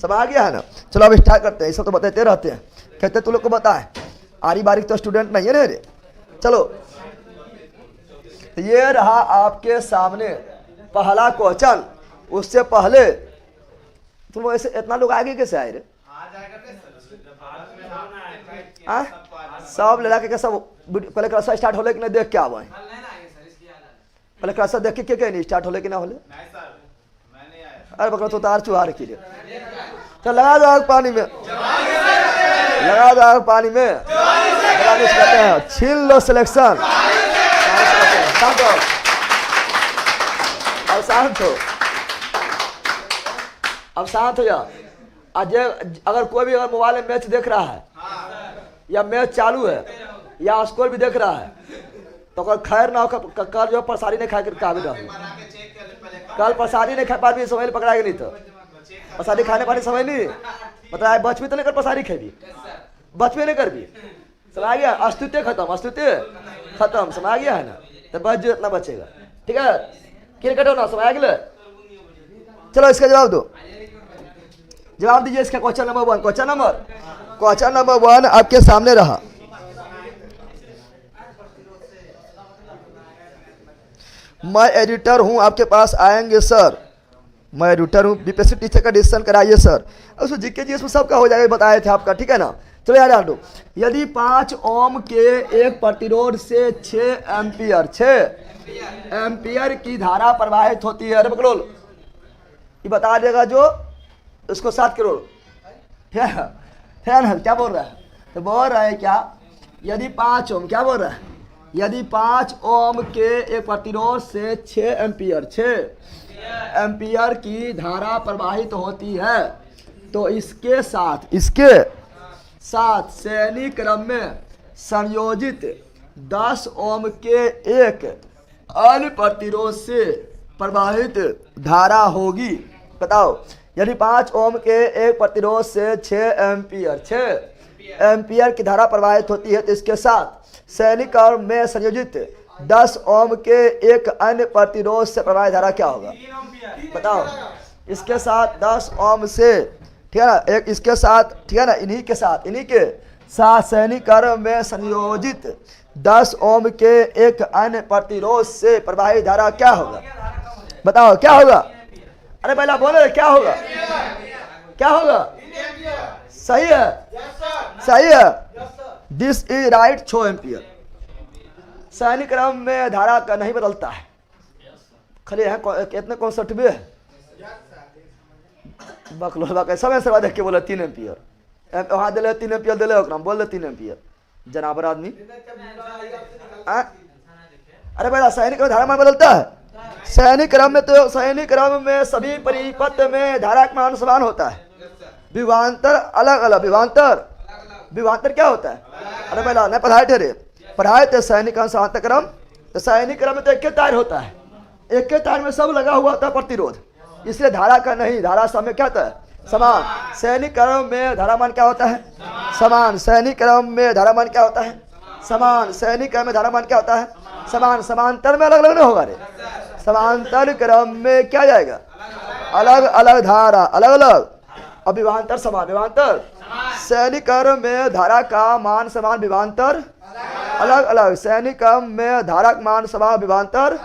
समझ आ गया है ना। चलो अब स्टार्ट करते हैं, ये सब तो बताते रहते हैं, कहते तुम लोग को बताए आरी बारीक तो स्टूडेंट नहीं है ना रे। चलो ये रहा आपके सामने पहला क्वेश्चन। उससे पहले तुम ऐसे इतना लोग आगे कैसे आए रे? सब ले के सब पहले क्लास स्टार्ट होले कि नहीं देख के आवे? पहले क्लास देख के क्या नहीं स्टार्ट होले कि ना होले? अरे बकरा तो तार चुहा रखी रे। चल लगा दो आग पानी में, लगा दो आग पानी में, कहते हैं छीन लो सिलेक्शन। शांत हो, अब शांत हो, अब शांत हो जा। आज अगर कोई भी अगर मोबाइल में मैच देख रहा है या मैच चालू है या स्कोर भी देख रहा है तो अगर खैर ना हो कल जो प्रसादी नहीं खा कर काबिल रहो। कल प्रसादी नहीं खा पाती समय पकड़ाएगी नहीं तो प्रसादी खाने पानी समय नहीं बताया। बचपी तो नहीं कर प्रसादी खेबी, बचपे नहीं कर भी समझ गया। अस्तित्व खत्म, अस्तित्व खत्म, समझ गया है ना। तो बच जो इतना बचेगा, ठीक है। क्रिकेट हो ना समझ गया। चलो इसका जवाब दो, जवाब दीजिए इसका। क्वेश्चन नंबर 1, क्वेश्चन नंबर 1 आपके सामने रहा। मैं एडिटर हूं, आपके पास आएंगे सर। मैं एडिटर हूं, बीपीएससी टीचर का डिसीजन कराइए सर। उसमें जीके जी इसमें सबका हो जाएगा, बताए थे आपका, ठीक है ना। चलो यार दो, यदि 5 ओम के एक प्रतिरोध से 6 एम्पियर की धारा प्रवाहित होती है। अरे बकलोल ये बता देगा जो उसको 7 करोड़ है ना। क्या बोल रहा है? तो बोल रहा है क्या, यदि 5 ओम, क्या बोल रहा है, यदि 5 ओम के एक प्रतिरोध से 6 एम्पियर की धारा प्रवाहित होती है तो इसके साथ श्रेणी क्रम में संयोजित 10 ओम के एक अन्य प्रतिरोध से प्रवाहित धारा होगी। बताओ, यदि 5 ओम के एक प्रतिरोध से 6 एम्पियर की धारा प्रवाहित होती है तो इसके साथ श्रेणी क्रम में संयोजित 10 ओम के एक अन्य प्रतिरोध से प्रवाहित धारा क्या होगा? बताओ, इसके साथ 10 ओम से, ठीक है ना, एक इसके साथ, ठीक है ना, इन्हीं के साथ श्रेणी क्रम में संयोजित 10 ओम के एक अन्य प्रतिरोध से प्रवाहित धारा क्या होगा? बताओ क्या होगा? अरे पहला बोले क्या होगा? क्या होगा? सही है, सही है। This is right. 6 एम्पियर श्रेणी क्रम में धारा का नहीं बदलता है, खाली है कितने कॉन्सेप्ट भी है बकलो बाकी समय से देख के बोले 3 एम्पियर वहाँ दिले 3 एम्पियर दिले बोल दे 3 एम्पियर जनाबर आदमी। अरे बेटा सैनिक में धारा मान बदलता है? सैनिक क्रम में तो सैनिक क्रम में सभी परिपथ में धारा का मान समान होता है, विभवांतर अलग अलग। विभवांतर क्या होता है? अरे बेटा नहीं पढ़ाए थे सैनिक समांतर क्रम। तो सैनिक क्रम में तो एक तार होता है, एक तार में सब लगा हुआ होता है प्रतिरोध, इसलिए धारा का नहीं, धारा सब में क्या होता है? समान। सैनिक क्रम में धारामान क्या होता है? समान। सैनिक क्रम में धारामान क्या होता है? समान। सैनिक क्रम में धारामान क्या होता है? समान। समांतर में अलग अलग नहीं होगा रे, समांतर क्रम में क्या जाएगा? अलग अलग धारा, अलग अलग। अब विभवांतर समान, विभवांतर सैनिक क्रम में धारा का मान समान, विभवांतर अलग अलग। सैनिक क्रम में धारा का मान समान, विभवांतर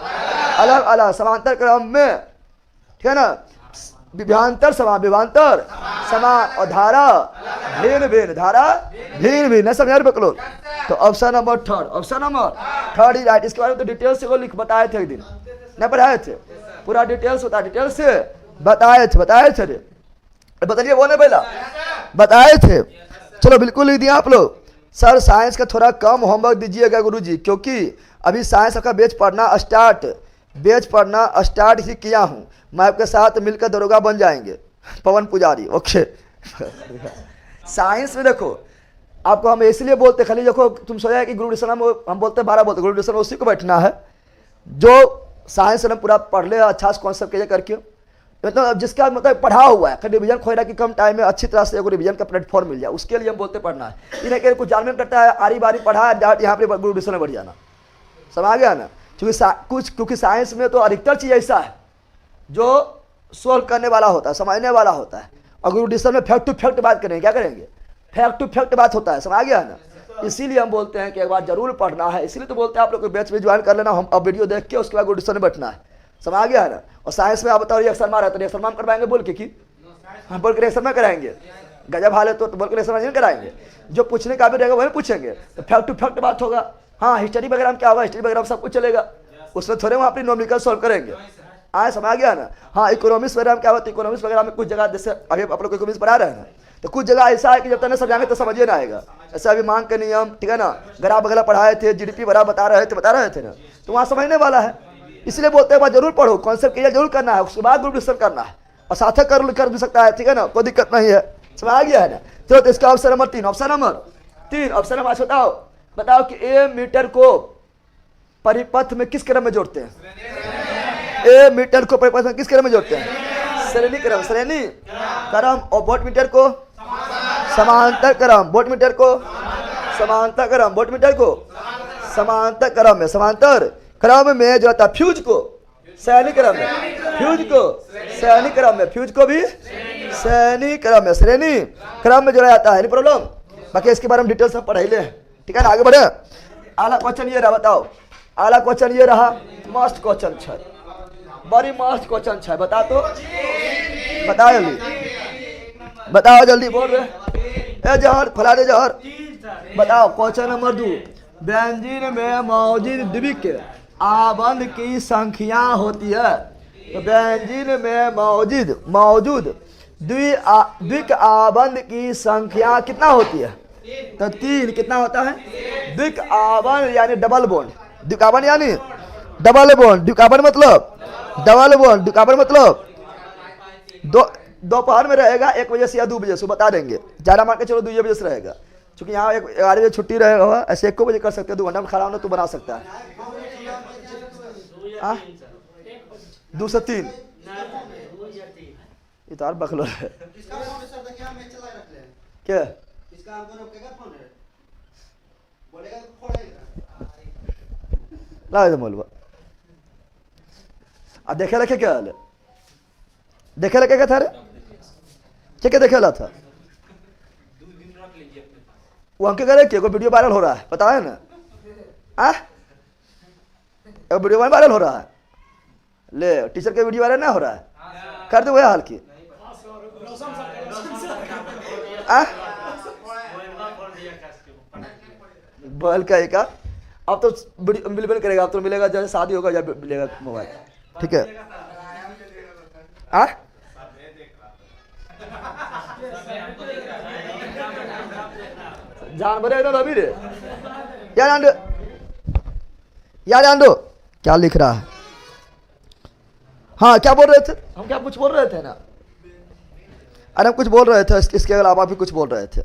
अलग अलग। समांतर क्रम में, ठीक है ना, विभवांतर समान, विभवांतर समान और धारा भिन्न भिन्न, धारा भिन्न भिन्न। नहीं समझ रहे बकलो? तो option number 3, option number 3 is right. इसके बारे में तो डिटेल से लिख बताए थे, एक दिन नहीं पढ़ाए थे, पूरा डिटेल्स होता है, डिटेल से बताए थे रे। बताइए बोले पहला बताए थे। चलो बिल्कुल लिख दिया आप लोग। सर साइंस का थोड़ा कम होमवर्क दीजिएगा गुरुजी, क्योंकि अभी साइंस का बैच पढ़ना स्टार्ट ही किया हूँ। मैं आपके साथ मिलकर दरोगा बन जाएंगे। पवन पुजारी, ओके। साइंस में देखो आपको हम इसलिए बोलते, खाली देखो तुम सोचा कि गुरु हम बोलते 12 बोलते, गुरु उसी को बैठना है जो साइंस में पूरा पढ़ ले, अच्छा कॉन्सेप्ट क्लियर करके, मतलब जिसका मतलब पढ़ा हुआ है, रिवीजन खोजना कि कम टाइम में अच्छी तरह से रिवीजन का प्लेटफॉर्म मिल जाए, उसके लिए हम बोलते पढ़ना है। इन्हें कुछ जानने करता है, आरी बारी पढ़ा यहाँ पे गुरु में बढ़ जाना, समझ गया ना। क्योंकि साइंस में तो अधिकतर चीज़ ऐसा है जो सोल्व करने वाला होता है, समझने वाला होता है, और ग्रुप डिस्कशन में फैक्ट टू फैक्ट बात करेंगे। क्या करेंगे? फैक्ट टू फैक्ट बात होता है, समझ आ गया ना। इसीलिए हम बोलते हैं कि एक बार जरूर पढ़ना है, इसीलिए तो बोलते हैं आप लोग को बैच में ज्वाइन कर लेना। हम अब वीडियो देख के उसके बाद ग्रुप डिस्कशन में बैठना है, समझ आ गया ना। और साइंस में आप बताओ रिएक्शन मार है तो रिएक्शन मार करवाएंगे बोल के कि हम बोल के रिएक्शन में कराएंगे? गजब हाल है तो बोल के रिएक्शन नहीं कराएंगे। जो पूछने का भी रहेगा वही पूछेंगे, तो फैक्ट टू फैक्ट बात होगा। हाँ, हिस्ट्री वगैरह में क्या होगा, हिस्ट्री वगैरह सब कुछ चलेगा, उसमें थोड़े वहाँ अपनी नॉमिकल सॉल्व करेंगे। आए, समझ आ गया ना। हाँ, इकोनॉमिक्स वगैरह में क्या होता है, इकोनॉमिक्स वगैरह में कुछ जगह जैसे अभी आप लोग इकोनॉमिक्स पढ़ा रहे हैं ना, तो कुछ जगह ऐसा है कि जब तक समझाएंगे तो समझिए ना आएगा। ऐसे अभी मांग के नियम, ठीक है ना, ग्राफ वगैरह पढ़ाए थे, जीडीपी वगैरह बता रहे थे ना, तो वहाँ समझने वाला है। इसलिए बोलते हैं जरूर पढ़ो, कॉन्सेप्ट क्लियर जरूर करना है, उसके बाद ग्रुप डिस्कशन करना है, और साथ कर भी सकता है, ठीक है ना, कोई दिक्कत नहीं है, समझ आ गया है ना। चलो तो इसका option number 3, option number 3, option number बताओ कि ए मीटर को परिपथ में किस क्रम में जोड़ते हैं? ए मीटर को परिपथ में किस क्रम में जोड़ते हैं? श्रेणी क्रम, श्रेणी क्रम। और वोट मीटर को समांतर क्रम, वोट मीटर को समांतर क्रम, वोट मीटर को समांतर क्रम में, समांतर क्रम में जो होता है। फ्यूज को श्रेणी क्रम में, फ्यूज को श्रेणी क्रम में, फ्यूज को भी श्रेणी क्रम में, श्रेणी क्रम में जोड़ा जाता है। प्रॉब्लम बाकी इसके बारे में डिटेल सब पढ़ाई ले, ठीक है ना। आगे बढ़े। अगला क्वेश्चन ये रहा, बताओ अगला क्वेश्चन ये रहा, मस्त क्वेश्चन है, बड़ी मस्त क्वेश्चन है। बताओ तो, बताओ जल्दी, बताओ जल्दी, बोल रहे जहर फैला दे जहर। बताओ क्वेश्चन नंबर 2, बेंजीन में मौजूद द्विक आबंध की संख्या होती है। तो बेंजीन में मौजूद द्विक आबंध की संख्या कितना होती है? तो 3। कितना होता है? द्विक आबंध यानी डबल बॉन्ड, द्विकाबंध यानी डबल बॉन्ड, द्विकाबंध मतलब डबल बॉन्ड, द्विकाबंध मतलब दोपहर में रहेगा 1 बजे से या 2 बजे से, बता देंगे। ज़्यादा मान के चलो 2 बजे से रहेगा, क्योंकि यहाँ 11 बजे छुट्टी रहेगा, ऐसे 1 बजे कर सकते हैं, 2 घंटा में खड़ा होना तो बना सकता है। 2 से 3 इतार बखलो है क्या? ला मोलवा अब देखे लगे क्या हाल है, देखे लगे क्या था रे, क्या देखे ला था वो हमके करे कि कोई वीडियो वायरल हो रहा है, पता है ना। वीडियो वायरल हो रहा है, ले टीचर के वीडियो वायरल ना हो रहा है, कर दे वह हाल की। बल का एक अब तो मिल करेगा, अब तो मिलेगा जैसे शादी होगा जब मिलेगा मोबाइल, ठीक है। जानवर है अभी रे, यार जान दो क्या लिख रहा है। हाँ क्या बोल रहे थे हम, क्या कुछ बोल रहे थे ना, अरे हम कुछ बोल रहे थे, इसके अलावा भी कुछ बोल रहे थे।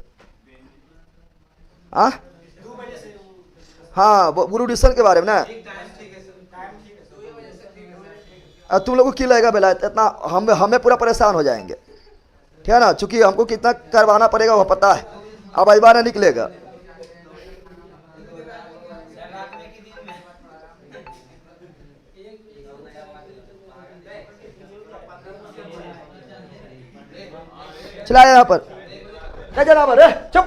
हाँ ग्रुप डिस्कशन के बारे में ना, तुम लोगों को क्यों लगेगा बेला इतना, हमें पूरा परेशान हो जाएंगे, ठीक है ना, चूंकि हमको कितना करवाना पड़ेगा वह पता है, अब इस बार निकलेगा। चला यहाँ पर क्या जनाब, चुप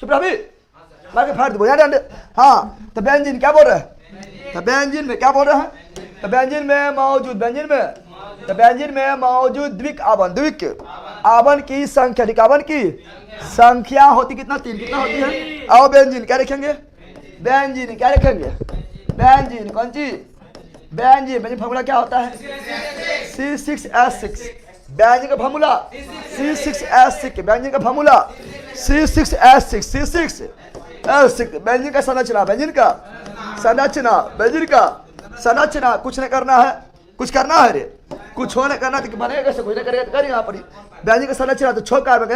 चुप रहा भी, मार के फाड़ दो यार। हाँ तो बेंजीन क्या बोल रहे हैं, तो बेंजीन में क्या बोल रहे हैं, तो बेंजीन में मौजूद, तो बेंजीन में मौजूद द्विक आबंध की संख्या, द्विकाबंध की संख्या होती कितना, 3। कितना होती है? और बेंजीन क्या लिखेंगे, बेंजीन क्या लिखेंगे, बेंजीन कौन चीज, बेंजीन फॉर्मूला क्या होता है, C6H6। बेंजीन का फॉर्मूला C6H6, बेंजीन का फॉर्मूला C6H6। बेंजीन का संरचना, बेंजीन का संरचना, कुछ नहीं करना है, कुछ करना है रे, कुछ हो नहीं करना तो बनेगा कैसे, कुछ नहीं करेगा तो करिए यहाँ पर। बेंजीन का संरचना तो 6 कार्बन,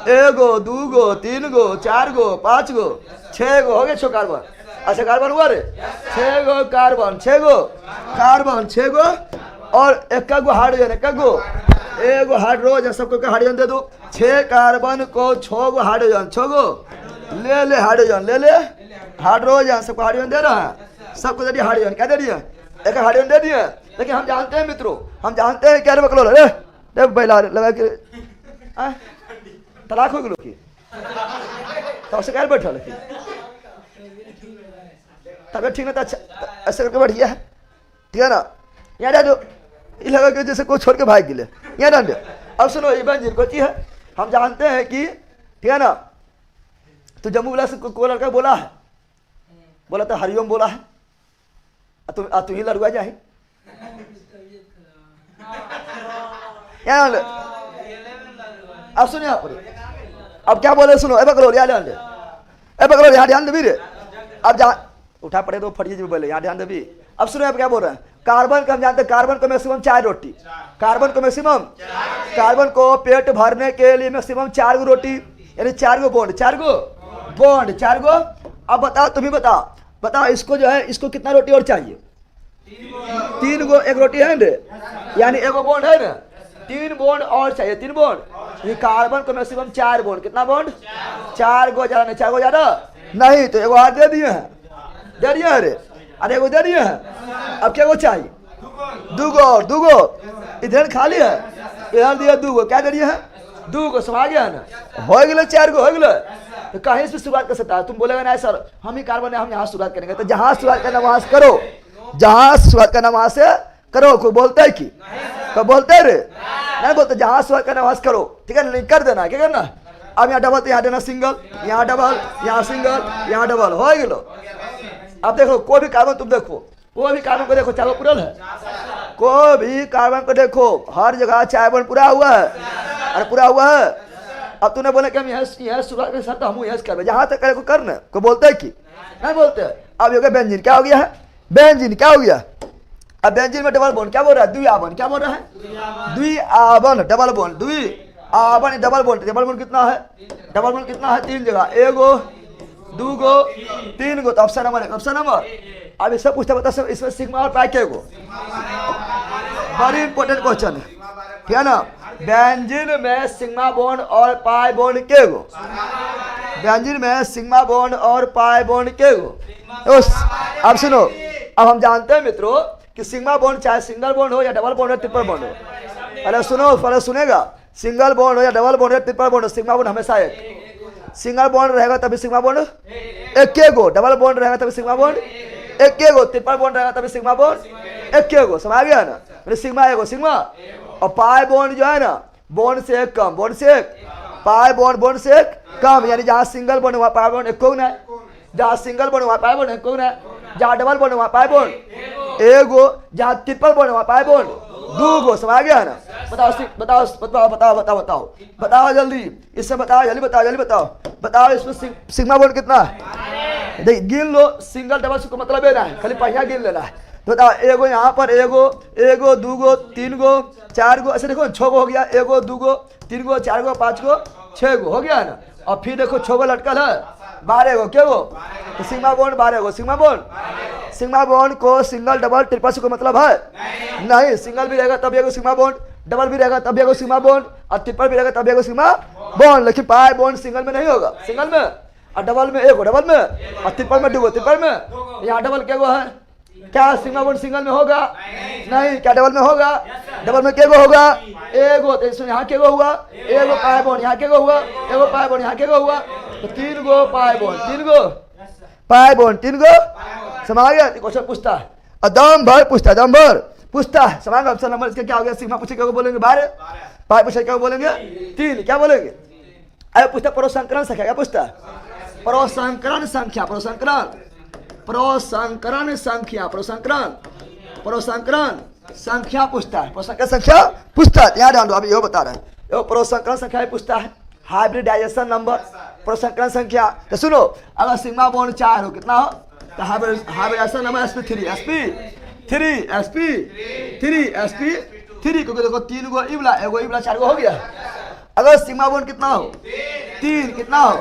1 गो 2 गो 3 गो 4 गो 5 गो 6 गो हो गए 6 कार्बन। अच्छा कार्बन हुआ रे, 6 गो कार्बन, 6 गो और 1 गो हाइड्रोजन, 1 गो हाइड्रोजन, सबको हाइड्रोजन दे दो। 6 कार्बन को 6 गो हाइड्रोजन, 6 गो ले हाइड्रोजन, ले हाइड्रोजन, सबको हाइड्रोजन दे रहा है, सबको दे दिया हाइड्रोजन, क्या दे दिया, 1 हाइड्रोजन दे दिया। लेकिन हम जानते हैं मित्रों, हम जानते हैं क्या बकलो रे पहला लगा के तलाक हो गलो की तो उसे कह बैठल की तबियत ठीक ना तो अच्छा ऐसे करके बैठ गया है, ठीक है ना। यहाँ डालो ये लगा कि जैसे कोई छोड़ के भाग गिले, यहाँ डाल दो। अब सुनो ये बहन जिनको है हम जानते हैं कि ठीक है ना, तो जम्मू वाला से कोई लड़का बोला है, बोला तो हरिओम बोला है, तू ही लड़ुआ जाए अब सुनो यहाँ पर अब क्या बोले सुनो, ए पकड़ो यहाँ ध्यान दे, ए पकड़ो यहाँ ध्यान दे भी रे। अब जहाँ उठा पड़े तो फटिए जो बोले यहाँ ध्यान दे भी। अब सुनो अब क्या बोल रहे हैं, कार्बन को हम जानते हैं कार्बन को मैक्सिमम 4 रोटी, कार्बन को मैक्सिमम कार्बन को पेट भरने के लिए मैक्सिमम 4 गो रोटी यानी 4 गो बॉन्ड, 4 गो बॉन्ड, 4 गो। अब बताओ तुम ही बताओ इसको जो है इसको कितना रोटी और चाहिए, 3 गो, 1 रोटी है ना यानी 1 बॉन्ड है ना, 3 बॉन्ड और चाहिए, 3 बॉन्ड। ये कार्बन को मैक्सिमम 4 बॉन्ड, कितना बॉन्ड 4 गो, ज्यादा नहीं 4 गो ज्यादा नहीं, तो 1 और दे दिए हैं, दे दिए अरे अरे 1 दे दिए हैं। अब क्या वो चाहिए 2 गो, इधर खाली है इधर दिया 2 गो, क्या दे दिए हैं 2 गो, समझ गया ना, हो गए 4 गो हो गए। तो कहीं से शुरुआत कर सकता है, तुम बोलेगा ना सर हम ही कार्बन है हम यहाँ शुरुआत करेंगे, तो जहाँ शुरुआत करना वहां से करो, जहाँ शुरुआत करना वहां से करो। कोई बोलता है कि तो बोलते है रे नहीं बोलते, जहाँ शुरुआत करना वहां से करो, ठीक है नहीं कर देना, क्या करना। अब यहाँ डबल तो यहाँ देना सिंगल, यहाँ डबल, यहाँ सिंगल, यहाँ डबल, हो गए। अब देखो कोई भी कार्बन तुम देखो, कोई भी कार्बन को देखो 4 पूरा है, कोई भी कार्बन को देखो हर जगह 4 बॉन्ड पूरा हुआ है, अरे पूरा हुआ है। अब तूने बोला कि हम यहाँ शुरुआत के साथ हम यहाँ कर जहाँ तक करे को करना, को बोलते है कि नहीं बोलते। अब ये बेंजीन क्या हो गया है, बेंजीन क्या हो गया, अब बेंजीन में डबल बॉन्ड क्या बोल रहा है, द्विआवन, क्या बोल रहा है द्विआवन, डबल बॉन्ड, द्विआवन डबल बॉन्ड, डबल बॉन्ड कितना है, डबल बॉन्ड कितना है 3 जगह, 1 गो 2 गो 3 गो, तो ऑप्शन नंबर 1, ऑप्शन नंबर। अब इससे पूछते बता इसमें सिग्मा और पाई क्या गो, बड़ी इंपॉर्टेंट क्वेश्चन है, ठीक है ना। बेंजीन में सिग्मा बॉन्ड और पाई बॉन्ड के गो, बेंजीन में सिग्मा बॉन्ड और पाई बॉन्ड के गो। अब सुनो, अब हम जानते हैं मित्रों कि सिग्मा बॉन्ड चाहे सिंगल बॉन्ड हो या डबल बॉन्ड हो ट्रिपल बॉन्ड हो, पहले सुनो पहले सुनेगा, सिंगल बॉन्ड हो या डबल बॉन्ड हो ट्रिपल बॉन्ड हो, सिग्मा बॉन्ड हमेशा एक, सिंगल बॉन्ड रहेगा तभी सिग्मा बॉन्ड 1 गो, डबल बॉन्ड रहेगा तभी सिग्मा बॉन्ड 1 गो, ट्रिपल बॉन्ड रहेगा तभी सिग्मा बॉन्ड 1 गो, समझ गया ना। सिग्मा 1 गो सिग्मा, और पाई बॉन्ड जो है ना बॉन्ड से 1 कम, बॉन्ड से 1, पाई बॉन्ड से 1 कम, यानी जहाँ सिंगल बॉन्ड वहाँ पाई बॉन्ड 1 को ना, जहाँ सिंगल बॉन्ड वहाँ पाई बॉन्ड 1 को ना, जहाँ डबल बॉन्ड वहाँ पाई बॉन्ड 1 गो, जहाँ ट्रिपल बॉन्ड वहाँ पाई बॉन्ड 2 गो, समझ गया ना। बताओ बताओ बताओ बताओ बताओ बताओ बताओ जल्दी, इससे बताओ जल्दी बताओ जल्दी बताओ बताओ इसमें सिग्मा बॉन्ड कितना है, देखिए गिन लो, सिंगल डबल को मतलब ये ना है खाली पहिया गिन लेना है। तो बताओ 1 गो यहाँ पर 1 गो 2 गो 3 गो 4 गो, ऐसे देखो 6 गो हो गया, 1 गो 2 गो 3 गो 4 गो 5 गो 6 गो हो गया ना। और फिर देखो 6 गो लटकल है, 12 गो क्या गो, तो सिग्मा बॉन्ड 12 गो, सिग्मा बॉन्ड को सिंगल डबल ट्रिपल से कोई मतलब है नहीं, सिंगल भी रहेगा तब एगो सिग्मा बॉन्ड, डबल भी रहेगा तब एगो सिग्मा बॉन्ड, और ट्रिपल भी रहेगा तब एगो सिग्मा बॉन्ड। लेकिन पाई बॉन्ड सिंगल में नहीं होगा, सिंगल में, और डबल में 1 गो, डबल में, और ट्रिपल में 2 गो, ट्रिपल में। यहाँ डबल क्या गो है, क्या सिग्मा बॉन्ड सिंगल में होगा नहीं, क्या डबल में होगा, डबल में क्या गो होगा 1 गो, तो इसमें यहाँ क्या गो हुआ 1 गो पाई बॉन्ड, यहाँ क्या गो हुआ 1 गो पाई बॉन्ड, यहाँ क्या गो हुआ, तो 3 गो पाई बॉन्ड, 3 गो पाई बॉन्ड, 3 गो, समझ गया। क्वेश्चन पूछता है और दम भर पूछता है, दम भर पूछता है, समझ गया। ऑप्शन नंबर इसका क्या हो गया, सिग्मा पूछे क्या बोलेंगे 12, पाई पूछे क्या बोलेंगे 3, क्या बोलेंगे। अरे पूछता प्रोसंकरण संख्या, क्या पूछता है प्रोसंकरण संख्या, प्रोसंकरण संख्या, प्रोसंकरण संख्या पूछता है, प्रोसंकरण संख्या पूछता है, यहाँ ध्यान दो, अभी ये बता रहे हैं प्रोसंकरण संख्या पूछता है, हाइब्रिडाइजेशन नंबर, प्रोसंकरण संख्या। तो सुनो अगर सिग्मा बॉन्ड 4 हो कितना हो, तो हाइब्रिडाइजेशन नंबर sp3 क्योंकि देखो 3 गो इबला 1 गो इबला 4 गो हो गया। अगर सिग्मा बॉन्ड कितना हो 3 कितना हो,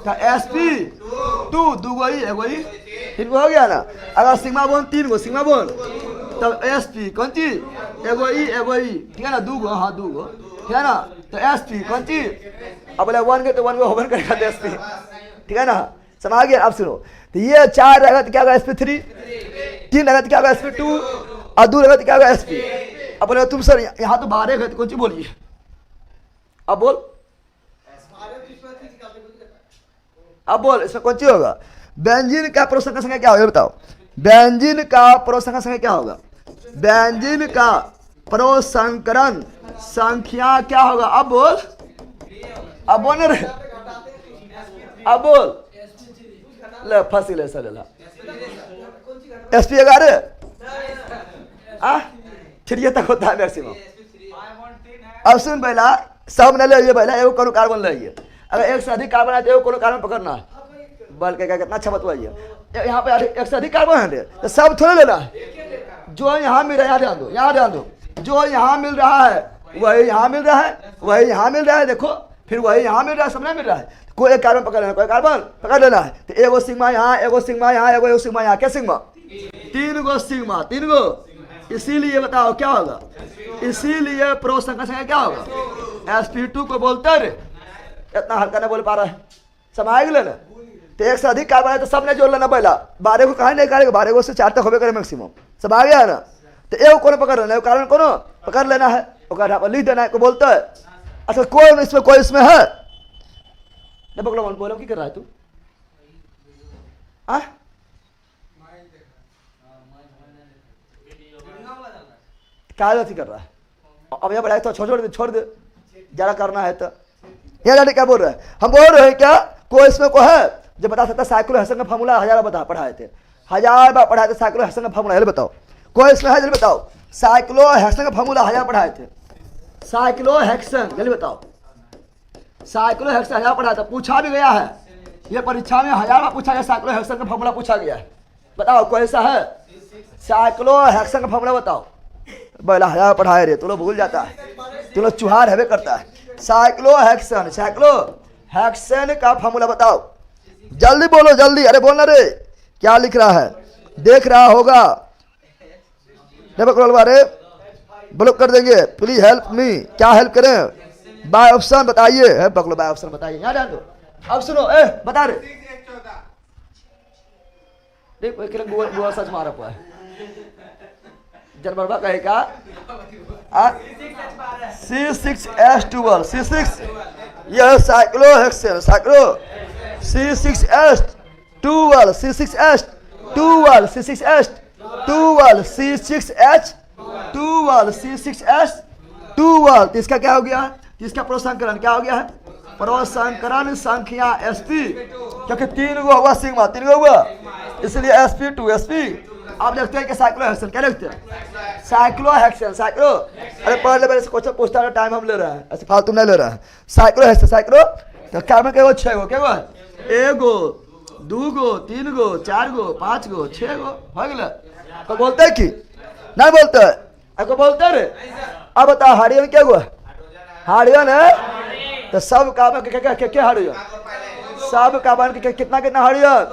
तो sp2 2 गो ई 1 गो ई 3 गो हो गया ना। अगर सिग्मा बॉन्ड 3 गो सिग्मा बॉन्ड, तब sp कौन चीज 1 गो ई 1 गो ई, ठीक है ना 2 गो, हाँ 2 गो, ठीक है ना। तो sp कौन चीज, अब बोले 1 के तो 1 गो होवन करेगा तो sp, ठीक है ना, समझ गया। अब सुनो, तो ये 4 रहेगा तो क्या होगा sp3, 3 रहेगा तो क्या होगा sp2, और 2 रहेगा तो क्या होगा sp। अब बोले तुम सर यहाँ तो 12 है तो कौन सी बोलिए, अब बोल अब बोल इसमें कौन सी होगा? बेंजीन का पूर्व संख्या संख्या क्या होगा बताओ? बेंजीन का पूर्व संख्या संख्या क्या होगा? बेंजीन का प्रोसंकरण संख्या क्या होगा? अब बोल, अब बोल रे, अब बोल। ले फंसी ले सलेला SP 11 थिरिया तक होता है मैक्सिमम। अब सुन पहला, सब न ले पहला एगो कोनो कार्बन ले। अगर एक से अधिक कार्बन है तो एगो कोनो कार्बन पकड़ना है। बल के क्या कितना अच्छा बतवाइए। यहाँ पे एक से अधिक कार्बन है तो सब थोड़े लेना है। जो यहाँ मिल रहा है, यहाँ ध्यान दो, यहाँ ध्यान दो, जो यहाँ मिल रहा है वही यहाँ मिल रहा है, वही यहाँ मिल रहा है, देखो फिर वही यहाँ मिल रहा है, सब नहीं मिल रहा है। कोई एक कार्बन पकड़ लेना, कोई कार्बन पकड़ लेना है। तो एगो सिग्मा यहाँ, एगो सिग्मा यहाँ, एगो सिग्मा यहाँ, क्या सिग्मा? 3 गो सिग्मा, 3 गो। इसीलिए बताओ क्या होगा? इसीलिए प्रो संख्या संख्या क्या होगा? sp2 को बोलते रे। इतना हल्का नहीं बोल पा रहा है, समझ गए ना? तो एक से अधिक कार्बन है तो सबने जोड़ लेना पहला। 12 को कहा नहीं करेगा, 12 को से 4 तक होबे करे मैक्सिमम, सब आ गया ना? तो एगो कोनो पकड़ लेना है, कार्बन कोनो पकड़ लेना है, लिख देना है, को बोलता है। अच्छा कोई इसमें, कोई इसमें है? बोलो की कर रहा है तू? क्या गलती कर रहा है? अब यह बढ़ाया तो छोड़ दे, ज्यादा करना है तो। ये जाने क्या बोल रहा है? हम बोल रहे हैं क्या कोई इसमें को है जो बता सकता? साइक्लो हेक्सेन का फार्मूला 1000 बार पढ़ाए थे, 1000 बार पढ़ाए थे साइक्लो हेक्सेन का फार्मूला। ये बताओ कोई इसमें है? जल्दी बताओ। साइक्लो हेक्सेन का फार्मूला 1000 पढ़ाए थे। साइक्लो हेक्सेन, जल्दी बताओ। साइक्लो हेक्सेन 1000 पढ़ाया था, पूछा भी गया है। ये परीक्षा में 1000 बार पूछा गया, साइक्लो हेक्सेन का फार्मूला पूछा गया है। बताओ कोई ऐसा है? साइक्लो हेक्सेन का फार्मूला बताओ। पहला 1000 पढ़ाए रे, तू लोग भूल जाता है, तू लोग चुहार है करता है। साइक्लो हेक्सेन, साइक्लो हेक्सेन का फार्मूला बताओ, जल्दी बोलो जल्दी। अरे बोलना रे, क्या लिख रहा है? देख रहा होगा, रे ब्लॉक कर देंगे। प्लीज हेल्प मी, क्या हेल्प करें? बाय ऑप्शन बताइए, पकड़ो बाय ऑप्शन बताइए, यहाँ जान दो। अब सुनो, बता रहे गूगल सच मारा हुआ है जनबरबा कहेगा C6H12 C6, यह cyclo hexane, cyclo C6H12 C6H12 C6H12 C6H12 C6H12। तो इसका क्या हो गया? इसका प्रोसंकरण क्या हो गया है? प्रोसंकरण संख्या sp, क्योंकि 3 गो हुआ सिग्मा, 3 गो हुआ, इसलिए sp2 sp। आप देखते हैं कि साइक्लो हेक्सेन, क्या देखते हैं? Cyclo hexane, cyclo. अरे पढ़ ले, मेरे से क्वेश्चन पूछता है, टाइम हम ले रहे हैं, ऐसे फालतू नहीं ले रहे हैं। साइक्लो हेक्सेन, साइक्लो तो कार्बन के 6 गो, क्या हुआ? 1 गो 2 गो 3 गो 4 गो 5 गो 6 गो हो गया। तो बोलते है कि नहीं बोलते है? आपको बोलते है रे। अब बताओ हार्डियन क्या हुआ? हार्डियन है तो सब कार्बन के क्या हार्डियन? सब कार्बन के कितना कितना हार्डियन?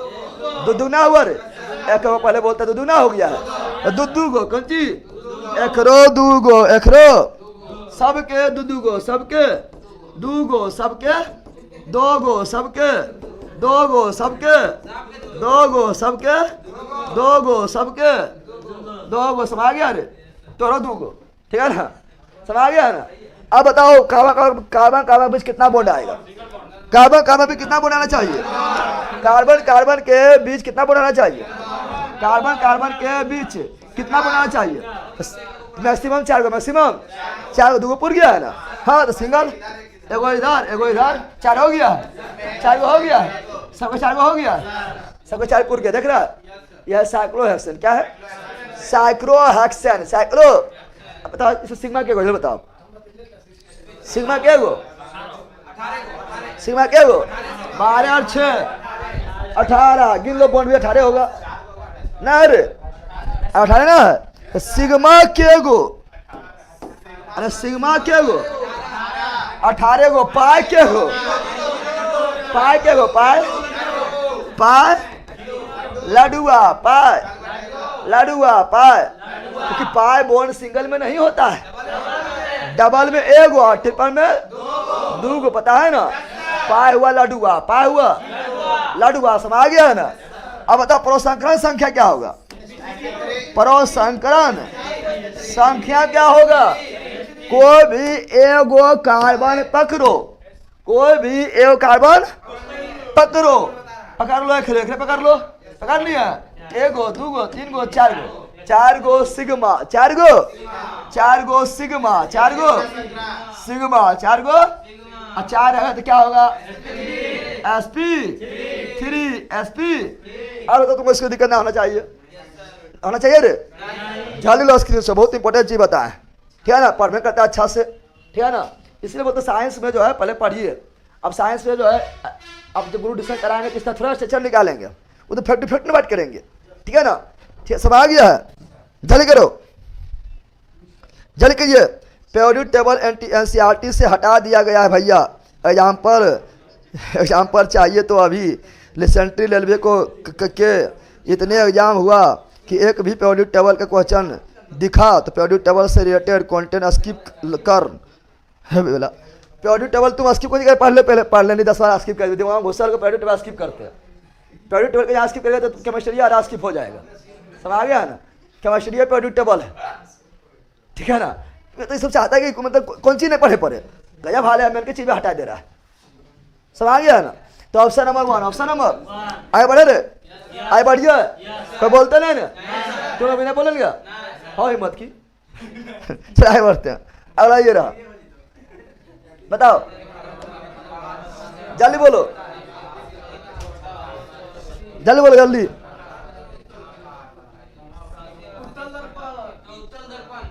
2 हुआ रे। एक पहले बोलता तो 2 हो गया है, 2 गो कौन ची? एकरो 2 गो, एकरो सबके 2 गो, सबके 2 गो, सबके 2 गो, सबके 2 गो, सबके 2 गो, सबके 2 गो, सबके 2 गो, समझ गया रे? तोरा 2 गो, ठीक है ना? समझ गया ना? अब बताओ कार्बन बीच कितना बॉन्ड आएगा? कार्बन बीच कितना बॉन्ड आना चाहिए? कार्बन के बीच कितना बॉन्ड आना चाहिए? कार्बन के बीच कितना बॉन्ड आना चाहिए? मैक्सिमम 4 गो, मैक्सिमम 4 गो। 2 गो पूर गया है ना? हाँ तो सिंगल, एगो इधर 4 हो गया है, 4 गो हो गया है, सबको 4 गो हो गया है, सबको 4 पूर गया। देख रहा है? यह साइक्लो हेक्सेन, क्या है? Cyclo hexane, cyclo. बताओ इसमें सिग्मा क्या गो? बताओ सिग्मा क्या गो? सिग्मा क्या गो? 12 और 6 18, गिन लो, बॉन्ड भी 18 होगा ना रे? 18 ना है तो सिग्मा के गो? अरे सिग्मा के गो? 18 गो। पाई के गो? पाई के गो? पाई लडुआ, पाई लडुआ, पाई, क्योंकि पाई बॉन्ड सिंगल में नहीं होता है, डबल में 1 गो, ट्रिपल में 2 गो, पता है ना? पाई हुआ लडुआ, पाई हुआ लडुआ, समझ गया ना? अब बताओ प्रोसंकरण संख्या क्या होगा? प्रोसंकरण संख्या क्या होगा? कोई भी 1 गो कार्बन पकड़ो, कोई भी एक कार्बन पकड़ो, पकड़ लो, खड़े खड़े पकड़ लो, पकड़ लिया, 1 गो 2 गो 3 गो 4 गो, 4 गो सिग्मा, 4 गो 4 गो सिग्मा, 4 गो सिग्मा, 4 गो 4 है तो क्या होगा sp3 और तो तुमको इसको दिक्कत ना होना चाहिए, होना चाहिए रे। जल्दी लो स्क्रीन से, बहुत इंपॉर्टेंट चीज बताएं, ठीक है ना, पढ़ने करता है अच्छा से, ठीक है ना। इसलिए बोलते साइंस में जो है पहले पढ़िए, अब साइंस में जो है अब जब गुरु डिस्कस कराएंगे तो इसका थोड़ा स्ट्रक्चर निकालेंगे, वो तो फैक्ट में बात करेंगे, ठीक है ना। ठीक, सब आ गया है, जल्दी करो, जल्दी कीजिए। पीरियोडिक टेबल एनसीईआरटी से हटा दिया गया है भैया, एग्जाम पर चाहिए तो अभी रिसेंटली रेलवे को के इतने एग्जाम हुआ कि एक भी पीरियोडिक टेबल का क्वेश्चन दिखा तो पीरियोडिक टेबल से रिलेटेड कंटेंट स्किप कर। बोला पीरियोडिक टेबल तुम स्किप को पहले पढ़ लेनी, 10 बार स्किप कर दिमाग बहुत सारे को पीरियोडिक टेबल स्किप करते हैं, पीरियोडिक टेबल का यहाँ स्किप करेगा तो केमिस्ट्री आधा स्किप हो जाएगा, समझ आ गया ना। केमिस्ट्री पीरियोडिक टेबल है, ठीक है ना। तो ये सब चाहता है कि मतलब कौन चीज़ नहीं पढ़े गजब हाल है, मैंने की चीज़ हटा दे रहा है, समझ आ गया ना। तो ऑप्शन नंबर 1, ऑप्शन नंबर आगे बढ़े रे, आगे बढ़िए, कोई बोलते नहीं ना, तुम अभी नहीं बोल गया, हाँ हिम्मत की चल आगे बढ़ते हैं। अगला ये रहा, बताओ जल्दी बोलो, जल्दी बोलो जल्दी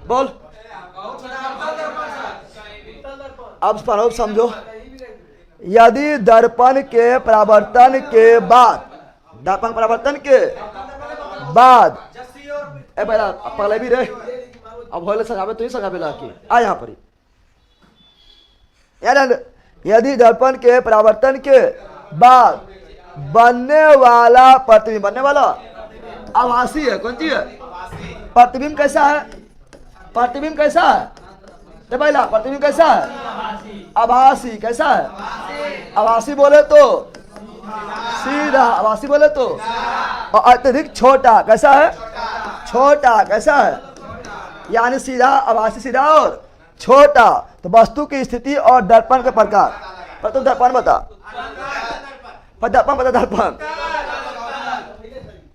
बोल। अब पढ़ो समझो, यदि दर्पण के परावर्तन के बाद, दर्पण परावर्तन के बाद पहले भी रहे, अब होले सजावे तो ही सजावे लाके आ यहाँ पर यार, यदि दर्पण के परावर्तन के बाद बनने वाला प्रतिबिंब, बनने वाला आभासी है, कौन सी है प्रतिबिंब, कैसा है प्रतिबिंब, कैसा है तो पहला प्रतिबिंब कैसा है आभासी, कैसा है आभासी बोले तो सीधा, आभासी बोले तो, और अत्यधिक छोटा, कैसा है छोटा, कैसा है यानी सीधा, आभासी सीधा और छोटा। तो वस्तु की स्थिति और दर्पण के प्रकार, पर तुम दर्पण बता, दर्पण बता, दर्पण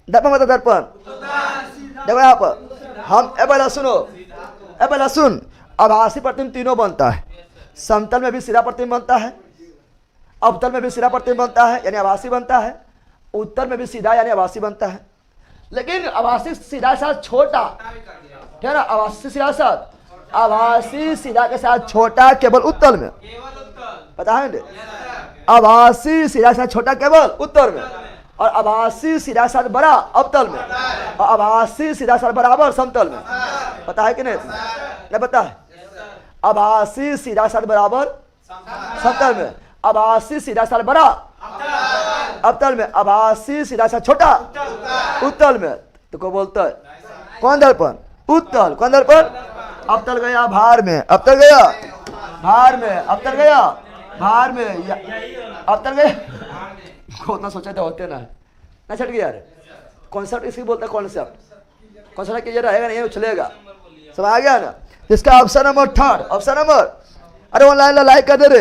दर्पण बता, दर्पण देखो यहाँ पर हम पहला सुनो, पहला सुन, आभासी प्रतिबिंब तीनों बनता है, समतल में भी सीधा प्रतिबिंब बनता है, अवतल में भी सीधा प्रतिबिंब बनता है यानी आभासी बनता है, उत्तर में भी सीधा यानी आभासी बनता है। लेकिन आभासी सीधा साथ छोटा, ठीक है ना, आभासी सीधा साथ, आभासी सीधा के साथ छोटा केवल उत्तर में, पता है, आभासी सीधा साथ छोटा केवल उत्तर में, और आभासी सीधा साथ बड़ा अवतल में, और आभासी सीधा साथ बराबर समतल में, पता है कि नहीं पता है। आभासी सीधा साथ बराबर समतल में, आभासी सीधा साथ बड़ा अवतल में, आभासी सीधा साथ छोटा उत्तल में। तो को बोलता है कौन दर्पण, उत्तल, कौन दर्पण, अवतल गया भार में, अवतल गया भार में, अवतल गया भार में, अवतल गया उतना सोचा तो होते ना छट गया यार, कॉन्सेप्ट इसी बोलता है, कॉन्सेप्ट कॉन्सेप्ट ये रहेगा नहीं उछलेगा, सब आ गया ना। इसका ऑप्शन नंबर 3, ऑप्शन नंबर, अरे ऑनलाइन लाइक कर दे रे,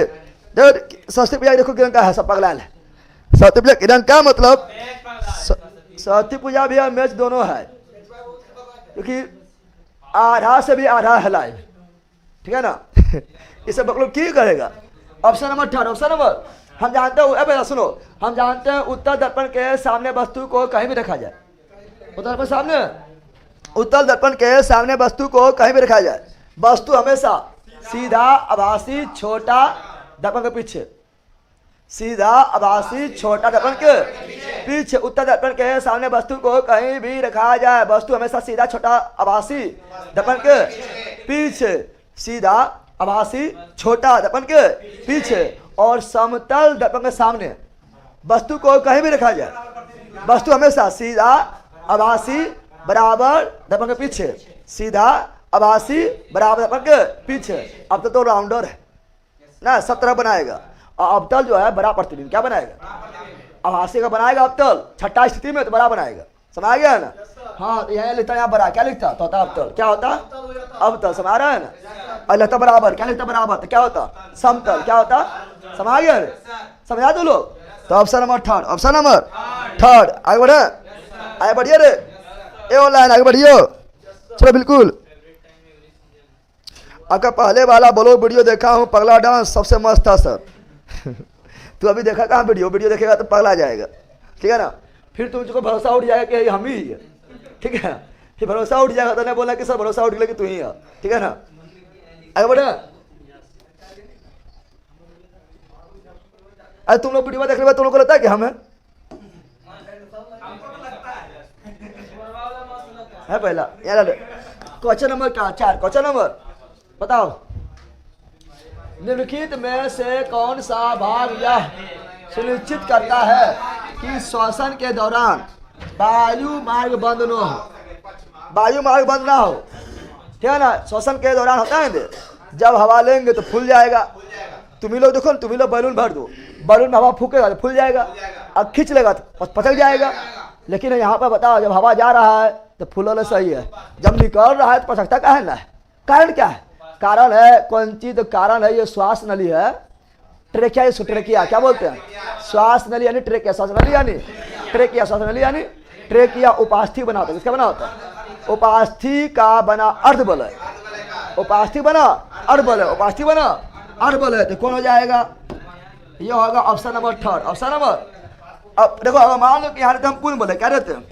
देखो सरस्वती पूजा देखो किरण का है, सब पगला है, सरस्वती पूजा किरण का मतलब सरस्वती पूजा भी और मैच दोनों है, क्योंकि आधा से भी आधा है लाइव, ठीक है ना इसे बकलोग की करेगा। ऑप्शन नंबर 3, ऑप्शन नंबर, हम जानते हैं, सुनो, हम जानते हैं उत्तर दर्पण के सामने वस्तु को कहीं भी रखा जाए, उत्तर दर्पण सामने, उत्तर दर्पण के सामने वस्तु को कहीं भी रखा जाए, वस्तु हमेशा सीधा, आभासी, छोटा, दर्पण के पीछे, सीधा, आभासी, छोटा, दर्पण के पीछे, उत्तर दर्पण के सामने वस्तु को कहीं भी रखा जाए, वस्तु हमेशा सीधा, छोटा, आभासी, दर्पण के पीछे, सीधा, आभासी, छोटा, दर्पण के पीछे, और समतल दर्पण के सामने वस्तु को कहीं भी रखा जाए, वस्तु हमेशा सीधा, आभासी, बराबर, दर्पण के पीछे, सीधा, आभासी, बराबर, दर्पण के पीछे। अब तो राउंडर है ना, सब तरह बनाएगा, और अवतल जो है बड़ा प्रतिबिंब क्या बनाएगा, आभासी का बनाएगा अवतल, छठा स्थिति में तो बड़ा बनाएगा, समझ गया ना। हाँ तो यहाँ लिखता, यहाँ बड़ा क्या लिखता तो होता अवतल, क्या होता अवतल, समझ रहा है ना, और लिखता बराबर, क्या लिखता बराबर तो क्या होता समतल, क्या होता समझ गया? समझा दो लोग। तो option number third, option number third. आगे बढ़े, आगे बढ़िए रे, ये ऑनलाइन आगे बढ़ियो। चलो बिल्कुल। आपका पहले वाला बोलो वीडियो देखा हूँ, पगला डांस सबसे मस्त था सर। तू अभी देखा कहाँ वीडियो? वीडियो देखेगा तो पगला जाएगा, ठीक है ना? फिर तुमको भरोसा उठ जाएगा कि हम ही है, ठीक है? फिर भरोसा उठ जाएगा तो नहीं बोला कि सर भरोसा उठ गया कि तू ही है, ठीक है ना? आगे बढ़े। अरे तुम लोग वीडियो देखने में तुम लोग को लगता है कि हम है पहला यार। क्वेश्चन नंबर क्या? 4 क्वेश्चन नंबर बताओ। निम्नलिखित में से कौन सा भाग यह सुनिश्चित करता है कि श्वसन के दौरान वायु मार्ग बंद न हो? वायु मार्ग बंद ना हो, ठीक है ना? श्वसन के दौरान होता है जब हवा लेंगे तो फूल जाएगा। तुम ही लोग देखो, तुम ही लोग बैलून भर दो, बैलून में हवा फूकेगा तो फूल जाएगा, अब खींच लेगा तो पचक जाएगा। लेकिन यहाँ पर बताओ, जब हवा जा रहा है तो फूलना सही है, जब निकल रहा है तो पचकता का है ना? कारण क्या है? कारण है कौन चीज? तो कारण है ये श्वास नली है, ट्रेकिया। इसको ट्रेकिया क्या बोलते हैं? श्वास नली यानी ट्रेकिया, श्वास नली यानी ट्रेकिया, श्वास नली यानी ट्रेकिया। उपास्थि बना होता है, किसका बना होता है? उपास्थि का बना अर्धबल है, उपास्थि बना अर्धबल है, उपास्थि बना अर्धबल है। तो कौन हो जाएगा? ये होगा option number third, option number. अब देखो, अगर मान लो कि यहाँ रहते हम पूर्ण बल है, क्या रहते हैं?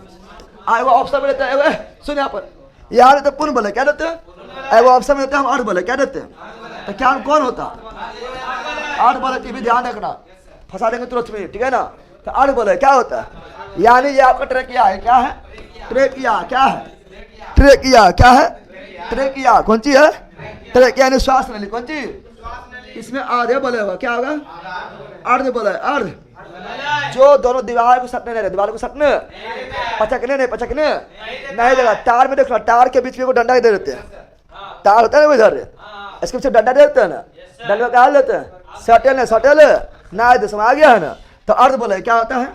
एगो ऑप्शन में रहते हैं, सुन यहाँ पर, यहाँ रहते पूर्ण बल है, क्या रहते हैं? एगो ऑप्शन में रहते हैं हम अर्ध बल है, क्या रहते हैं? तो क्या कौन होता? अर्ध बल है, भी ध्यान रखना, फंसा देंगे तुरंत में, ठीक है ना? तो अर्ध बल है क्या होता है? यानी ये आपका ट्रेकिया है, क्या है? ट्रेकिया क्या है? ट्रेकिया क्या है? ट्रेकिया कौन सी है? ट्रेकिया यानी श्वास नली, कौन सी? इसमें आधे बल होगा, क्या होगा? अर्ध बल है, अर्ध। जो दोनों दीवार को सटने नहीं, दीवार को सटने पचकने नहीं, पचकने नहीं देगा। तार में देखना, तार के बीच में वो डंडा दे देते हैं, तार होता है ना इधर, इसके पीछे डंडा दे देते हैं ना, डंडा क्या लेते हैं? सटल है, सटल ना दे, समझ गया है ना? तो अर्ध बल है, क्या होता है?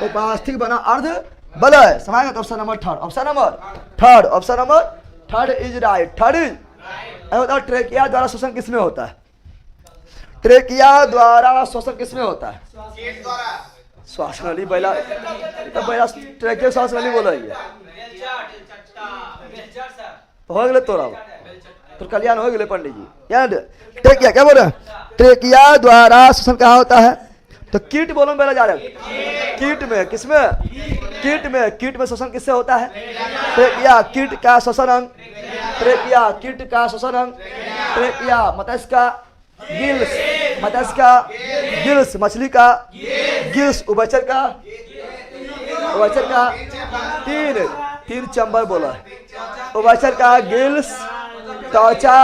उपास्थि बना अर्ध बल है, समझ गया? तो option number third, option number third, option number third is right, third is. बताओ ट्रेकिया द्वारा श्वसन किसमें होता है? ट्रेकिया द्वारा श्वसन किसमें होता है? श्वास नली। पहला तो पहला ट्रेकिया श्वास नली बोला ही है, हो गए तोरा तो कल्याण हो गए पंडित जी। याद ट्रेकिया क्या बोल रहे हैं? ट्रेकिया द्वारा श्वसन कहाँ होता है? तो कीट बोलो पहला जा रहा है, कीट में, किसमें? कीट में। कीट में श्वसन किससे होता है? ट्रेकिया कीट का श्वसन अंग, ट्रेकिया कीट का श्वसन अंग, ट्रेकिया मत्स्य का गिल्स, मत्स्य का गिल्स, मछली का गिल्स, उभयचर का, उभयचर का तीन चंबर बोला, उभयचर का गिल्स, त्वचा,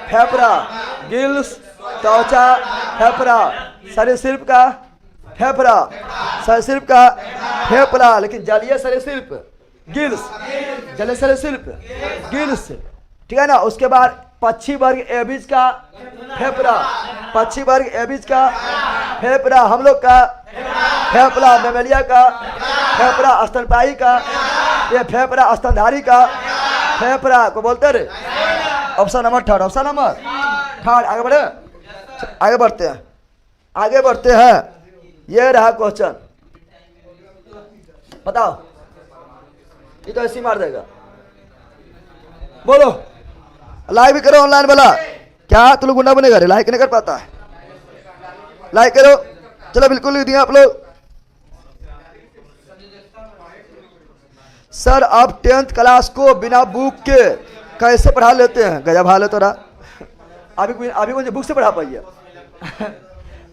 फेफड़ा, गिल्स, त्वचा, फेफड़ा, सरीसृप का फेफड़ा, सरीसृप का फेफड़ा। लेकिन जलीय सरीसृप गिल्स, जलीय सरीसृप गिल्स, ठीक है ना? उसके बाद पक्षी वर्ग एबीज का फेफड़ा, पक्षी वर्ग एबीज का फेफड़ा, हम लोग का फेफड़ा, मेमेलिया का फेफड़ा, स्तनपायी का, ये फेफड़ा स्तनधारी का फेफड़ा को बोलते रहे। Option number third, option number third. आगे बढ़े, आगे बढ़ते हैं, आगे बढ़ते हैं। ये रहा क्वेश्चन, बताओ। ये तो ऐसे मार देगा, बोलो लाइक भी करो ऑनलाइन वाला। क्या तुम लोग गुंडा बनेगा रे? लाइक नहीं कर पाता है, लाइक करो। चलो बिल्कुल लिख दिया आप लोग। सर आप 10th क्लास को बिना बुक के कैसे पढ़ा लेते हैं? गजब हाल है तोरा, अभी मुझे बुक से पढ़ा पाइए।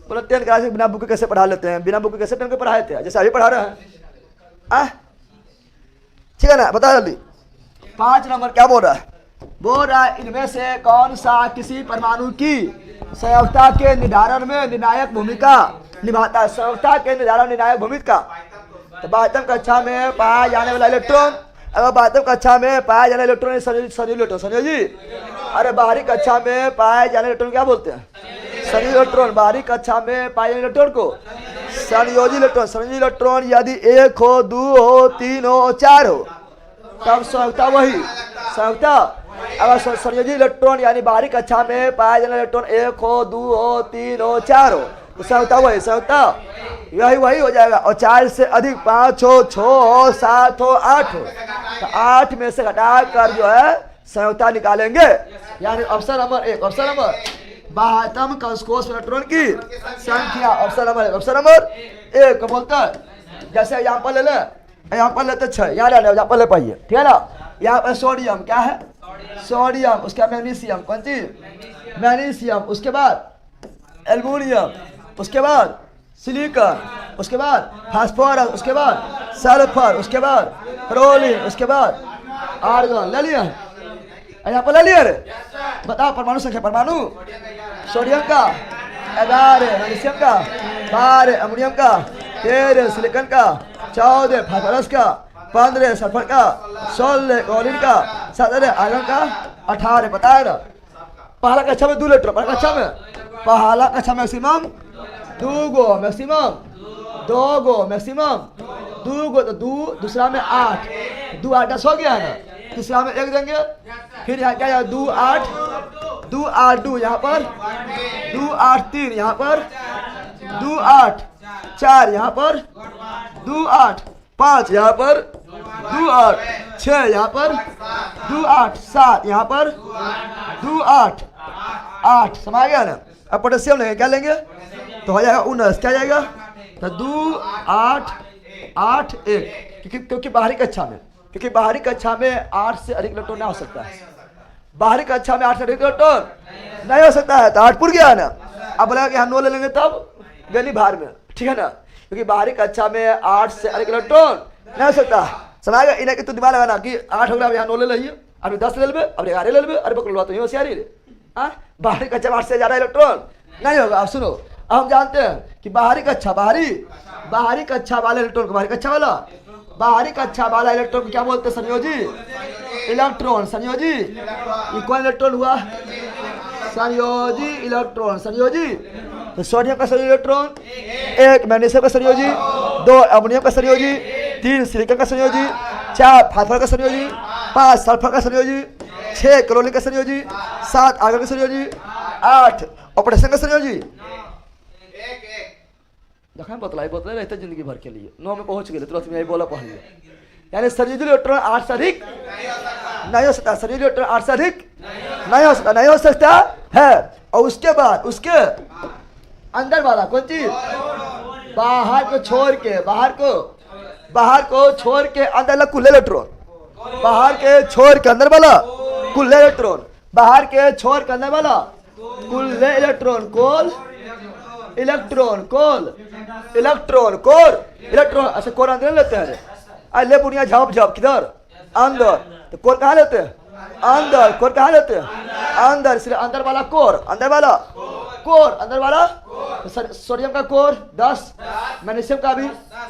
बोलो 10th क्लास के बिना बुक के कैसे पढ़ा लेते हैं? बिना बुक के कैसे 10th के पढ़ाए थे? जैसे अभी पढ़ा रहे हैं, ठीक है ना? बता जल्दी। 5 नंबर क्या बोल रहा है? बोल रहा है इनमें से कौन सा किसी परमाणु की संयोजकता के निर्धारण में निर्णायक भूमिका निभाता है? संयोजकता के निर्धारण निर्णायक भूमिका। तो 12वीं कक्षा में पाया जाने वाला इलेक्ट्रॉन, अगर 12वीं कक्षा में पाया जाने इलेक्ट्रॉन संयोजी इलेक्ट्रॉन, संयोजी। अरे बाहरी कक्षा में पाए जाने इलेक्ट्रॉन क्या बोलते हैं? संयोजी इलेक्ट्रॉन। बाहरी कक्षा में पाए जाने इलेक्ट्रॉन को संयोजी इलेक्ट्रॉन। संयोजी इलेक्ट्रॉन यदि 1 हो, 2 हो, 3 हो, 4 हो, तब संयोजकता वही संयोजकता। अगर संयोजी इलेक्ट्रॉन यानी बाहरी कक्षा में पाया जाने इलेक्ट्रॉन 1 हो, 2 हो, 3 हो, 4 हो, तो संयुक्ता वही संयुक्ता वही हो जाएगा। और 4 से अधिक 5 हो, 6 हो, 7 हो, 8 हो, तो 8 में से घटा कर जो है संयुक्ता निकालेंगे। यानी ऑप्शन नंबर 1, ऑप्शन नंबर बाह्यतम कंसकोश इलेक्ट्रॉन की संख्या, ऑप्शन नंबर 1 को बोलता है। जैसे एग्जाम्पल ले ले, एग्जाम्पल लेते 6, याद है एग्जाम्पल ले पाइए, ठीक है ना। यहाँ पर सोडियम क्या है, सोडियम, उसके बाद मैग्नीशियम, कौन चीज मैग्नीशियम, उसके बाद एल्युमिनियम, उसके बाद सिलिकॉन, उसके बाद फास्फोरस, उसके बाद सल्फर, उसके बाद क्लोरीन, उसके बाद आर्गन। ले लिया यहाँ पर, ले लिया रे। बताओ परमाणु संख्या, परमाणु सोडियम का 11, मैग्नीशियम का 12, अमोनियम का 13, सिलिकॉन का 14, फास्फोरस का 15, सल्फर का 16, क्लोरीन का 17, आयरन का 18। बताया ना। पहला कक्षा में 2 इलेक्ट्रॉन, पहला कक्षा मैक्सिमम 2 गो, मैक्सिमम 2 गो, मैक्सिमम 2 गो, तो 2 दूसरा में 8, 2 8 10 हो गया है ना। तीसरा में 1 देंगे, फिर यहाँ क्या 2 8 2 8 2, यहाँ पर 2 8 3, यहाँ पर 2 8 4, यहाँ पर 2 8 5, यहाँ पर 2 8 6, यहाँ पर 2 8 7, यहाँ पर 2 8 8। समझ गया ना। अब पोटेशियम लेंगे, क्या लेंगे तो हो जाएगा 19, क्या जाएगा तो 2 8 8 1, क्योंकि बाहरी कक्षा में, क्योंकि बाहरी कक्षा में 8 से अधिक इलेक्ट्रॉन नहीं हो सकता है। बाहरी कक्षा में 8 से अधिक इलेक्ट्रॉन नहीं हो सकता है, तो 8 पुर गया ना। अब बोला कि हम 9 ले लेंगे तब गली बाहर में, ठीक है ना, क्योंकि बाहरी कक्षा में 8 से अधिक इलेक्ट्रॉन नहीं हो सकता। समझ गया। इन्हें कि तू दिमाग लगाना कि 8 हो गया, अब यहाँ 9 ले लीजिए, अभी 10 ले लेंगे, अब 11 ले लेंगे। अरे पकड़ लो, तो ये होशियारी रे। बाहरी कक्षा में 8 से ज्यादा इलेक्ट्रॉन नहीं होगा। अब सुनो, अब हम जानते हैं कि बाहरी कक्षा वाला इलेक्ट्रॉन, बाहरी कक्षा वाला इलेक्ट्रॉन को क्या बोलते हैं, संयोजी इलेक्ट्रॉन। संयोजी, ये कौन इलेक्ट्रॉन हुआ, संयोजी इलेक्ट्रॉन, संयोजी। तो सोडियम का संयोजी इलेक्ट्रॉन 1, मैग्नीशियम का संयोजी 2, अमोनियम का संयोजी 3, सिलिकॉन का संयोजी 4, फास्फोरस का संयोजी 5, सल्फर का संयोजी 6, क्लोरीन का संयोजी 7, आर्गन का संयोजी 8, और पोटेशियम का संयोजी देखा बतलाई रहते जिंदगी भर के लिए। 9 में पहुंच गए, तुरंत में यही बोला पहले। यानी संयोजी इलेक्ट्रॉन 8 से अधिक नहीं हो सकता, संयोजी इलेक्ट्रॉन 8 से अधिक नहीं हो सकता है। और उसके बाद उसके अंदर वाला कौन चीज, बाहर को छोड़ के अंदर कुल इलेक्ट्रॉन, बाहर के छोड़ के अंदर वाला कुल इलेक्ट्रॉन, बाहर के छोड़ के अंदर वाला कुल इलेक्ट्रॉन, इलेक्ट्रॉन ऐसे कोर अंदर लेते हैं। ले बुनिया झाप किधर अंदर, तो कोर कहाँ लेते हैं अंदर, कोर कहाँ लेते हैं अंदर, इसलिए अंदर वाला कोर, अंदर वाला सोडियम का कोर 10, मैग्नीशियम का भी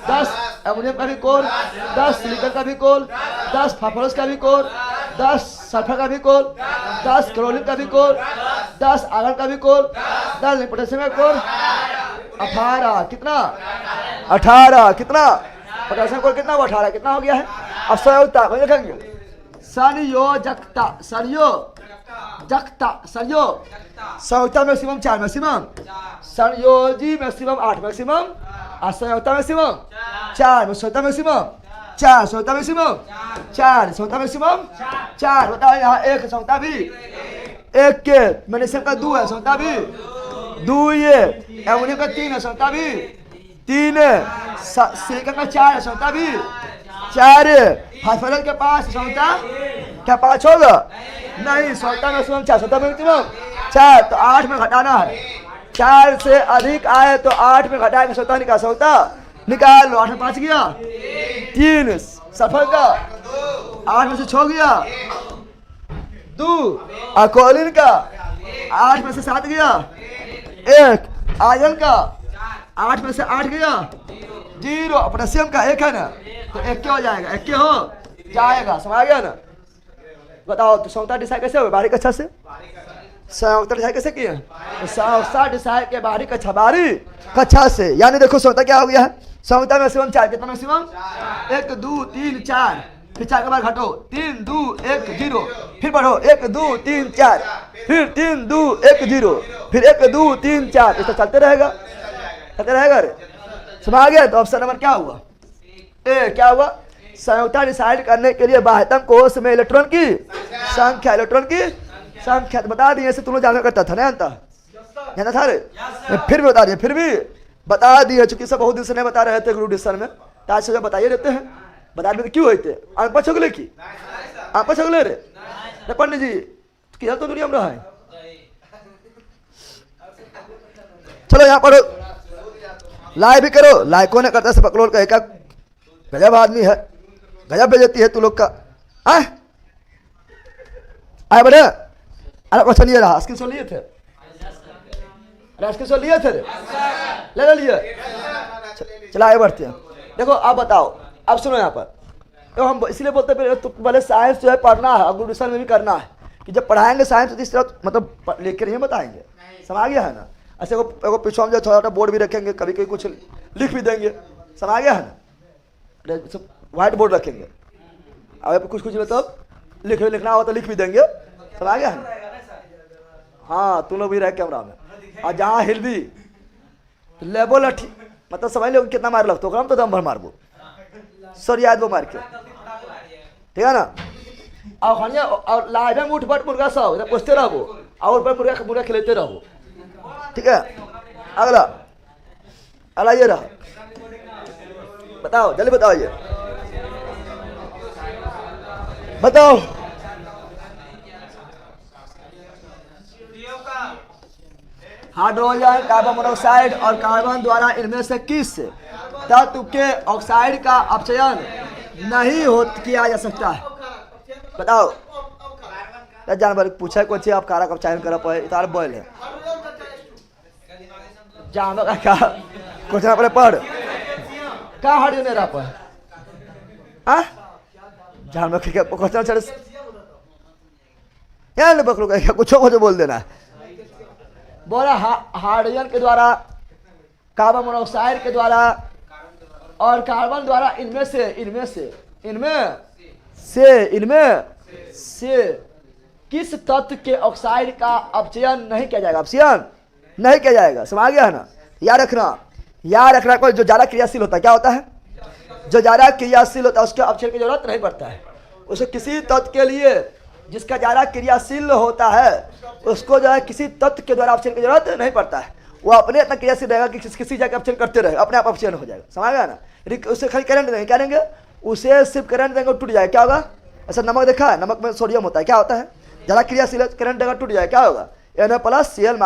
10, एल्युमिनियम का भी कोर 10, सिलिकॉन का भी कोर 10, फास्फोरस का भी कोर 10, सल्फर का भी कोर 10, क्लोरीन का भी कोर 10, आर्गन का भी कोर 10, पोटेशियम का कोर 18। कितना 18, कितना पोटेशियम कोर कितना 18, कितना हो गया है। अब संयोजकता को देखेंगे, संयोजकता मैक्सिमम 4, मैक्सिमम संयोजी मैक्सिमम 8, मैक्सिमम संयोजकता मैक्सिमम 4, संयोजकता मैक्सिमम 4, संयोजकता मैक्सिमम 4, संयोजकता मैक्सिमम 4। बताओ यहाँ 1 संयोजकता भी 1 के, मैग्नीशियम का 2 है, संयोजकता भी 2 ये, एल्युमिनियम का 3 है, संयोजकता भी 3 है, सिलिकॉन का 4 है, संयोजकता भी 4 है, फास्फोरस के 5 संयोजकता क्या 5 होगा नहीं, संयोजकता मैक्सिमम 4, संयोजकता मैक्सिमम 4, तो 8 में घटाना है। 4 से अधिक आए तो 8 में घटाएंगे, संयोजकता निकाल लो। 8 में 5 गया 3, सल्फर का 8 में से 6 गया 2, और क्लोरीन का 8 में से 7 गया 1, आयरन का 8 में से 8 गया 0, पोटेशियम का 1 है ना, तो 1 क्या हो जाएगा, 1 क्या हो जाएगा। समझ गया ना। बताओ तो संयोजकता डिसाइड कैसे हो, बाहरी कक्षा से संयोजकता डिसाइड कैसे किए, तो संयोजकता डिसाइड के बाहरी कक्षा से। यानी देखो संयोजकता क्या हो गया है, संयोजकता मैक्सिमम 4, कितना मैक्सिमम 1 2 3 4, फिर 4 के बाद घटो 3 2 1 0, फिर बढ़ो 1 2 3 4, फिर 3 2 1 0, फिर 1 2 3 4, इस तरह चलते रहेगा। कहते रहेगा रे। समझ गया? तो ऑप्शन नंबर क्या हुआ? ए क्या हुआ? संयोजकता डिसाइड करने के लिए बाह्यतम कोश में इलेक्ट्रॉन की संख्या, इलेक्ट्रॉन की संख्या। तो बता दिए, ऐसे तुम लोग जाना करता था ना, जानता था रे? फिर भी बता दिए, फिर भी बता दिए, चूंकि सब बहुत दिन से नहीं बता रहे थे ग्रुप डिस्कशन में, तो आज से बताइए देते हैं। बता देते क्यों होते अनपढ़ छगले की अनपढ़ छगले रे पंडित जी किधर तो दुनिया में रहा है। चलो यहाँ पढ़ो, लाइक भी करो, लाइकों ने करता से पकड़ोल का एक गजब आदमी है, गजब बेइज्जती है तू लोग का। आए बड़े, अरे क्वेश्चन ये रहा, स्क्रीन शॉट लिए थे? अरे स्क्रीन शॉट लिए थे रे? ले लिए? चला आगे बढ़ते हैं। देखो आप बताओ, अब सुनो यहाँ पर, तो हम इसलिए बोलते हैं तो पहले साइंस जो है पढ़ना है, और ग्रेजुएशन में भी करना है कि जब पढ़ाएंगे साइंस तो इस तरह मतलब लिख कर नहीं बताएंगे। समझ गया है ना? ऐसे को पीछे हम जो छोटा छोटा बोर्ड भी रखेंगे, कभी कभी कुछ लिख भी देंगे। समझ गया है ना? व्हाइट बोर्ड रखेंगे, अब कुछ कुछ मतलब लिखना हो तो लिख भी देंगे। समझ गया है ना? हाँ तुम लोग भी रहे कैमरा में, और जहाँ हिल भी तो लेबो लठी मतलब समझ लो कितना मार लगता हम तो दम भर मारबो सर याद वो मार के, ठीक है ना? और खानिया और लाइव में उठ बट मुर्गा सब पूछते रहो, और पर मुर्गा खिलाते रहो, ठीक है? अगला अगला ये रहा, बताओ जल्दी बताओ, ये बताओ हाइड्रोजन, कार्बन मोनोऑक्साइड और कार्बन द्वारा इनमें से किस तत्व के ऑक्साइड का अपचयन नहीं किया जा सकता है? बताओ। जानवर पूछा कौन सी आप कारक अपचयन कर पाए, इतार बोल है जानवर का क्या क्वेश्चन अपने पढ़ क्या हार्ड नहीं रहा पाए जानवर के क्वेश्चन चढ़ यार बकरू का कुछ बोल देना है। बोला हाइड्रोजन के द्वारा, कार्बन मोनोऑक्साइड के द्वारा और कार्बन द्वारा इनमें से किस तत्व के ऑक्साइड का अपचयन नहीं किया जाएगा? अपचयन नहीं किया जाएगा। समझ गया है ना? याद रखना कोई जो ज्यादा क्रियाशील होता है क्या होता है? जो ज्यादा क्रियाशील होता है उसके अपचयन की जरूरत नहीं पड़ता है। उसे किसी तत्व के लिए जिसका ज्यादा क्रियाशील होता है उसको जो है किसी तत्व के द्वारा अपचयन की जरूरत नहीं पड़ता है। वो अपने इतना क्रियाशील रहेगा कि किसी जगह अपचयन करते रहे, अपने आप अपचयन हो जाएगा। समझ गया ना? उसे खाली करंट देंगे, क्या देंगे? उसे सिर्फ करंट देंगे टूट जाएगा। क्या होगा? ऐसा नमक देखा है, नमक में सोडियम होता है, क्या होता है? ज्यादा क्रियाशील करंट देगा टूट जाएगा, क्या होगा? Na+Cl-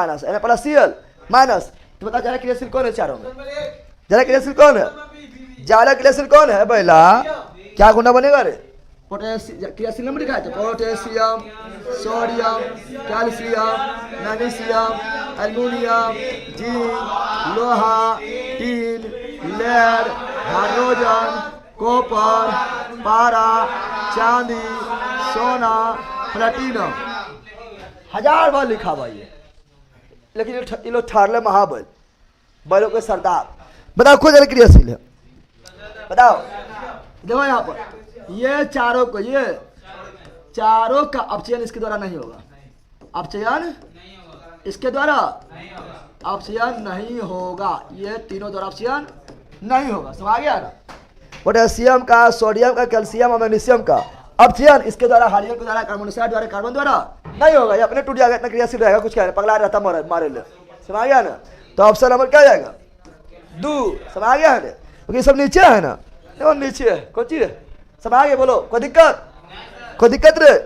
Na+Cl-। तो बता ज्यादा क्रियाशील कौन है चारों में? ज्यादा क्रियाशील कौन है? ज्यादा क्रियाशील कौन है बेला? क्या गुना बनेगा रे? पोटेशियम क्रियाशील नंबर लिखा है तो potassium, sodium, calcium, magnesium, aluminium, zinc, लोहा, टीन, लेड, हाइड्रोजन, कॉपर, पारा, चांदी, सोना, प्लेटिनम, 1000 बार लिखा हुआ ये, लेकिन ये लोग ठारले महाबल बलों के सरदार। बताओ कौन ज्यादा क्रियाशील है? बताओ। देखो यहाँ पर ये चारों का अपचयन इसके द्वारा नहीं होगा। अपचयन इसके द्वारा अपचयन नहीं होगा, ये तीनों द्वारा अपचयन नहीं होगा। समझ गया ना? पोटेशियम का, सोडियम का, कैल्शियम और मैग्नीशियम का अपचयन इसके द्वारा, हाइड्रोजन के द्वारा, कार्बन मोनोऑक्साइड द्वारा, कार्बन द्वारा नहीं होगा। ये अपने टूट जाएगा, इतना क्रियाशील रहेगा, कुछ कहना पगला रहता मारे ले। समझ गया ना? तो ऑप्शन नंबर क्या जाएगा? 2। समझ गया है? क्योंकि सब नीचे है ना, देखो नीचे है कौन चीज है? समझ गए? बोलो कोई दिक्कत रे?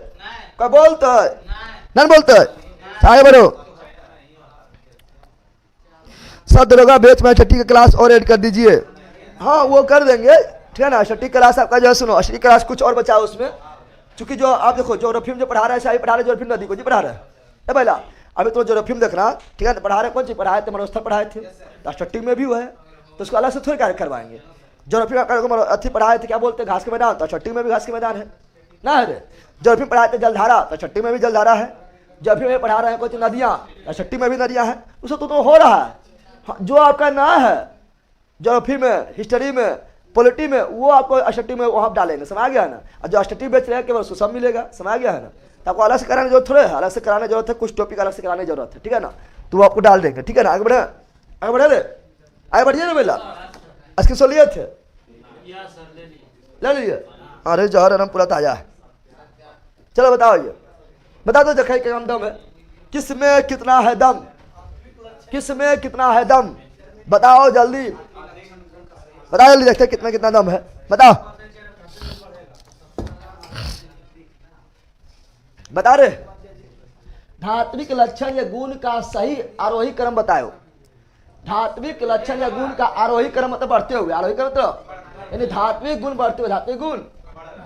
कोई बोलता है नहीं बोलता है? आगे बढ़ो। सब दरोगा बेच में छठी की क्लास और ऐड कर दीजिए। हाँ वो कर देंगे, ठीक है ना? छठी क्लास आपका जो है सुनो, छठी क्लास कुछ और बचाओ उसमें, चूंकि जो आप देखो ज्योग्राफी में जो पढ़ा रहा है, शाही पढ़ा रहे, ज्योग्राफी नदी को जी पढ़ा रहा है पहला। अभी तो ज्योग्राफी में देखना, ठीक है? पढ़ा रहे कौन चीज पढ़ाए थे? मरुस्थल पढ़ाए थे, छठी में भी हुआ है, तो उसको अलग से थोड़ी कार्य करवाएंगे। ज्योग्राफी का अथी पढ़ाए थे, क्या बोलते हैं, घास के मैदान, तो छठी में भी घास के मैदान है ना? है ज्योग्राफी पढ़ाए थे जलधारा, तो छठी में भी जलधारा है। ज्योग्राफी में पढ़ा रहे हैं कुछ नदियाँ, तो छठी में भी नदियाँ हैं। उसको तो हो रहा है जो आपका ना है ज्योग्राफी में, हिस्ट्री में, पॉलिटी में, वो आपको अष्टी में वहाँ डालेंगे। समझ गया ना? और जो अष्टी बेच रहे हैं केवल उसको सब मिलेगा। समझ गया है ना? तो आपको अलग से कराने की जरूरत थोड़े है, अलग से कराने की जरूरत है, कुछ टॉपिक अलग से कराने की जरूरत है, ठीक है ना? तो वो आपको डाल देंगे, ठीक है ना? आगे बढ़े रे, आगे बढ़िए ना बेला, इसकी सो लिए थे, ले लीजिए। अरे जहर आराम पूरा ताजा है। चलो बताओ, ये बता दो जखई का दम है, किसमें कितना है दम, किसमें कितना है दम, बताओ जल्दी, बताओ जल्दी, देखते कितना कितना दम है, बताओ, बता रहे। धात्विक लक्षण या गुण का सही आरोही क्रम बताओ। धात्विक लक्षण या गुण का आरोही क्रम मतलब बढ़ते हुए, आरोही क्रम मतलब यानी धात्विक गुण बढ़ते हुए, धात्विक गुण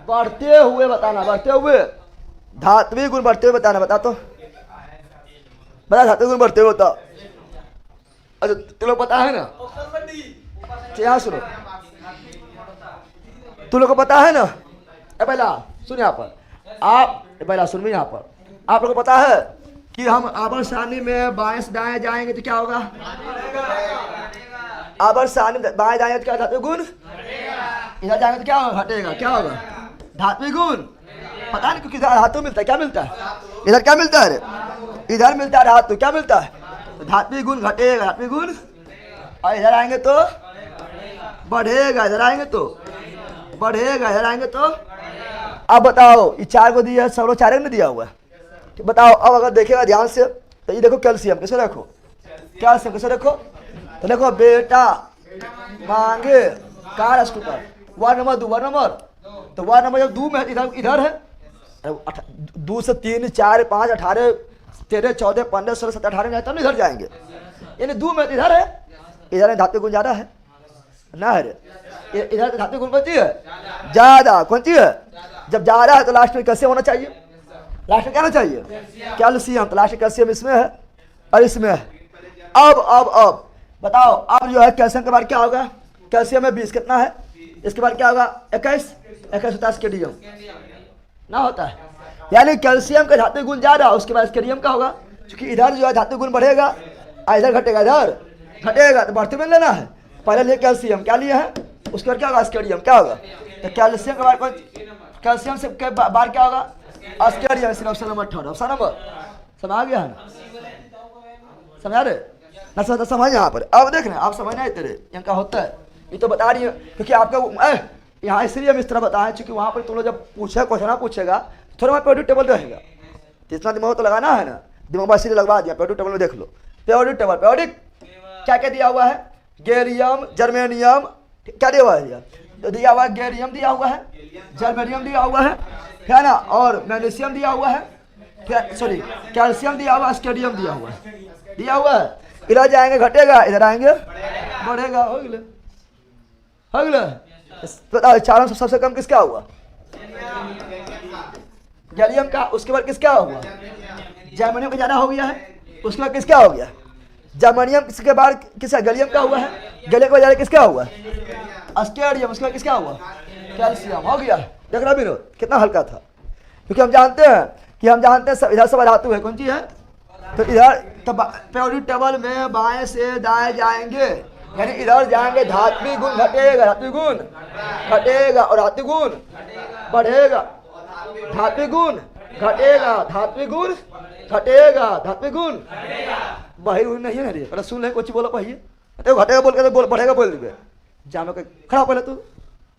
बढ़ते हुए बताना, बढ़ते हुए, धात्विक गुण बढ़ते हुए बताना, बता तो बता, धात्विक गुण बढ़ते हुए बता। अच्छा तुम लोग पता है ना, यहाँ सुनो, तुम लोग को पता है ना, पहला सुन यहाँ पर, आप पहला सुन भी यहाँ पर, आप लोग को पता है कि हम आवर सारणी में बाएं से दाएं जाएंगे तो क्या होगा, आवर सारणी में बाएं जाएंगे तो क्या धात्विक गुण, इधर जाएंगे तो क्या होगा, घटेगा, क्या होगा, धात्विक गुण, पता नहीं क्योंकि धातु मिलता है, क्या मिलता है, इधर क्या मिलता है, इधर मिलता है धातु, क्या मिलता है, धात्विक गुण घटेगा, धात्विक गुण, और इधर आएंगे तो बढ़ेगा, इधर आएंगे तो बढ़ेगा, इधर आएंगे तो। अब बताओ ये चार को दिया है, सब लोग चार ने दिया हुआ है, तो बताओ अब अगर देखेगा ध्यान से तो ये देखो कैल्शियम कैसे रखो, कैल्शियम कैसे रखो, तो देखो बेटा मांगे कार इसके ऊपर वार्ड नंबर 2, वार्ड नंबर, तो वार्ड नंबर जब 2 में इधर इधर है, 2 से 3 4 5 18 13 14 15 16 17 18 जाए तब इधर जाएंगे, यानी 2 में इधर है, इधर धात्विक गुण ज्यादा है ना, है इधर धात्विक गुण कौन सी है, ज्यादा, कौन सी है, जब ज्यादा है तो लास्ट में कैसे होना चाहिए, लास्ट में क्या होना चाहिए, कैल्शियम, तो लास्ट में कैल्शियम इसमें है और इसमें है। अब बताओ, अब जो है कैल्शियम के बाद क्या होगा, कैल्शियम में 20 कितना है, इसके बाद क्या होगा 21 होता है स्केडियम ना होता है, यानी कैल्शियम का धात्विक गुण ज्यादा, उसके बाद स्केडियम का होगा, क्योंकि इधर जो है धात्विक गुण बढ़ेगा इधर घटेगा, इधर घटेगा, तो बढ़ते में लेना है, पहले लिए कैल्शियम, क्या लिए है, उसके बाद क्या होगा स्केडियम, क्या होगा, तो कैल्शियम के बाद कैल्शियम से के बाद क्या होगा स्केडियम, इसलिए ऑप्शन नंबर 18, ऑप्शन नंबर समझ आ गया है ना, समझा रहे ना, समझ यहाँ पर। अब देख रहे आप समझना है तेरे यहाँ का होता है, ये तो बता रही है क्योंकि आपका यहाँ इसलिए हम इस तरह बताएं क्योंकि वहाँ पर तुम लोग जब पूछे क्वेश्चन पूछेगा थोड़ा वहाँ पेरियोडिक टेबल रहेगा, तो इतना दिमाग तो लगाना है ना, दिमाग इसलिए लगवा दिया, पेरियोडिक टेबल में देख लो, पेरियोडिक टेबल, पेरियोडिक क्या क्या दिया हुआ है, गैलियम जर्मेनियम, क्या दिया हुआ है, तो दिया हुआ है गैलियम दिया हुआ है, जर्मेनियम दिया हुआ है ना, और मैग्नीशियम दिया हुआ है, सॉरी कैल्शियम दिया हुआ है, स्केडियम दिया हुआ है, इधर जाएंगे घटेगा, इधर आएंगे बढ़ेगा, हो गया, हो गया। बताओ चारों सबसे कम किसका हुआ, गैलियम का, उसके बाद किसका हुआ, जर्मेनियम का ज्यादा हो गया है, उसके बाद किसका हो गया, जर्मेनियम के बाद किसका, गैलियम का हुआ है, गैलियम का ज्यादा किसका हुआ, स्केडियम, उसके बाद किसका हुआ, कैल्शियम, हो गया। देख रहा विनोद कितना हल्का था, क्योंकि हम जानते हैं सब इधर सब धातु है, कौन सी है, तो इधर तो पेरियोडिक टेबल में बाएं से दाएं जाएंगे, यानी इधर जाएंगे धात्विक गुण घटेगा, धात्विक गुण घटेगा और धात्विक गुण बढ़ेगा, धात्विक गुण घटेगा, धात्विक गुण घटेगा, धात्विक गुण वही नहीं है, पहले सुन ले कुछ बोलो, पहिए तो घटेगा बोल के बोल बढ़ेगा बोल देंगे, जानो के खड़ा पहले तू,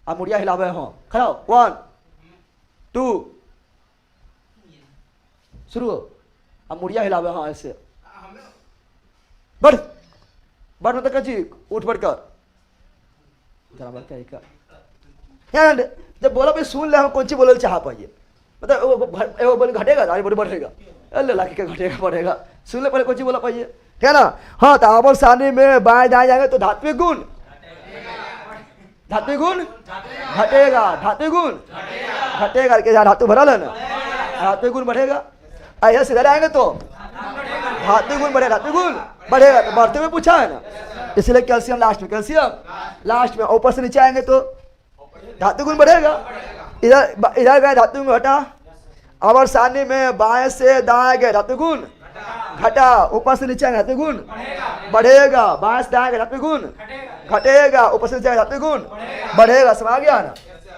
अब मुड़िया हिलावे, हाँ खड़ा 1 2 शुरू, अब मुड़िया हिलावे, हाँ ऐसे बढ़ मतलब कची उठ बढ़ कर, जब बोला भाई सुन ले, हम कौन सी बोले चाह पाइए, मतलब बोले घटेगा, अरे बोले बढ़ेगा, अल्लाह लाख के घटेगा बढ़ेगा, सुन ले पहले कौन सी बोला पाइए, ठीक है ना, हाँ तो आवर सारणी में बाएं दाएं जाएंगे तो धात्विक गुण घटेगा, धात्विक गुण घटेगा, के धातु भरल है ना, धात्विक गुण बढ़ेगा, ऐसा सीधा आएंगे तो धात्विक गुण बढ़ेगा, धात्विक गुण बढ़ेगा, तो बढ़ते हुए पूछा है ना, इसलिए कैल्शियम लास्ट में, कैल्शियम लास्ट में, ऊपर से नीचे आएंगे तो धात्विक गुण बढ़ेगा, इधर गए धात्विक गुण घटा, आवर सारणी में बाएं से दाएं गए धात्विक गुण घटा, ऊपर से नीचे आएंगे धात्विक गुण बढ़ेगा, बाएं से दाएं गए धात्विक गुण घटेगा, ऊपर से नीचे धात्विक गुण बढ़ेगा, समझ गया ना,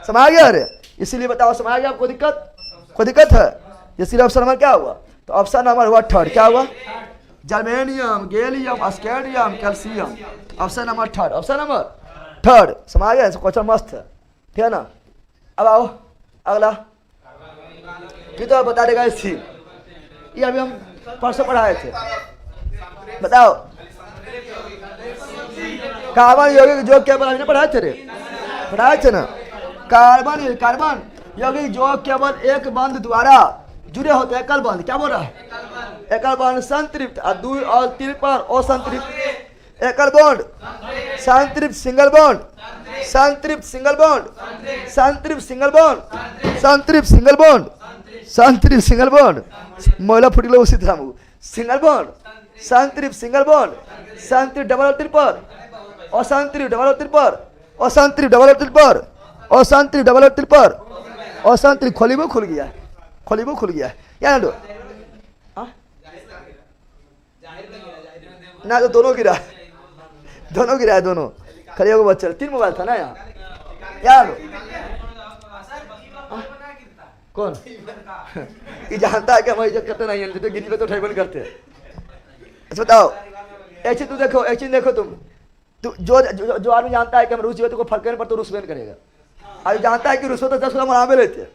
समझ गया, अरे इसीलिए बताओ समझ गया, आपको दिक्कत है, इसलिए ऑप्शन नंबर क्या हुआ, तो ऑप्शन नंबर हुआ 3, क्या हुआ, germanium, gallium, scandium, calcium. Option number third, option number third. समझ गया? क्वेश्चन मस्त है, ठीक है ना। अब आओ अगला, ये तो बता देगा इसी, ये अभी हम परसों पढ़ाए थे। बताओ कार्बन यौगिक जो केवल अभी पढ़ाए थे रे, पढ़ाए थे ना। कार्बन कार्बन यौगिक जो केवल एक बंध द्वारा जुड़े होते हैं, एकल बंध। क्या बोल रहा है? एकल बंध संतृप्त और 2 और 3 पर असंतृप्त। एकल बॉन्ड संतृप्त सिंगल बॉन्ड, संतृप्त सिंगल बॉन्ड, संतृप्त सिंगल बॉन्ड, संतृप्त सिंगल बॉन्ड, संतृप्त सिंगल बॉन्ड। महिला फुटल उसी तरह सिंगल बॉन्ड, संतृप्त सिंगल बॉन्ड, संतृप्त डबल ट्रिपल, असंतृप्त डबल ट्रिपल, असंतृप्त डबल ट्रिपल, असंतृप्त डबल ट्रिपल, असंतृप्त। खोलीबो खुल गया, खोलीबो खुल गया। या ना तो दोनों गिरा, दोनों गिरा है, दोनों खड़े हो बच्चे। 3 मोबाइल था ना यहाँ यार। कौन ये जानता है कि हम इज्जत करते नहीं है, तो गिरी पे तो ठेबन करते हैं। अच्छा बताओ, एक चीज तू देखो, एक चीज देखो तुम, जो आदमी जानता है कि हम रूस तो फर्क नहीं पड़ता, रूस बैन करेगा। अभी जानता है कि रूस तो 10 मनावे लेते हैं,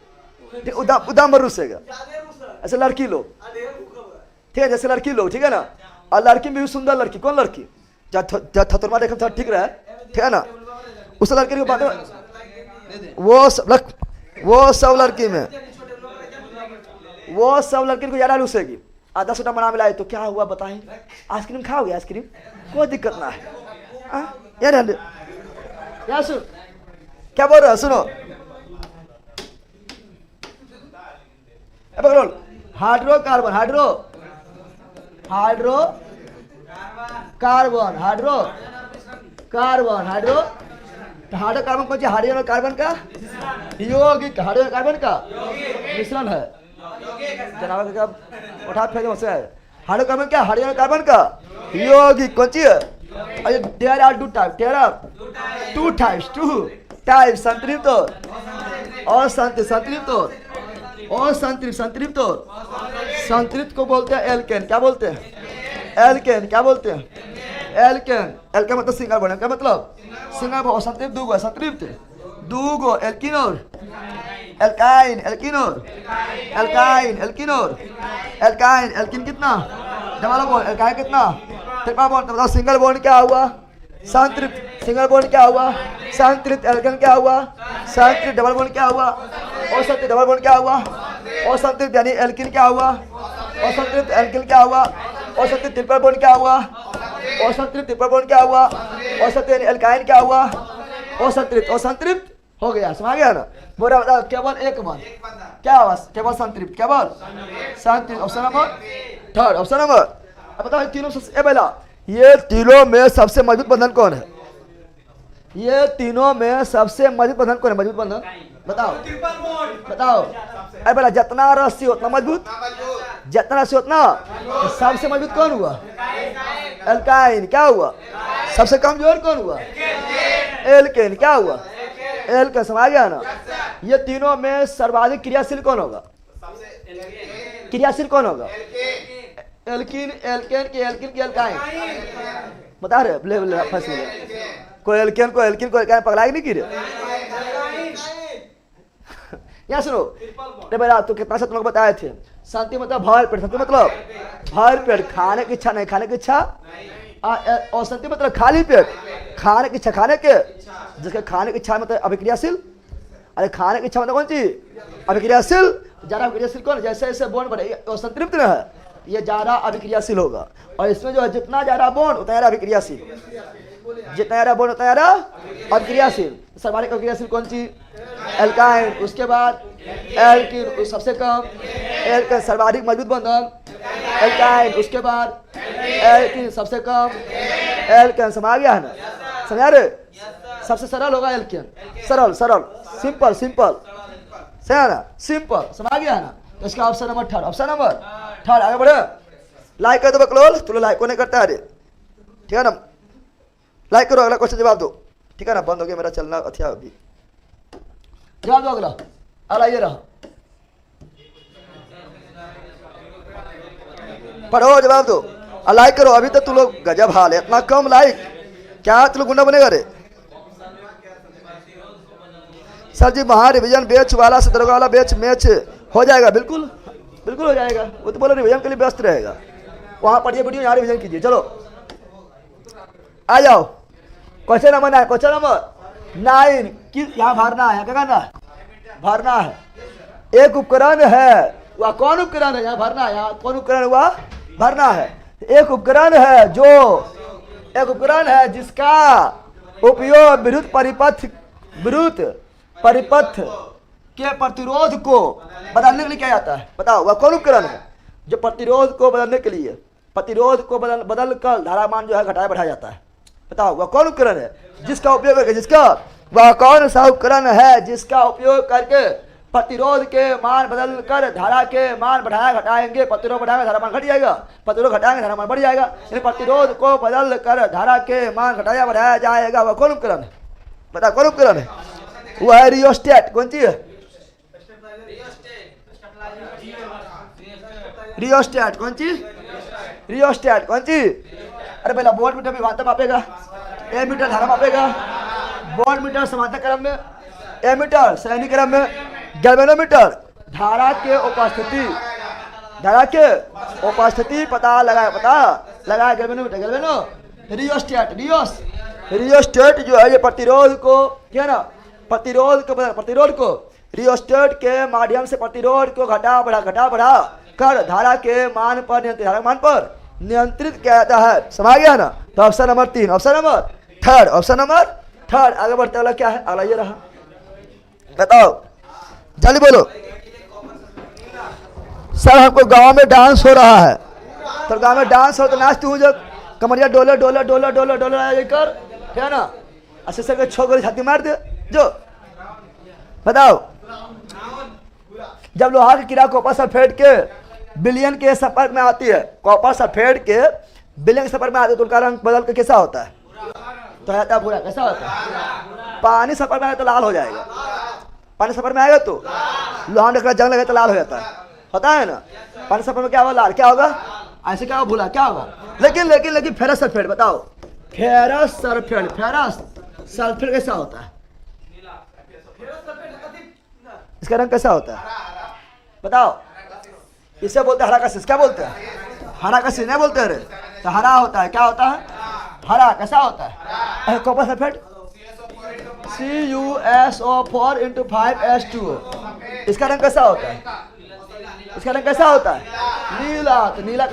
उदाम पर रूसेगा। ऐसे लड़की लोग, ठीक है, जैसे लड़की लोग, ठीक है ना। और लड़की में भी सुंदर लड़की, कौन लड़की थतुरमा देख ठीक रहा है, ठीक है ना। उस लड़की की बात वो सब लड़की में वो सब लड़की को ज्यादा रूसेगी। 10 रुपया मना मिलाए तो क्या हुआ बताएं? आइसक्रीम खाओगे? आइसक्रीम कोई दिक्कत ना है। यार सुन क्या बोल रहा है, सुनो। Hydrocarbon, hydro hydro carbon, hydro carbon, hydro hydrocarbon कौन सी? हाइड्रोकार्बन का यौगिक, हाइड्रोकार्बन का मिश्रण है। जनाब का उठा फेंक से है। हाइड्रोकार्बन क्या? हाइड्रोकार्बन का यौगिक कौन सी है? There are 2 type, there are 2 types, 2 type, संतृप्त और संतृप्त और संतृप्त। संतृप्त को बोलते हैं एल्केन। क्या बोलते हैं? एल्केन। क्या बोलते हैं? एल्केन। एल्केन मतलब सिंगल बॉन्ड, क्या मतलब? Single bond. संतृप्त 2 गो, संतृप्त 2 गो, एल्किनोर, एल्काइन, एल्किनोर, एल्काइन, एल्किनोर, एल्काइन, एल्किन कितना? डबल बॉन्ड, एल्काइन कितना? Triple bond. बताओ सिंगल बॉन्ड क्या हुआ? संतृप्त। सिंगल बॉन्ड क्या हुआ? संतृप्त। एल्केन क्या हुआ? संतृप्त। डबल बॉन्ड क्या हुआ? असंतृप्त। डबल बॉन्ड क्या हुआ? असंतृप्त यानी एल्किन क्या हुआ? असंतृप्त। एल्किन क्या हुआ? असंतृप्त। ट्रिपल बॉन्ड क्या हुआ? असंतृप्त। ट्रिपल बॉन्ड क्या हुआ? असंतृप्त यानी एल्काइन क्या हुआ? असंतृप्त। असंतृप्त हो गया, समझ गया ना। बोला बताओ केवल एक बॉन्ड क्या हुआ? केवल संतृप्त, केवल संतृप्त। Option number third, option number. अब बताओ तीनों से पहला, ये तीनों में सबसे मजबूत बंधन कौन है? ये तीनों में सबसे मजबूत बंधन कौन है? मजबूत बंधन बताओ, बताओ। अरे बोला जितना रस्सी उतना मजबूत, जितना रस्सी उतना। सबसे मजबूत कौन हुआ? एल्काइन। क्या हुआ? सबसे कमजोर कौन हुआ? एल्केन। क्या हुआ? एल्केन। समझ गया ना। ये तीनों में सर्वाधिक क्रियाशील कौन होगा? क्रियाशील कौन होगा? एल्किन, एल्केन की एल्किन की एल्काइन। बता रहे फंस गए। कोई एल्केन को एल्किन को एल्काइन पगला नहीं की रे। यहाँ सुनो बेटा, तो कितना से तुम लोग बताए थे। शांति मतलब भर पेट, शांति मतलब भर पेट, खाने की इच्छा नहीं, खाने की इच्छा। और शांति मतलब खाली पेट, खाने की इच्छा, खाने के जिसके खाने की इच्छा मतलब अभिक्रियाशील। अरे खाने की इच्छा मतलब कौन सी? अभिक्रियाशील। ज्यादा अभिक्रियाशील कौन? जैसे जैसे बॉन्ड बढ़े, संतृप्त न है, ये ज्यादा अभिक्रियाशील होगा। और इसमें जो है जितना ज्यादा बॉन्ड उतना ज्यादा अभिक्रियाशील, जितना ज्यादा बॉन्ड उतना ज्यादा अभिक्रियाशील। सर्वाधिक अभिक्रियाशील कौन सी? एल्काइन। उसके बाद एल्किन, सबसे कम एल्किन। सर्वाधिक मजबूत बंधन एल्काइन। उसके बाद एल्किन, सबसे कम एल्किन। समझ गया है ना? समझा रहे? सबसे सरल होगा एल्किन, सरल सरल, सिंपल सिंपल, सही है ना? सिंपल। समझ गया है ना? तो इसका option number third, option number third. आगे बढ़े। लाइक कर दो बकलोल, तुम लाइक को नहीं करता है, ठीक है ना? लाइक करो, अगला क्वेश्चन जवाब दो, ठीक है ना? बंद हो गया मेरा चलना अच्छा अभी। जवाब दो अगला, अगला ये रहा, पढ़ो जवाब दो। लाइक करो, अभी तो तुम लोग गजब हाल है, इतना कम लाइक, क्या तुम लोग गुंडा बनेगा रे? सर जी वहाँ रिवीजन बेच वाला से दरोगा वाला बेच मैच हो जाएगा, बिल्कुल बिल्कुल हो जाएगा, वो तो बोलो रिवीजन के लिए व्यस्त रहेगा, वहाँ पढ़िए वीडियो, यहाँ रिवीजन कीजिए। चलो आ जाओ, क्वेश्चन नंबर 9, क्वेश्चन नंबर 9 कि यहाँ भरना है, क्या करना है? भरना है। एक उपकरण है, वह कौन उपकरण है? यहाँ भरना है, यहाँ कौन उपकरण हुआ? भरना है। एक उपकरण है जो, एक उपकरण है जिसका उपयोग विद्युत परिपथ के प्रतिरोध को बदलने के लिए किया जाता है। बताओ वह कौन उपकरण है जो प्रतिरोध को बदलने के लिए, प्रतिरोध को बदल कर धारामान जो है घटाया बढ़ाया जाता है? बताओ वह कौन उपकरण है जिसका उपयोग करके, जिसका, वह कौन सा उपकरण है जिसका उपयोग करके प्रतिरोध के मान बदल कर धारा के मान बढ़ाया घटाएंगे? प्रतिरोध बढ़ाएंगे धारा मान घट जाएगा, प्रतिरोध घटाएंगे धारा मान बढ़ जाएगा, यानी प्रतिरोध को बदल कर धारा के मान घटाया बढ़ाया जाएगा। वह कौन उपकरण है? बताओ कौन उपकरण है? वह है रियोस्टेट। कौन चीज है? रियोस्टेट। कौन चीज? रियोस्टेट। कौन चीज? अरे पहला वोल्ट मीटर विभवांतर मापेगा, एमीटर धारा मापेगा, वोल्ट मीटर समांतर क्रम में, एमीटर श्रेणी क्रम में, गैल्वेनोमीटर धारा के उपस्थिति पता लगाया गैल्वेनोमीटर, रियोस्टेट जो है ये प्रतिरोध को, क्या ना, प्रतिरोध को रियोस्टेट के माध्यम से प्रतिरोध को घटा बढ़ा कर धारा के मान पर नियंत्रित किया जाता है। समझ गया ना? तो option number 3, option number third. आगे बढ़ते वाला क्या है? अगला ये रहा, बताओ जल्दी बोलो। सर हमको गांव में डांस हो रहा है, तो गांव में डांस हो तो नाचती हूँ, जो कमरिया डोलर कर, क्या ना, अच्छे से छो गोली छाती मार दे जो। बताओ जब लोहा की किरा कॉपर सल्फेट के विलयन के संपर्क में आती है, कॉपर सल्फेट के विलयन के संपर्क में आती है, तो उनका रंग बदल के कैसा होता है? तो रहता है भूरा। कैसा होता है? पानी संपर्क में आएगा तो लाल हो जाएगा, पानी संपर्क में आएगा तो लोहा का जंग लगे तो लाल हो जाता है, होता है ना? पानी संपर्क में क्या होगा? लाल। क्या होगा? ऐसे क्या होगा? भूरा। क्या होगा? लेकिन फेरस सल्फेट, बताओ फेरस सल्फेट कैसा होता है? इसका रंग कैसा होता है? बताओ। इसे बोलते हैं हरा कशिश। क्या बोलते हैं? हरा कशिश नहीं बोलते, अरे तो हरा होता है। क्या होता है? हरा। कैसा होता है? कॉपर सल्फेट CuSO4 × 5H2O, इसका रंग कैसा होता है? इसका रंग कैसा होता है? नीला। तो नीला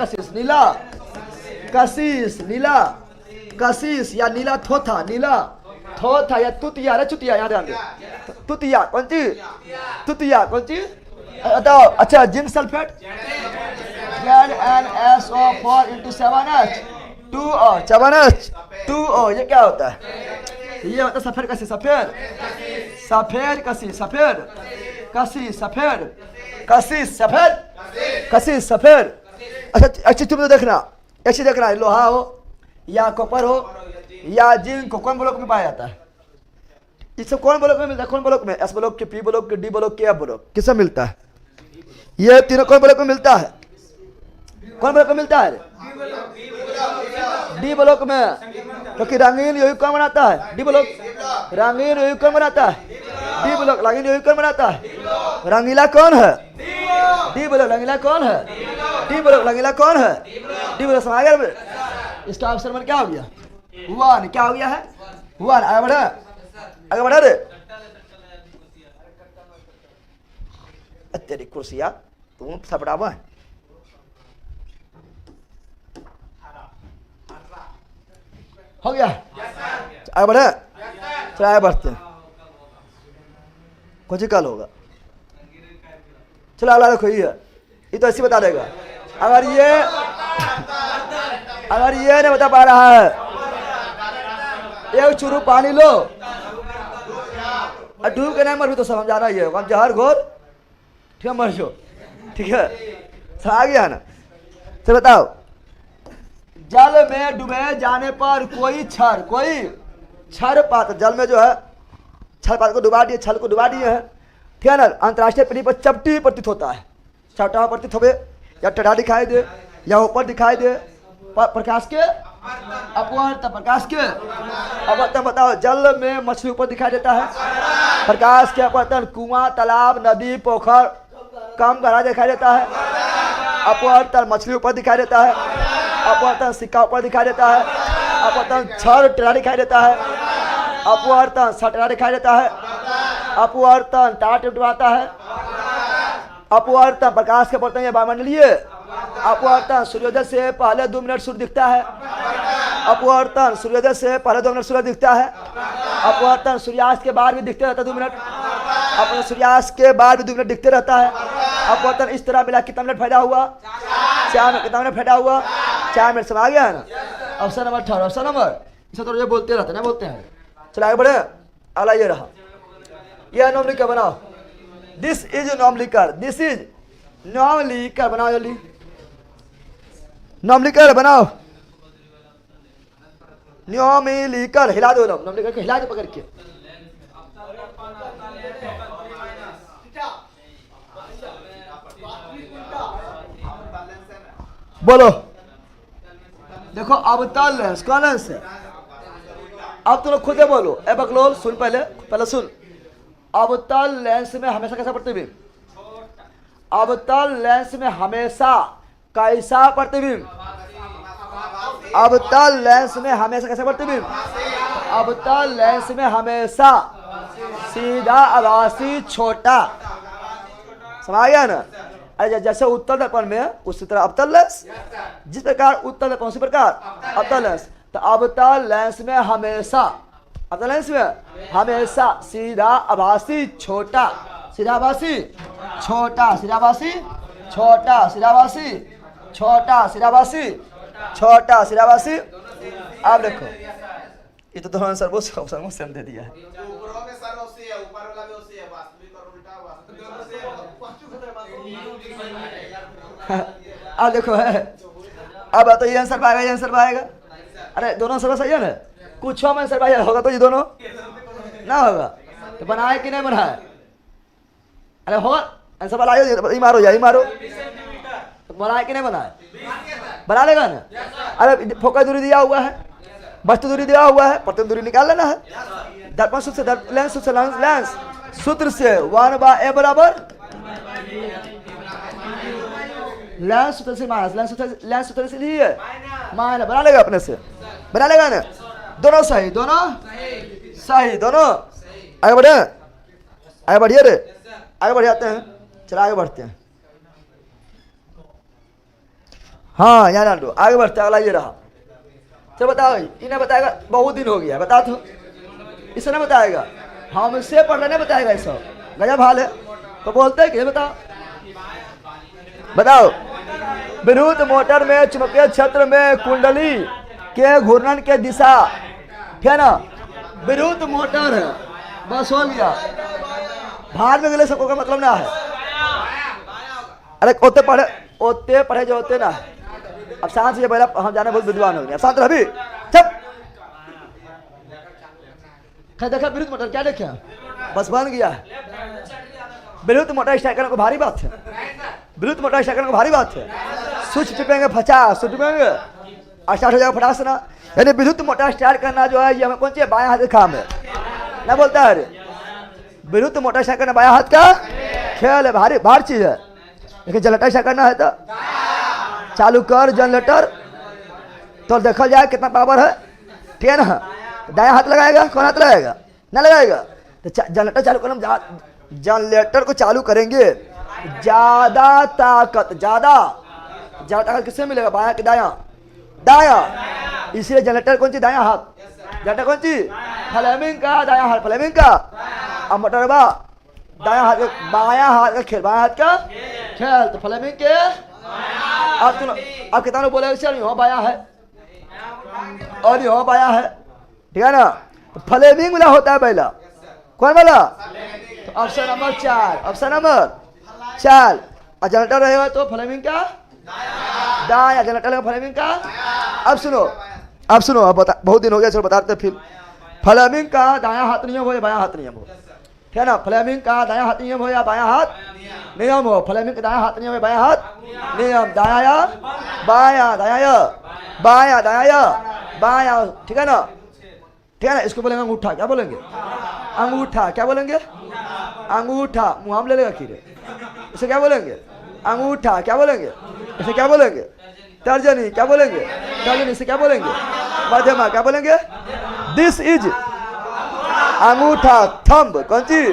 कशिश या नीला थोथा या तुतिया। अरे चुतिया, यहाँ ध्यान दे, तुतिया। कौन चीज? तुतिया। कौन चीज? बताओ। अच्छा जिंक सल्फेट ZnSO4 × 7H2O, ये क्या होता है? ये होता है सफेद कशिश, सफेद। अच्छा अच्छी तुम तो देखना, ऐसे देखना, लोहा हो या कॉपर हो या जिंक को कौन ब्लॉक में पाया जाता है? इससे कौन ब्लॉक में मिलता है? कौन ब्लॉक में? S ब्लॉक के, P ब्लॉक के, D ब्लॉक के, F ब्लॉक। किससे मिलता है? ये तीनों कौन ब्लॉक में मिलता है? कौन ब्लॉक में मिलता है? D ब्लॉक में, क्योंकि रंगीन यौगिक कौन बनाता है? D block. रंगीन यौगिक कौन बनाता है? D block. रंगीन यौगिक कौन बनाता है? रंगीला कौन है? D block. रंगीला कौन है? D block. रंगीला कौन है? D block. समझ गया? इसका ऑप्शन नंबर क्या हो गया? 1। क्या हो गया है? 1। आगे बढ़ा रे। तेरी कुर्सिया तुम सपड़ावा है। हो गया? आगे बढ़े। चलो आगे बढ़ते हैं। कुछ कल होगा। चलो अगला देखो, ये तो ऐसे बता देगा। अगर ये नहीं बता पा रहा है, एक चुरू पानी लो और डूब के नहीं मर भी तो समझाना ही है, वहां जहर घोर, ठीक है, मर जो। ठीक है, आ गया ना? तो बताओ, जल में डूबे जाने पर कोई क्षर पात्र, जल में जो है क्षर पात्र को डुबा दिए, छल को डुबा दिए है, ठीक है ना? अंतर्राष्ट्रीय पृथ्वी पर चपटी प्रतीत होता है, चपटा प्रतीत होवे या टेढ़ा दिखाई दे या ऊपर दिखाई दे, प्रकाश के अपवर्तन, प्रकाश के अपवर्तन। बताओ, जल में मछली ऊपर दिखाई देता है, प्रकाश के अपवर्तन। कुआं, तालाब, नदी, पोखर कम गहरा दिखाई देता है, अपवर्तन। मछली ऊपर दिखाई देता है, अपवर्तन। सिक्का ऊपर दिखाई देता है, अपवर्तन। छड़ टेढ़ा दिखाई देता है, अपवर्तन। सटेढ़ा दिखाई देता है, अपवर्तन। तार टिमटिमाता है, अपवर्तन। प्रकाश के अपवर्तन, ये वायुमंडलीय अपवर्तन। सूर्योदय से पहले 2 मिनट सूर्य दिखता है, अपवर्तन। सूर्योदय से पहले 2 मिनट सूर्य दिखता है, अपवर्तन। सूर्यास्त के बाद भी दिखते रहता है 2 मिनट, अपने सूर्यास्त के बाद भी 2 मिनट दिखते रहता है, अपवर्तन। इस तरह मिला कितना मिनट फायदा हुआ? 4 मिनट। कितना मिनट फायदा हुआ? 4 मिनट। समझ आ गया है ना? Option number 18। ऑप्शन नंबर इसे तो ये बोलते रहते हैं, बोलते हैं। चलो आगे बढ़े। अगला ये रहा, यह नॉमलिकर बनाओ। दिस इज नॉमलिकर, दिस इज नॉमलिकर। बनाओ जल्दी, नॉमलिकर बनाओ। नॉमलिकर हिला दो, नॉमलिकर को हिला दो पकड़ के। बोलो, देखो अवतल लेंस, कौन लेंस है? अब तुम लोग खुद से बोलो। ए बकलोल सुन, पहले सुन। अवतल लेंस में हमेशा कैसा प्रतिबिंब? अवतल लेंस में हमेशा कैसा प्रतिबिंब? अवतल लेंस में हमेशा कैसा प्रतिबिंब? अवतल लेंस में हमेशा सीधा, आभासी, छोटा। समझ गया ना? अरे जैसे उत्तल दर्पण में उसी तरह अवतल लेंस, जिस प्रकार उत्तल दर्पण उसी प्रकार अवतल लेंस। तो अवतल लेंस में हमेशा, अवतल लेंस में हमेशा सीधा, आभासी, छोटा। सीधा, आभासी, छोटा। सीधा, आभासी, छोटा। सीधा, आभासी, छोटा। सीधा, आभासी, छोटा। सीधा, आभासी। अब देखो, ये तो तुम्हारे सर्वोच्च दे दिया है। अब देखो है, अब तो ये आंसर पाएगा, ये आंसर पाएगा। अरे दोनों आंसर सही है ना? कुछ में आंसर पाएगा होगा तो ये दोनों ना होगा तो बनाए कि नहीं बनाए? अरे होगा आंसर बनाए, मारो या मारो, तो बनाए कि नहीं बनाए? बना लेगा ना? अरे फोकस दूरी दिया हुआ है, वस्तु दूरी दिया हुआ है, प्रतिबिंब दूरी निकाल लेना है। दर्पण सूत्र से लेंस सूत्र से लेंस सूत्र से 1/a बराबर लेंस सूत्र से माइनस लेंस सूत्र से लिए माइनस। बना लेगा अपने से, बना लेगा ना? दोनों सही, दोनों सही, दोनों। आगे बढ़े, आगे बढ़िए रे, आगे बढ़ जाते हैं। चलो आगे बढ़ते हैं। हाँ यहाँ डाल दो, आगे बढ़ते हैं। अगला ये रहा। चलो बताओ, इन्हें बताएगा, बहुत दिन हो गया, बता तो इसे नहीं बताएगा, हमसे पढ़ने नहीं बताएगा। ये सब गजब हाल है, तो बोलते हैं कि बताओ, बताओ। विद्युत मोटर में चुंबकीय क्षेत्र में कुंडली के घूर्णन के दिशा, ठीक है ना? विद्युत मोटर है, बस हो गया। भार में गले सबको का मतलब ना है। अरे ओते पढ़े जो होते ना। अब शांत से पहले हम जाने बहुत विद्वान हो गए। अब शांत रह भी, चुप। देखा विद्युत मोटर क्या देखे? बस बन गया है। विद्युत मोटर स्टार्ट करने को भारी बात है, विद्युत मोटर स्टार्ट करने को भारी बात है। स्विच टिपेंगे, फचा स्विच टिपेंगे और स्टार्ट हो जाएगा फटाक से ना। यानी विद्युत मोटर स्टार्ट करना जो है ये हमें कौन सी बायां हाथ का काम है ना? बोलता है विद्युत मोटर स्टार्ट करना बायां हाथ का खेल है, भारी भार चीज है। लेकिन जनरेटर स्टार्ट करना है तो चालू कर जनरेटर, तो देखा जाए कितना पावर है, ठीक है ना? दायां हाथ लगाएगा, कौन हाथ लगाएगा? ना लगाएगा। तो जनरेटर चालू करना, जनरेटर को चालू करेंगे, ज्यादा ताकत, ज्यादा ताकत किससे मिलेगा? बायां कि दायां? दायां। इसलिए जनरेटर कौन सी? दायां हाथ। जनरेटर कौन सी? फ्लेमिंग का दायां हाथ, फ्लेमिंग का। अब मोटर बा दायां हाथ, बायां हाथ का खेल, बायां हाथ का खेल, तो फ्लेमिंग के। अब सुनो, अब कितना बोलेगा सर यहाँ बायां है और यहाँ बायां है, ठीक है ना? तो फ्लेमिंग वाला होता है पहला, कौन वाला? तो ऑप्शन नंबर 4, ऑप्शन नंबर 4। और जनरेटर रहेगा तो फ्लेमिंग का दायां, जनरेटर रहेगा फ्लेमिंग का। अब सुनो, अब सुनो, अब बता, बहुत दिन हो गया, चलो बताते फिर। फ्लेमिंग का दायां हाथ नियम हो या बायां हाथ नियम हो? ठीक है ना। फ्लेमिंग का दायां हाथ नियम हो या बायां हाथ नियम हो, फ्लेमिंग का दायां हाथ नियम है, बायां हाथ नियम, दायां या बायां, दायां या बायां, दायां या बायां, ठीक है ना, ठीक है ना। इसको बोलेंगे अंगूठा, क्या बोलेंगे अंगूठा, क्या बोलेंगे अंगूठा, मुँह हम ले लेगा खीरे, इसे क्या बोलेंगे अंगूठा, क्या बोलेंगे इसे क्या बोलेंगे तर्जनी, क्या बोलेंगे तर्जनी, इसे क्या बोलेंगे मध्यमा, क्या बोलेंगे दिस इज अंगूठा, थंब कौन चीज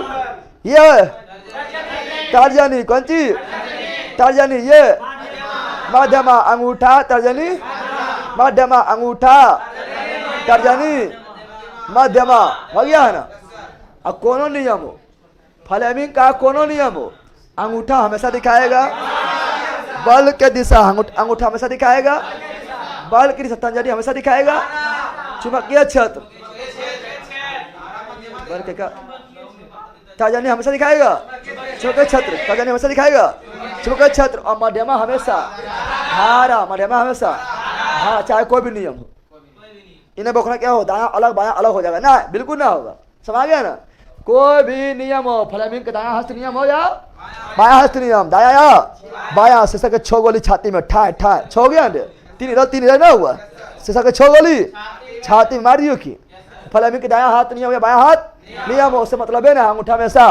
ये तर्जनी, कौन चीज तर्जनी ये मध्यमा, अंगूठा तर्जनी मध्यमा, अंगूठा तर्जनी मध्यमा, हो गया है ना। अब कोनो नियम हो, फ्लेमिंग का कोनो नियम हो, अंगूठा हमेशा दिखाएगा बल के दिशा, अंगूठा हमेशा दिखाएगा बल की दिशा, तर्जनी हमेशा दिखाएगा चुंबकीय क्षेत्र, बल के क्या तर्जनी हमेशा दिखाएगा चुंबकीय क्षेत्र, तर्जनी हमेशा दिखाएगा चुंबकीय क्षेत्र, और मध्यमा हमेशा धारा, मध्यमा हमेशा हाँ, चाहे कोई भी नियम हो, इन्हें बोखना क्या हो, दायां अलग बायां अलग हो जाएगा ना, बिल्कुल ना होगा, समझ गया ना। कोई भी नियम हो, फ्लेमिंग का दायां हस्त नियम हो या बायां हस्त नियम, दायां या बायां, शीशा के 6 गोली छाती में ठाए ठाए, 6 हो गया, 3 इधर ना हुआ, शीशा के 6 गोली छाती में मार दियो की। फ्लेमिंग के दायां हाथ नियम या बायां हाथ नियम हो, उससे मतलब है ना अंगूठा हमेशा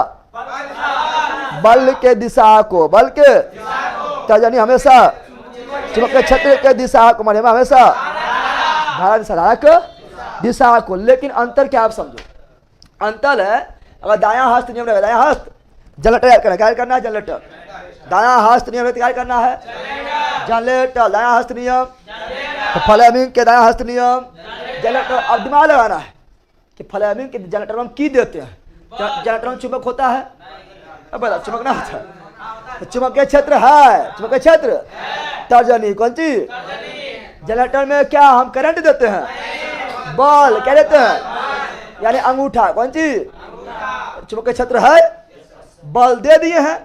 बल के दिशा को, बल के तर्जनी हमेशा चुंबकीय क्षेत्र के दिशा को, मध्यमा हमेशा धारा दिशा, धारा के दिशा को। लेकिन अंतर क्या आप समझो, अंतर है अगर दायां हस्त नियम रहेगा, दायां हस्त जनरेटर क्या करना है जनरेटर, दायां हस्त नियम क्या करना है जनरेटर, दायां हस्त नियम, तो फ्लेमिंग के दायां हस्त नियम जनरेटर। अब दिमाग लगाना है कि फ्लेमिंग के जनरेटर में हम की देते हैं, जनरेटर में चुंबक होता है, अब बता चुंबक ना होता है, चुंबकीय क्षेत्र है, चुंबकीय क्षेत्र तर्जनी, कौन चीज जनरेटर में क्या हम करंट देते हैं, बल क्या देते हैं, यानी अंगूठा, कौन चीज चुंबकीय क्षेत्र है, बल दे दिए हैं,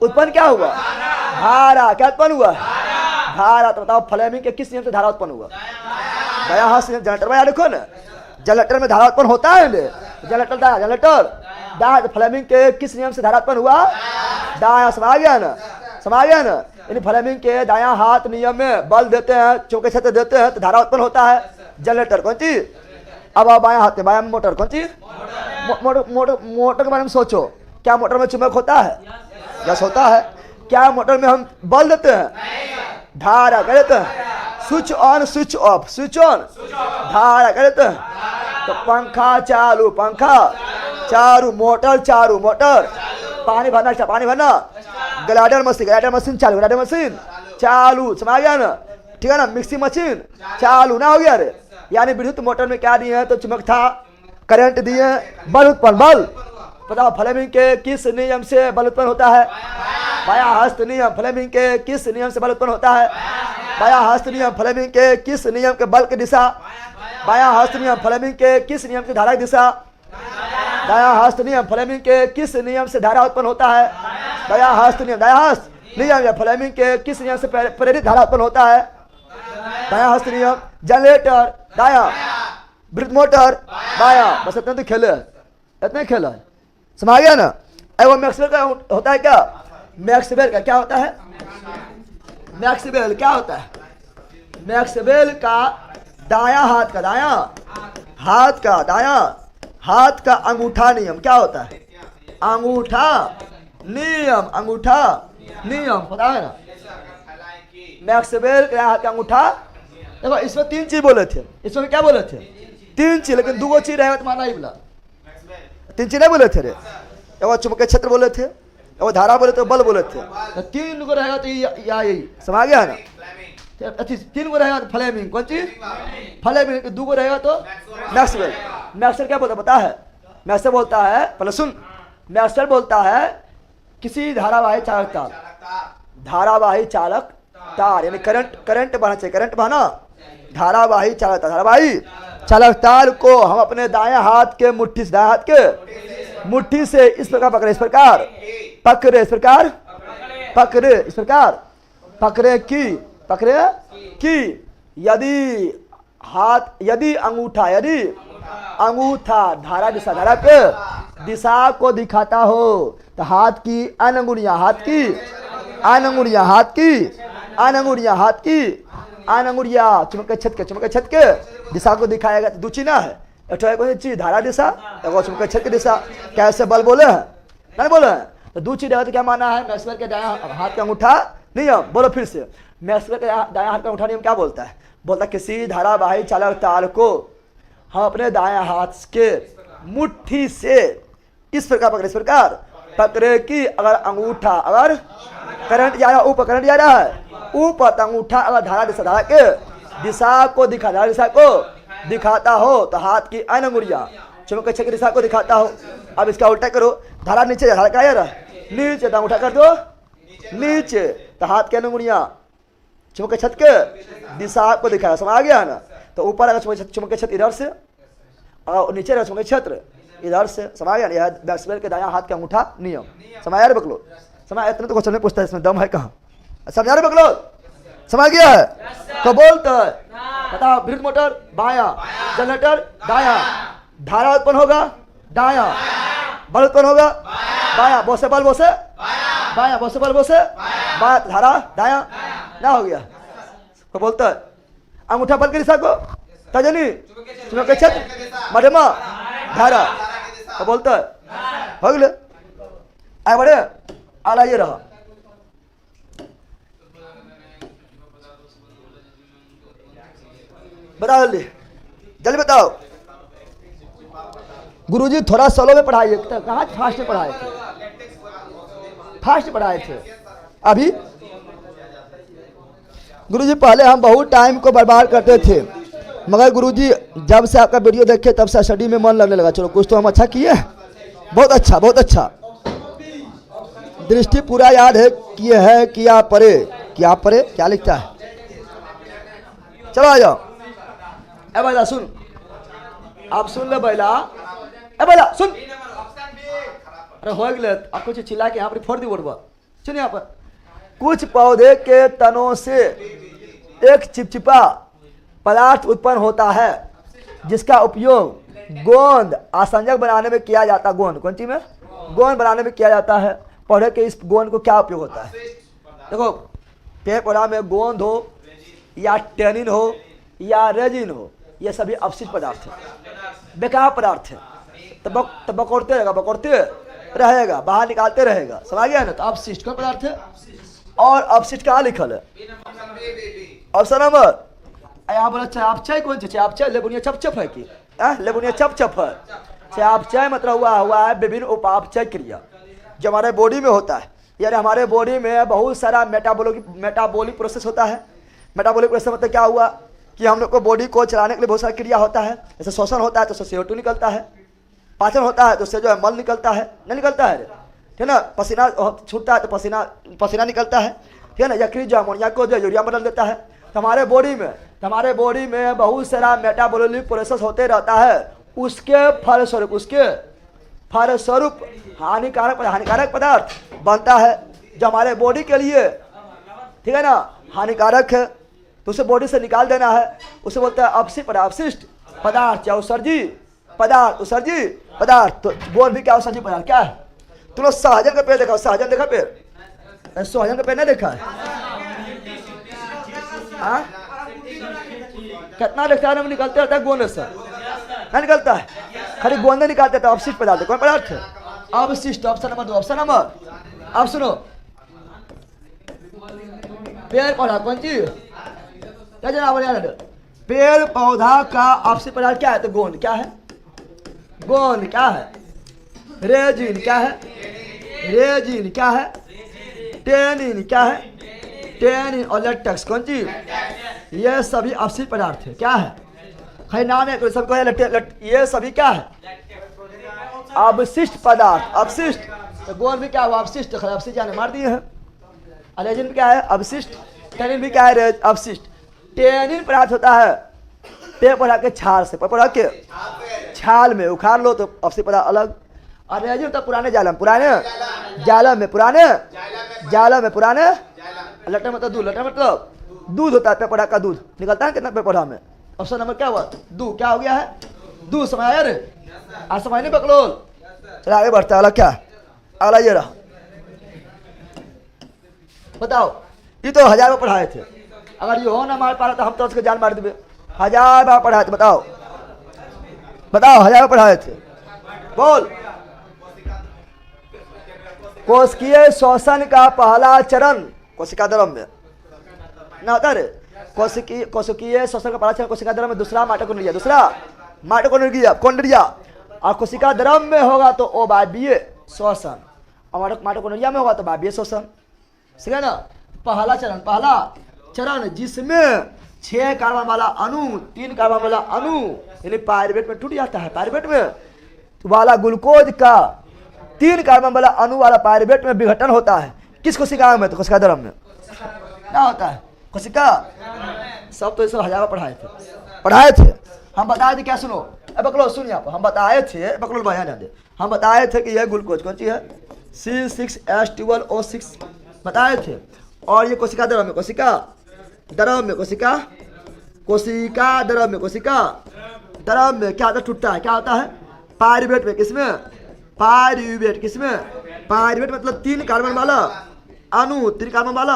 उत्पन्न क्या हुआ धारा, क्या उत्पन्न हुआ धारा। तो बताओ फ्लेमिंग के किस नियम से धारा उत्पन्न हुआ, दायां हाथ से जनरेटर में, देखो ना जनरेटर में धारा उत्पन्न होता है, जनरेटर दायां, जनरेटर दायां, फ्लेमिंग के किस नियम से धारा उत्पन्न हुआ दायां, समझ गया ना, समझ गया ना। यानी फ्लेमिंग के दायां हाथ नियम में बल देते हैं, चुंबकीय क्षेत्र देते हैं, तो धारा उत्पन्न होता है जनरेटर, कौन चीज। अब आप बायां हाथ में, बायां में मोटर, कौन चीज मोटर के बारे में सोचो, क्या मोटर में चुंबक होता है, यस होता है, क्या मोटर में हम बल देते हैं धारा, क्या देते हैं switch on switch off, switch on धारा, क्या देते हैं। तो पंखा चालू, पंखा चालू, मोटर चालू, मोटर, पानी भरना, पानी भरना, ग्लाइडर मशीन चालू, ग्लाइडर मशीन चालू, समझ गया ना, ठीक है ना। मिक्सी मशीन चालू ना, हो गया रे। यानी विद्युत मोटर में क्या दिए हैं, तो चुंबक था, करंट दिए, बल उत्पन्न, बल बताओ फ्लेमिंग के किस नियम से बल उत्पन्न होता है, बायां हस्त नियम। फ्लेमिंग के किस नियम से बल उत्पन्न होता है, बायां हस्त नियम। फ्लेमिंग के किस नियम के बल की दिशा, बायां हस्त नियम। फ्लेमिंग के किस नियम की धारा की दिशा, दायां हस्त नियम। फ्लेमिंग के किस नियम से धारा उत्पन्न होता है, दायां हस्त नियम, दायां हस्त नियम। या फ्लेमिंग के किस नियम से प्रेरित धारा उत्पन्न होता है, दायां हस्त नियम। जनरेटर दायां, विद्युत मोटर बायां, बस इतने तो खेले, इतने खेला है, समझ गया ना। वो मैक्सवेल का होता है क्या, मैक्सवेल का क्या होता है, मैक्सवेल क्या होता है, मैक्सवेल का दायां हाथ का, दायां हाथ का, दायां हाथ का अंगूठा नियम क्या होता है, अंगूठा नियम, अंगूठा नियम पता है ना। मैक्सवेल के हाथ का अंगूठा, देखो इसमें 3 चीज बोले थे, इसमें क्या बोले थे 3 चीज, लेकिन 2 चीज रहेगा तुम्हारा नहीं बोला, 3 चीज नहीं बोले थे रे। वो चुंबकीय क्षेत्र बोले थे, वो धारा बोले थे, बल बोले थे। 3 को रहेगा तो यही समझ गया ना। 3 को रहेगा तो फ्लेमिंग, कौन चीज फ्लेमिंग। 2 को रहेगा तो मैक्सवेल। मैक्सवेल क्या बोलता पता है, मैक्सवेल बोलता है, पहले सुन, मैक्सवेल बोलता है किसी धारावाही चालक तार, धारावाही चालक तार यानी करंट बहना चाहिए, करंट बहना, धारावाही चालक तार, धारावाही चालक तार को हम अपने दाएं हाथ के मुट्ठी से, दाएं हाथ के मुट्ठी से इस प्रकार पकड़े, इस प्रकार पकड़े, इस प्रकार पकड़े, इस प्रकार पकड़े की यदि हाथ, यदि अंगूठा, यदि अंगूठा धारा दिशा, धारा के दिशा को दिखाता हो। तो हाथ की अन अंगुलियां, हाथ की अन अंगुलियां, हाथ की अन अंगुलियां, हाथ की अन अंगुलियां चुमके छत के दिशा को दिखाएगा। तो दो चिन्ह है, एक चीज धारा दिशा, एक चुमके छत की दिशा। कैसे बल बोले हैं, नहीं बोले हैं। तो दो चीज है तो क्या माना है, मैक्सवेल के दायां हाथ का अंगूठा नियम। बोलो फिर से, मैक्सवेल के दायां हाथ का अंगूठा नियम क्या बोलता है? बोलता है किसी धारावाही चालक तार को हम अपने दायां हाथ के मुट्ठी से इस प्रकार पकड़े, इस प्रकार पकड़े कि अगर अंगूठा, अगर करंट जा रहा है ऊपर, करंट जा रहा है ऊपर, तो अंगूठा अगर धारा के दिशा को दिखा, धारा दिशा को दिखाता हो तो हाथ की अन अंगुलियां चुमके छत की दिशा को दिखाता हो। अब इसका उल्टा करो, धारा नीचे, धारा क्या जा रहा है नीचे, तो अंगूठा कर दो नीचे, तो हाथ की अन अंगुलियां चुमके छत के दिशा को दिखाया। समझ आ गया ना? तो ऊपर अगर चुमके छत इधर से और नीचे रहा चुमके छत्र इधर से। समझ गया? यह मैक्सवेल के दायां हाथ का अंगूठा नियम। समझ यार बकलो? समझ इतना तो क्वेश्चन में पूछता है, इसमें दम है कहाँ? समझ रहे बकलो? समझ गया है? कब बोलता है बताओ? विद्युत मोटर बायां, जनरेटर दायां, धारा उत्पन्न होगा दायां, बल उत्पन्न होगा बायां, बोसे बल बोसे बायां, बोसे बल बोसे बायां, धारा दायां ना हो गया। तो बोलता है अंगूठा बल की दिशा को तजनी चुमके छत मध्यमा धारा। तो बोलता है हो गए आए बड़े आला ये रहा। बताओ जल्दी, जल्दी बताओ। गुरुजी थोड़ा स्लो में पढ़ाइए, कहाँ फास्ट में पढ़ाए थे, फास्ट पढ़ाए थे अभी। गुरुजी पहले हम बहुत टाइम को बर्बाद करते थे, मगर गुरुजी जब से आपका वीडियो देखे तब से स्टडी में मन लगने लगा। चलो कुछ तो हम अच्छा किए, बहुत अच्छा, बहुत अच्छा। दृष्टि पूरा याद है किए है, किया परे, क्या परे क्या लिखता है? चलो आ जाओ। ए बैला सुन, आप सुन ले बैला, ए बैला सुन। अरे हो गए आप कुछ चिल्ला के यहाँ पर फोड़ दी बोर्ड पर। सुन यहाँ पर, कुछ पौधे के तनों से एक चिपचिपा पदार्थ उत्पन्न होता है जिसका उपयोग गोंद आसंजक बनाने में किया जाता है। गोंद कौन चीज में? गोंद बनाने में किया जाता है। पौधे के इस गोंद को क्या उपयोग होता है? देखो पेड़ पौधा में गोंद हो या टेनिन हो या रेजिन हो, ये सभी अपशिष्ट पदार्थ है, बेकार पदार्थ है। तो बकोड़ते रहेगा, बकोड़ते रहेगा, बाहर निकालते रहेगा। समझ गया ना? तो अपशिष्ट कौन पदार्थ है? और अपशिष्ट कहाँ लिखल है? ऑप्शन नंबर यहाँ बोला चापचाय कौन सी? चापचाय लेबुनिया चपचप है कि लेबुनिया चपचप है। चापचाय मतलब हुआ है विभिन्न उपापचय क्रिया जो हमारे बॉडी में होता है। यानी हमारे बॉडी में बहुत सारा मेटाबॉलिक प्रोसेस होता है। मेटाबॉलिक प्रोसेस मतलब क्या हुआ कि हम लोग को बॉडी को चलाने के लिए बहुत सारा क्रिया होता है। जैसे श्वसन होता है तो उससे CO2 निकलता है, पाचन होता है तो उससे जो है मल निकलता है, नहीं निकलता है ठीक है ना? पसीना छूटता है तो पसीना निकलता है ठीक है ना? यकृत जो अमोनिया को जो यूरिया बदल देता है। तो हमारे बॉडी में बहुत सारा मेटाबॉलिक प्रोसेस होते रहता है। उसके फलस्वरूप हानिकारक पदार्थ बनता है जो हमारे बॉडी के लिए ठीक है ना हानिकारक है। तो उसे बॉडी से निकाल देना है, उसे बोलता है अपशिष्ट पदार्थ या उत्सर्जी पदार्थ। तो गोंद भी क्या उत्सर्जी पदार्थ क्या है? तुम लोग सहजन का पेड़ देखा? सहजन देखा पेड़? सहजन का पेड़ नहीं देखा है? कितना देखता है निकलते रहता है गोंद से, नहीं निकलता है, खाली गोंद निकालते थे। अपशिष्ट पदार्थ कौन पदार्थ है? अवशिष्ट। Option number 2। ऑप्शन नंबर अब सुनो, पेड़ पौधा कौन चीज? क्या जनाब यार? पेड़ पौधा का अपशिष्ट पदार्थ क्या है? तो गोंद क्या है? गोंद क्या है? रेजिन क्या है? रेजिन क्या है? टेनिन क्या है? टेनिन और लेटेक्स कौन चीज? ये सभी अपशिष्ट पदार्थ है। क्या है? खाली नाम है सबको है। ये सभी क्या है? अवशिष्ट पदार्थ, अपशिष्ट। तो गोंद भी क्या हुआ? अपशिष्ट। अपशिष्ट जाने मार दिए हैं। रेजिन भी क्या है? अवशिष्ट। टेनिन भी क्या है? अवशिष्ट। टेनिन पदार्थ होता है पेड़ पौधा के छाल से, पेड़ पौधा के छाल में उखाड़ लो तो अपशिष्ट पदार्थ अलग। और रेजिन होता है पुराने जालम में पुराने लट्टा मतलब दूध, लट्टा मतलब दूध होता है। पेड़ पौधा का दूध निकलता है कितना पेड़ पौधा में? ऑप्शन नंबर क्या हुआ? दूध। क्या हो गया है? दूध। समझ यार? आज समझ नहीं बकलोल? चलो आगे बढ़ता है। अगला क्या, अगला ये रहा, बताओ। ये तो 1000 बार पढ़ाए थे, अगर ये हो ना मार पा रहा तो हम तो उसको जान मार देंगे। 1000 बार पढ़ाए थे, बताओ बताओ, 1000 बार पढ़ाए थे। बोल। कोशिकीय श्वसन का पहला चरण कोशिका द्रव में ना होता रे। कोशिकीय श्वसन का पहला चरण कोशिका द्रव में, दूसरा माइटोकॉन्ड्रिया, दूसरा माइटोकॉन्ड्रिया। और कोशिका द्रव में होगा तो अवायवीय श्वसन, और माइटोकॉन्ड्रिया में होगा तो वायवीय श्वसन। ठीक है ना। पहला चरण जिसमें 6 कार्बन वाला अणु 3 कार्बन वाला अणु यानी पायरुवेट में टूट जाता है। पायरुवेट में वाला ग्लूकोज का 3 कार्बन वाला अणु वाला पायरुवेट में विघटन होता है। किस कोशिका में? तो कोशिका द्रव में क्या होता है? कोशिका। सब तो इसको 1000 पढ़ाए थे। हम बताए थे क्या, सुनो अब बकलो सुनिए आप। हम बताए थे, बकलो बढ़िया ध्यान दे, हम बताए थे कि यह ग्लूकोज कौन सी है, C6H12O6 बताए थे। और ये कोशिका द्रव में, कोशिका द्रव में क्या होता है? टूटता है। क्या होता है? पायरुवेट में। किसमें? पायरुवेट। किसमें? पायरुवेट मतलब 3 कार्बन वाला अणु, 3 कार्बन वाला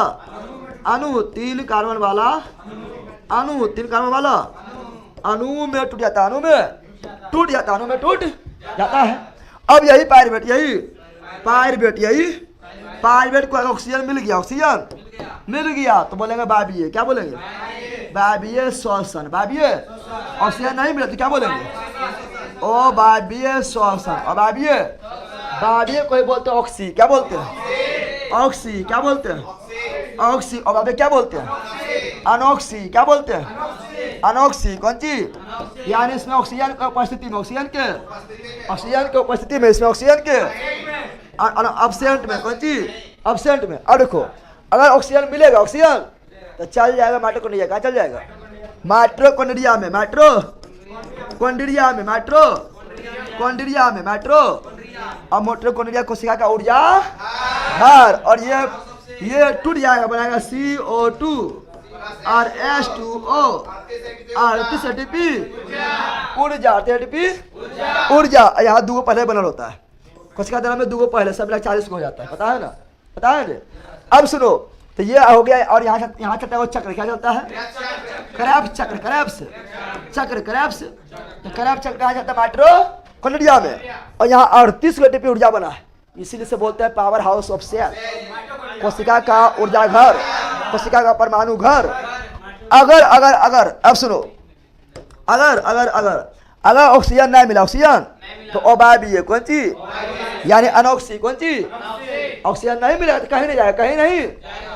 अणु, 3 कार्बन वाला अणु, 3 कार्बन वाला अणु में टूट जाता है। अणु में टूट जाता है। अब यही पायरुवेट को ऑक्सीजन मिल गया तो बोलेंगे वायवीय। क्या बोलेंगे? वायवीय श्वसन। वायवीय। ऑक्सीजन नहीं मिला तो क्या बोलेंगे? ओ वायवीय श्वसन। और वायवीय कोई बोलते हैं ऑक्सी। क्या बोलते हैं? ऑक्सी। क्या बोलते हैं? ऑक्सी। और वायवीय क्या बोलते हैं? अनॉक्सी। क्या बोलते हैं? अनॉक्सी। कौन चीज? यानी इसमें ऑक्सीजन की उपस्थिति में, ऑक्सीजन के उपस्थिति में, इसमें ऑक्सीजन के अब्सेंट में। कौन चीज? अब्सेंट में। अब देखो, अगर ऑक्सीजन मिलेगा, ऑक्सीजन तो चल जाएगा माइटोकॉन्ड्रिया। कहाँ चल जाएगा? माइटोकॉन्ड्रिया में। और माइटोकॉन्ड्रिया कोशिका का ऊर्जा घर। और ये टूट जाएगा, बनाएगा CO2 और H2O और 38 ATP ऊर्जा। यहाँ 2 पहले बनल होता है। कोशिका द्रव में 2 पहले, सब 40 हो जाता है। पता है ना? पता है। अब सुनो, तो ये हो गया। और यहाँ चलता है वो चक्र। क्या चलता है? क्रैब्स चक्र। तो क्रैब्स चक्र कहाँ जाता है? माइटोकॉन्ड्रिया में। और यहाँ 38 ATP ऊर्जा बना है, इसीलिए से बोलते हैं पावर हाउस ऑफ सेल, कोशिका का ऊर्जा घर, कोशिका का परमाणु घर। अगर अब सुनो, अगर ऑक्सीजन नहीं मिला, ऑक्सीजन तो अवायवीय। कौन चीज? यानी अनॉक्सी। कौन चीज? ऑक्सीजन नहीं मिलेगा तो कहीं नहीं जाएगा, कहीं नहीं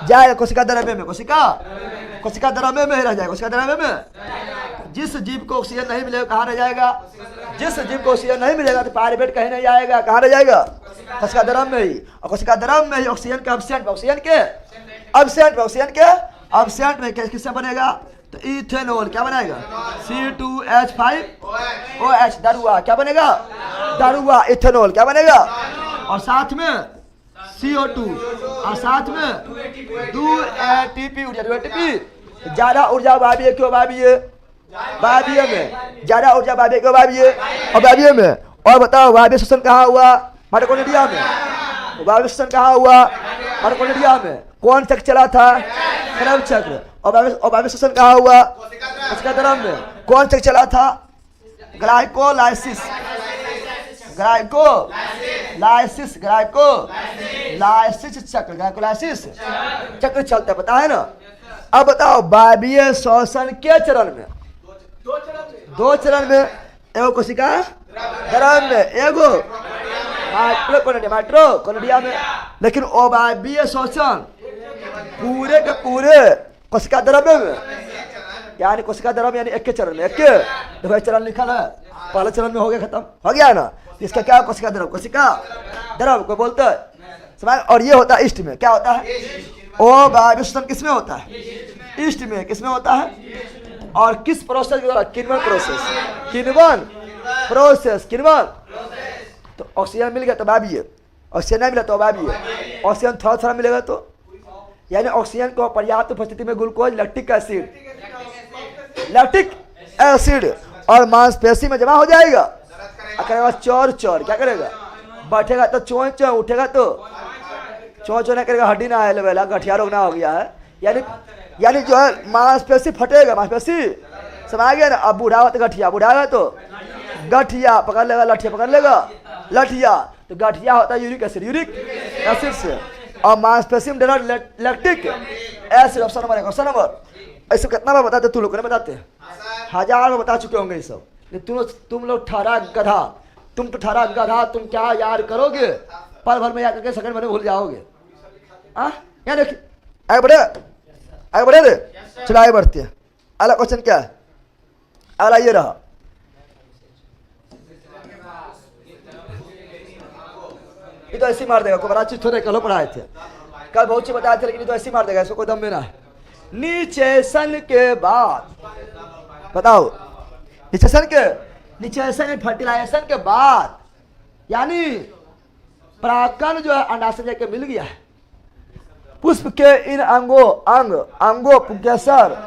जाएगा। कोशिका द्रव्य में, कोशिका द्रव्य में रह जाएगा। कोशिका द्रव्य में जिस जीव को ऑक्सीजन नहीं मिलेगा कहाँ रह जाएगा? जिस जीव को ऑक्सीजन नहीं मिलेगा तो पायरुवेट कहीं नहीं जाएगा। कहाँ रह जाएगा? कोशिका द्रव्य में ही। और कोशिका द्रव्य में ही ऑक्सीजन के अब्सेंट में किससे बनेगा? तो इथेनॉल। क्या बनाएगा? C2H5OH दारुआ। क्या बनेगा? दारुआ। इथेनॉल क्या बनेगा? और साथ में CO2 और साथ में 2 ATP ऊर्जा। 2 ATP ज्यादा ऊर्जा वायवीय क्यों? वायवीय में ज्यादा ऊर्जा वायवीय क्यों? वायवीय में। और बताओ वायवीय श्वसन कहाँ हुआ? माइटोकॉन्ड्रिया में। वायवीय श्वसन कहाँ हुआ? माइटोकॉन्ड्रिया में। कौन चक्र चला था? क्रैब्स चक्र। और वायवीय श्वसन कहाँ हुआ? कोशिका द्रव में। कौन चक्र चला था? ग्लाइकोलाइसिस चक्र चलता है। पता है ना? अब बताओ वायवीय श्वसन के चरण में, 2 चरण में, एगो कोशिका द्रव में, एगो माइटोकॉन्ड्रिया में। लेकिन अवायवीय श्वसन पूरे के पूरे कोशिका द्रव्य में, यानी कोशिका द्रव्य यानी एक के चरण में। देखो चरण लिखा है, पहले चरण में हो गया, खत्म हो गया ना। इसका क्या? कोशिका द्रव को बोलते हैं। और ये होता है ईस्ट में। क्या होता है? ओ वायवीय श्वसन किसमें होता है? ईस्ट में। किसमें होता है? और किस प्रोसेस के द्वारा? किण्वन प्रोसेस। तो ऑक्सीजन मिल गया तो वायवीय, ऑक्सीजन नहीं मिला तो अवायवीय। ऑक्सीजन थोड़ा मिलेगा तो, यानी ऑक्सीजन को पर्याप्त उपस्थिति में ग्लूकोज लैक्टिक एसिड और मांसपेशी में जमा हो जाएगा। करेगा चौर। क्या करेगा? बैठेगा तो चों चों, उठेगा तो चों चों नहीं करेगा, हड्डी ना हिले बेला, गठिया रोग ना हो गया है। यानी जो है मांसपेशी फटेगा, मांसपेशी समझ गया ना। अब बूढ़ा हो तो गठिया, बूढ़ा है तो गठिया पकड़ लेगा, लठिया पकड़ लेगा, लठिया तो गठिया होता है यूरिक एसिड से, और मांसपेशी में lactic acid. Option number 1। Option number ऐसे कितना बार बताते तुम लोग को नहीं बताते, 1000 बार बता चुके होंगे ये सब। तुम लोग ठहरा गधा, तुम तो ठहरा गधा, तुम क्या याद करोगे, पल भर में याद करके सेकंड में भूल जाओगे। यहाँ देखिए आगे बढ़े, आगे बढ़े रे, चलो आगे बढ़ते हैं। अगला क्वेश्चन क्या है, अगला ये रहा, ये तो ऐसे मार देगा, कोई बड़ा चीज थोड़े कल पढ़ाए थे, कल बहुत चीज बताए थे, लेकिन ये तो ऐसे मार देगा, इसको कोई दम में ना है। निचेसन के बाद बताओ, निचेसन फर्टिलाइजेशन के बाद, यानी परागकण जो है अंडाशय जाके मिल गया है, पुष्प के इन अंगों पुंकेसर,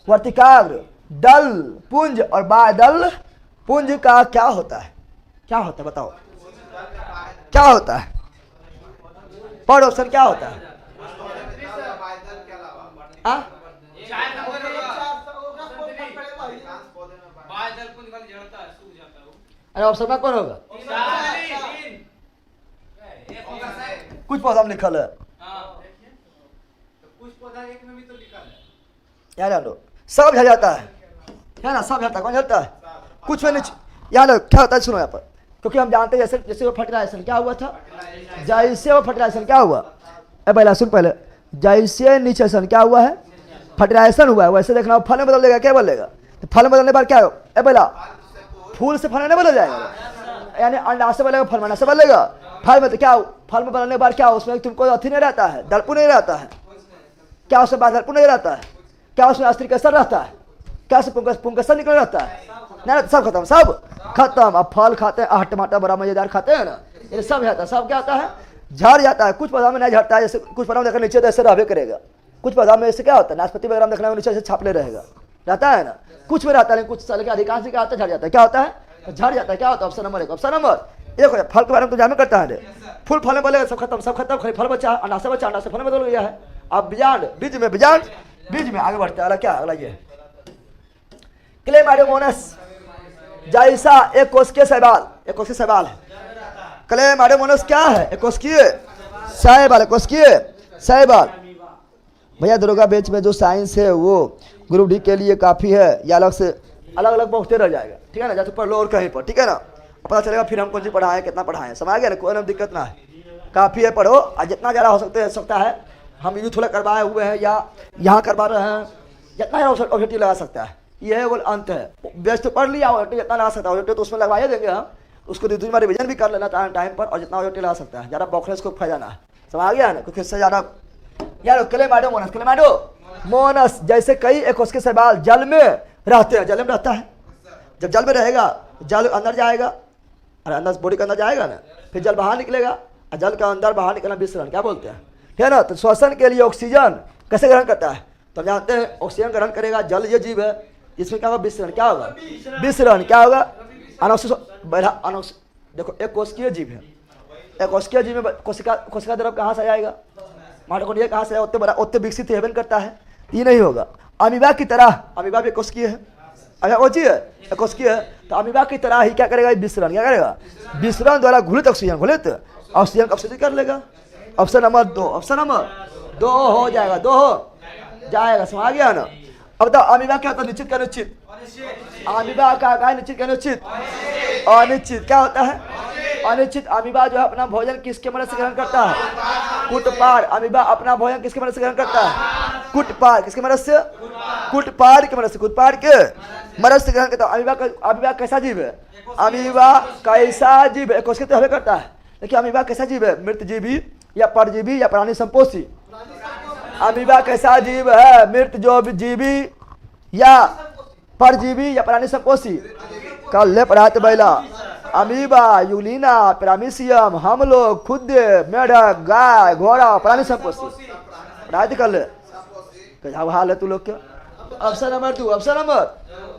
वर्तिकाग्र, दल पुंज और बाह्यदल पुंज का क्या होता है, क्या होता है बताओ, क्या होता है, पर ऑप्शन क्या होता है? अरे ऑप्शन में कौन होगा? कुछ पौधा में लिखल है, यार सब झड़ जाता है ना, सब झड़ता है, कौन झड़ता है? कुछ में नहीं, यार क्या होता है सुनो यहाँ पर, क्योंकि हम जानते हैं जैसे वो फर्टिलाइजेशन क्या हुआ था, जैसे वो फर्टिलाइजेशन क्या हुआ, पहला सुन पहले, जैसे निचेसन क्या हुआ है, फर्टिलाइजेशन हुआ है, वैसे देखना फल में बदल देगा, क्या बदलेगा? तो फल में बदलने पर क्या हो, पहला फूल से फल नहीं बदल जाएगा, यानी अंडा से बदलेगा, फल में से बदलेगा, फल में तो क्या हो, फल में बदलने के बाद क्या हो, उसमें तुमको अथी नहीं रहता है, दर्पण नहीं रहता है, क्या उसमें बाद दर्पण नहीं रहता है, क्या उसमें अस्त्रिकेसर रहता है, क्या उसमें पुंकेसर निकल रहता है, नहीं सब खत्म, सब खत्म। अब फल खाते हैं, टमाटर बड़ा मजेदार खाते हैं ना, ये सब जाता है, सब क्या होता है, झड़ जाता है। कुछ पौधा में नहीं झड़ता है, जैसे कुछ पौधा में देखना नीचे तो ऐसे रहबे करेगा, कुछ पौधा में ऐसे क्या होता है, नाशपाती वगैरह में देखना नीचे से छापले रहेगा, रहता है ना, कुछ में रहता है, लेकिन कुछ साल के अधिकांश क्या होता है, झड़ जाता है, क्या होता है, झड़ जाता है, क्या होता है? Option number 1। ऑप्शन नंबर 1 फल के बारे में तो जानना करता है, फूल फल में बोलेगा सब खत्म, सब खत्म, खाली फल बचा, अंडा से बचा, अंडा से फल में बदल गया है। अब बीज में आगे बढ़ते हैं, क्या अगला ये क्लेमाइडोमोनास, जैसा एक कोशिकीय शैवाल है, क्लेमाइडोमोनास क्या है, एक कोशिकीय शैवाल। भैया दरोगा बेच में जो साइंस है वो ग्रुप डी के लिए काफी है, या अलग पहुंचते रह जाएगा, ठीक है ना, जैसे पढ़ लो और कहीं पर, ठीक है ना, पता चलेगा फिर हम कौन सी पढ़ाएं, कितना पढ़ाएं, समझ गया ना, कोई ना दिक्कत ना है, काफी है, पढ़ो, और जितना ज़्यादा हो सकता है, हम यूथ थोड़ा करवाए हुए हैं या यहाँ करवा रहे हैं, जितना ज़्यादा ऑब्जेक्टिव लगा सकता है, ये है वो अंत है। बेस्ट तो पढ़ लिया ऑब्जेक्टिव जितना लगा सकता है, ऑब्जेक्टिव तो उसमें लगवाए देंगे हम, उसको दूसरी बार रिविजन भी कर लेना टाइम पर, और जितना ऑब्जेक्टिव लगा सकता है, ज़्यादा बॉक्स को फायदा ना है, समझ गया ना, क्योंकि इससे ज़्यादा यार क्लेमाइडोमोनास जैसे कई एकोशिकीय शैवाल जल में रहते हैं, जल में रहता है, जब जल में रहेगा जल अंदर जाएगा, और अंदर बॉडी के अंदर जाएगा ना, फिर जल बाहर निकलेगा, और जल का अंदर बाहर निकलना विसरण क्या बोलते हैं, ठीक है ना। तो श्वसन के लिए ऑक्सीजन कैसे ग्रहण करता है, तो जानते हैं ऑक्सीजन ग्रहण करेगा जल, ये जीव है, इसमें क्या होगा, विसरण क्या होगा, विसरण क्या होगा, देखो एक कोशिकीय जीव है, एक कोशिकीय जीव में कोशिका द्रव कहाँ से आएगा, माइटोकॉन्ड्रिया कहाँ से उतने विकसित हेवन करता है, ये नहीं होगा। अमीबा की तरह, अमीबा भी कोशिकीय है, अगर वो चीज है कोशिकीय है, तो अमीबा की तरह ही क्या करेगा, विसरण क्या करेगा, विसरण द्वारा घुलित ऑक्सीजन ऑक्सीजन कर लेगा। ऑप्शन नंबर 2 हो जाएगा, 2 हो जाएगा, समझ गया ना। अब बताओ अमीबा क्या होता है, निश्चित क्या निश्चित, अमीबा का निश्चित क्या निश्चित, अनिश्चित क्या होता है, अनिश्चित। अमीबा जो है अपना भोजन किसके मदद से ग्रहण करता है, कुटपार। अमीबा अपना भोजन किसके मदद से ग्रहण करता है, कुटपार, किसके मदद से, कुटपार के मदद से ग्रहण करता है। अमीबा कैसा जीव है, अमीबा कैसा जीव है, क्वेश्चन तो हमें करता है, देखिए अमीबा कैसा जीव है, मृत जीवी या परजीवी या प्राणी संपोषी। अमीबा कैसा जीव है, मृत जो जीवी या परजीवी या प्राणी संपोषी। कल ले पढ़ाते बैला, अमीबा, यूलिना, पैरामीशियम, हम लोग खुद, मेढक, गाय, घोड़ा, प्राणी संपोषी पढ़ाते कल। क्या हाल है तू लोग क्या। ऑप्शन नंबर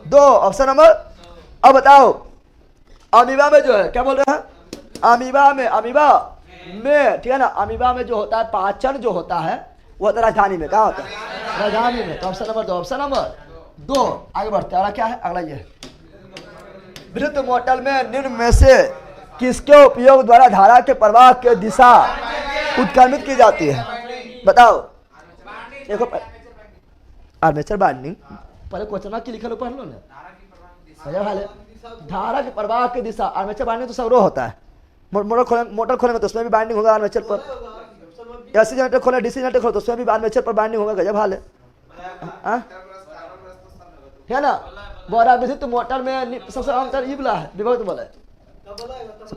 2, अब बताओ अमीबा में जो है क्या बोल रहे हैं, अमीबा में ठीक है ना, अमीबा में जो होता है पाचन जो होता है वो होता है राजधानी में। कहाँ होता है? राजधानी में। तो ऑप्शन नंबर 2, ऑप्शन नंबर 2। आगे बढ़ते हैं। अगला क्या है? अगला ये विद्युत मोटर में निम्न में से किसके उपयोग द्वारा धारा के प्रवाह के दिशा उत्क्रमित की जाती है? बताओ। देखो आर्मेचर बाइंडिंग, पहले क्वेश्चन की लिखा लो, पढ़ लो ना। धारा के प्रवाह की दिशा, आर्मेचर बाइंडिंग तो सब रो होता है। मोटर खोले में तो उसमें भी बाइंडिंग होगा आर्मेचर पर। एसी जनरेटर खोले, डीसी जनरेटर खोले तो उसमें भी आर्मेचर पर बाइंडिंग होगा। गजब हाल है, है ना। बोरा विद्युत मोटर में सबसे अंतर ये बोला है विभक्त बल है,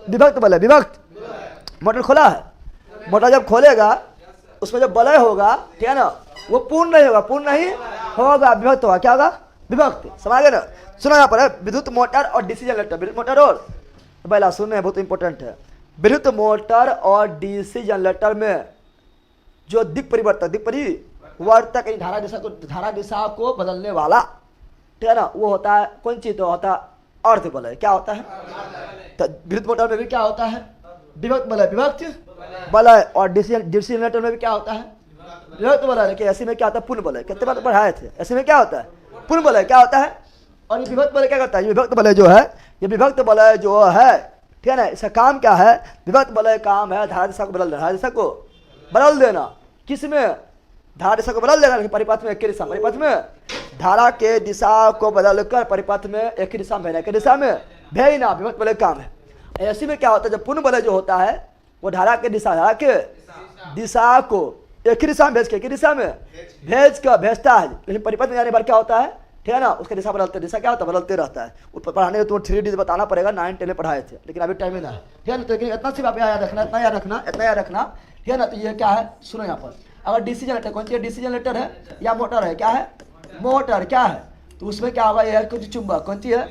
विभक्त बल है, विभक्त। मोटर खोला है, मोटर जब खोलेगा उसमें जब बलय होगा, ठीक है ना, वो पूर्ण नहीं होगा, पूर्ण नहीं होगा, विभक्त होगा। क्या होगा? विभक्त। समझ गए ना। सुनो यहाँ पर है विद्युत मोटर और डीसी जनरेटर। विद्युत मोटर और पहला सुनने बहुत इंपॉर्टेंट है। विद्युत मोटर और डीसी जनरेटर में जो दिक् परिवर्तक धारा दिशा को बदलने वाला, ठीक है ना, वो होता है कौन चीज? तो होता है अर्ध बलय। क्या होता है? तो विद्युत मोटर में भी क्या होता है? विभक्त बलय, विभक्त बलय। और डीसी जनरेटर में भी क्या होता है? विभक्त बलय। लेकिन ऐसे में क्या होता है? पूर्ण बलय। कितने बार पढ़ाए थे? ऐसे में क्या होता है? पूर्ण बलय। क्या होता है? और ये विभक्त बलय क्या करता है? ये विभक्त बलय जो है, ये विभक्त बलय जो है, ठीक है ना, इसका काम क्या है? विभक्त बलय काम है धारा दिशा को बदल देना, धारा दिशा को बदल देना। किसमें? धारा दिशा को बदल देना, परिपथ में एक ही दिशा, परिपथ में धारा के दिशा को बदलकर परिपथ में एक ही दिशा में भेजना, एक दिशा में भेजना विभक्त बलय काम है। ऐसे में क्या होता है? जब पूर्ण बलय जो होता है वो धारा के दिशा को एक ही दिशा में भेज के, एक ही दिशा में भेजता है। लेकिन परिपथ में जाने पर क्या होता है? ठीक है ना, उसका दिशा बदलते, दिशा क्या होता है? बदलते रहता है। ऊपर पढ़ाने में तो 3D बताना पड़ेगा, 9, 10 में पढ़ाए थे, लेकिन अभी टाइम ही ना है, ठीक है ना। तो इतना सिर्फ आप याद रखना, इतना याद रखना, इतना याद रखना, ठीक है ना। तो ये क्या है? सुनो यहाँ पर, अगर डीसी जनरेटर, कौन सी डीसी जनरेटर है या मोटर है? क्या है? मोटर। क्या है? तो उसमें क्या होगा? यह कुछ चुंबक, कौन सी है?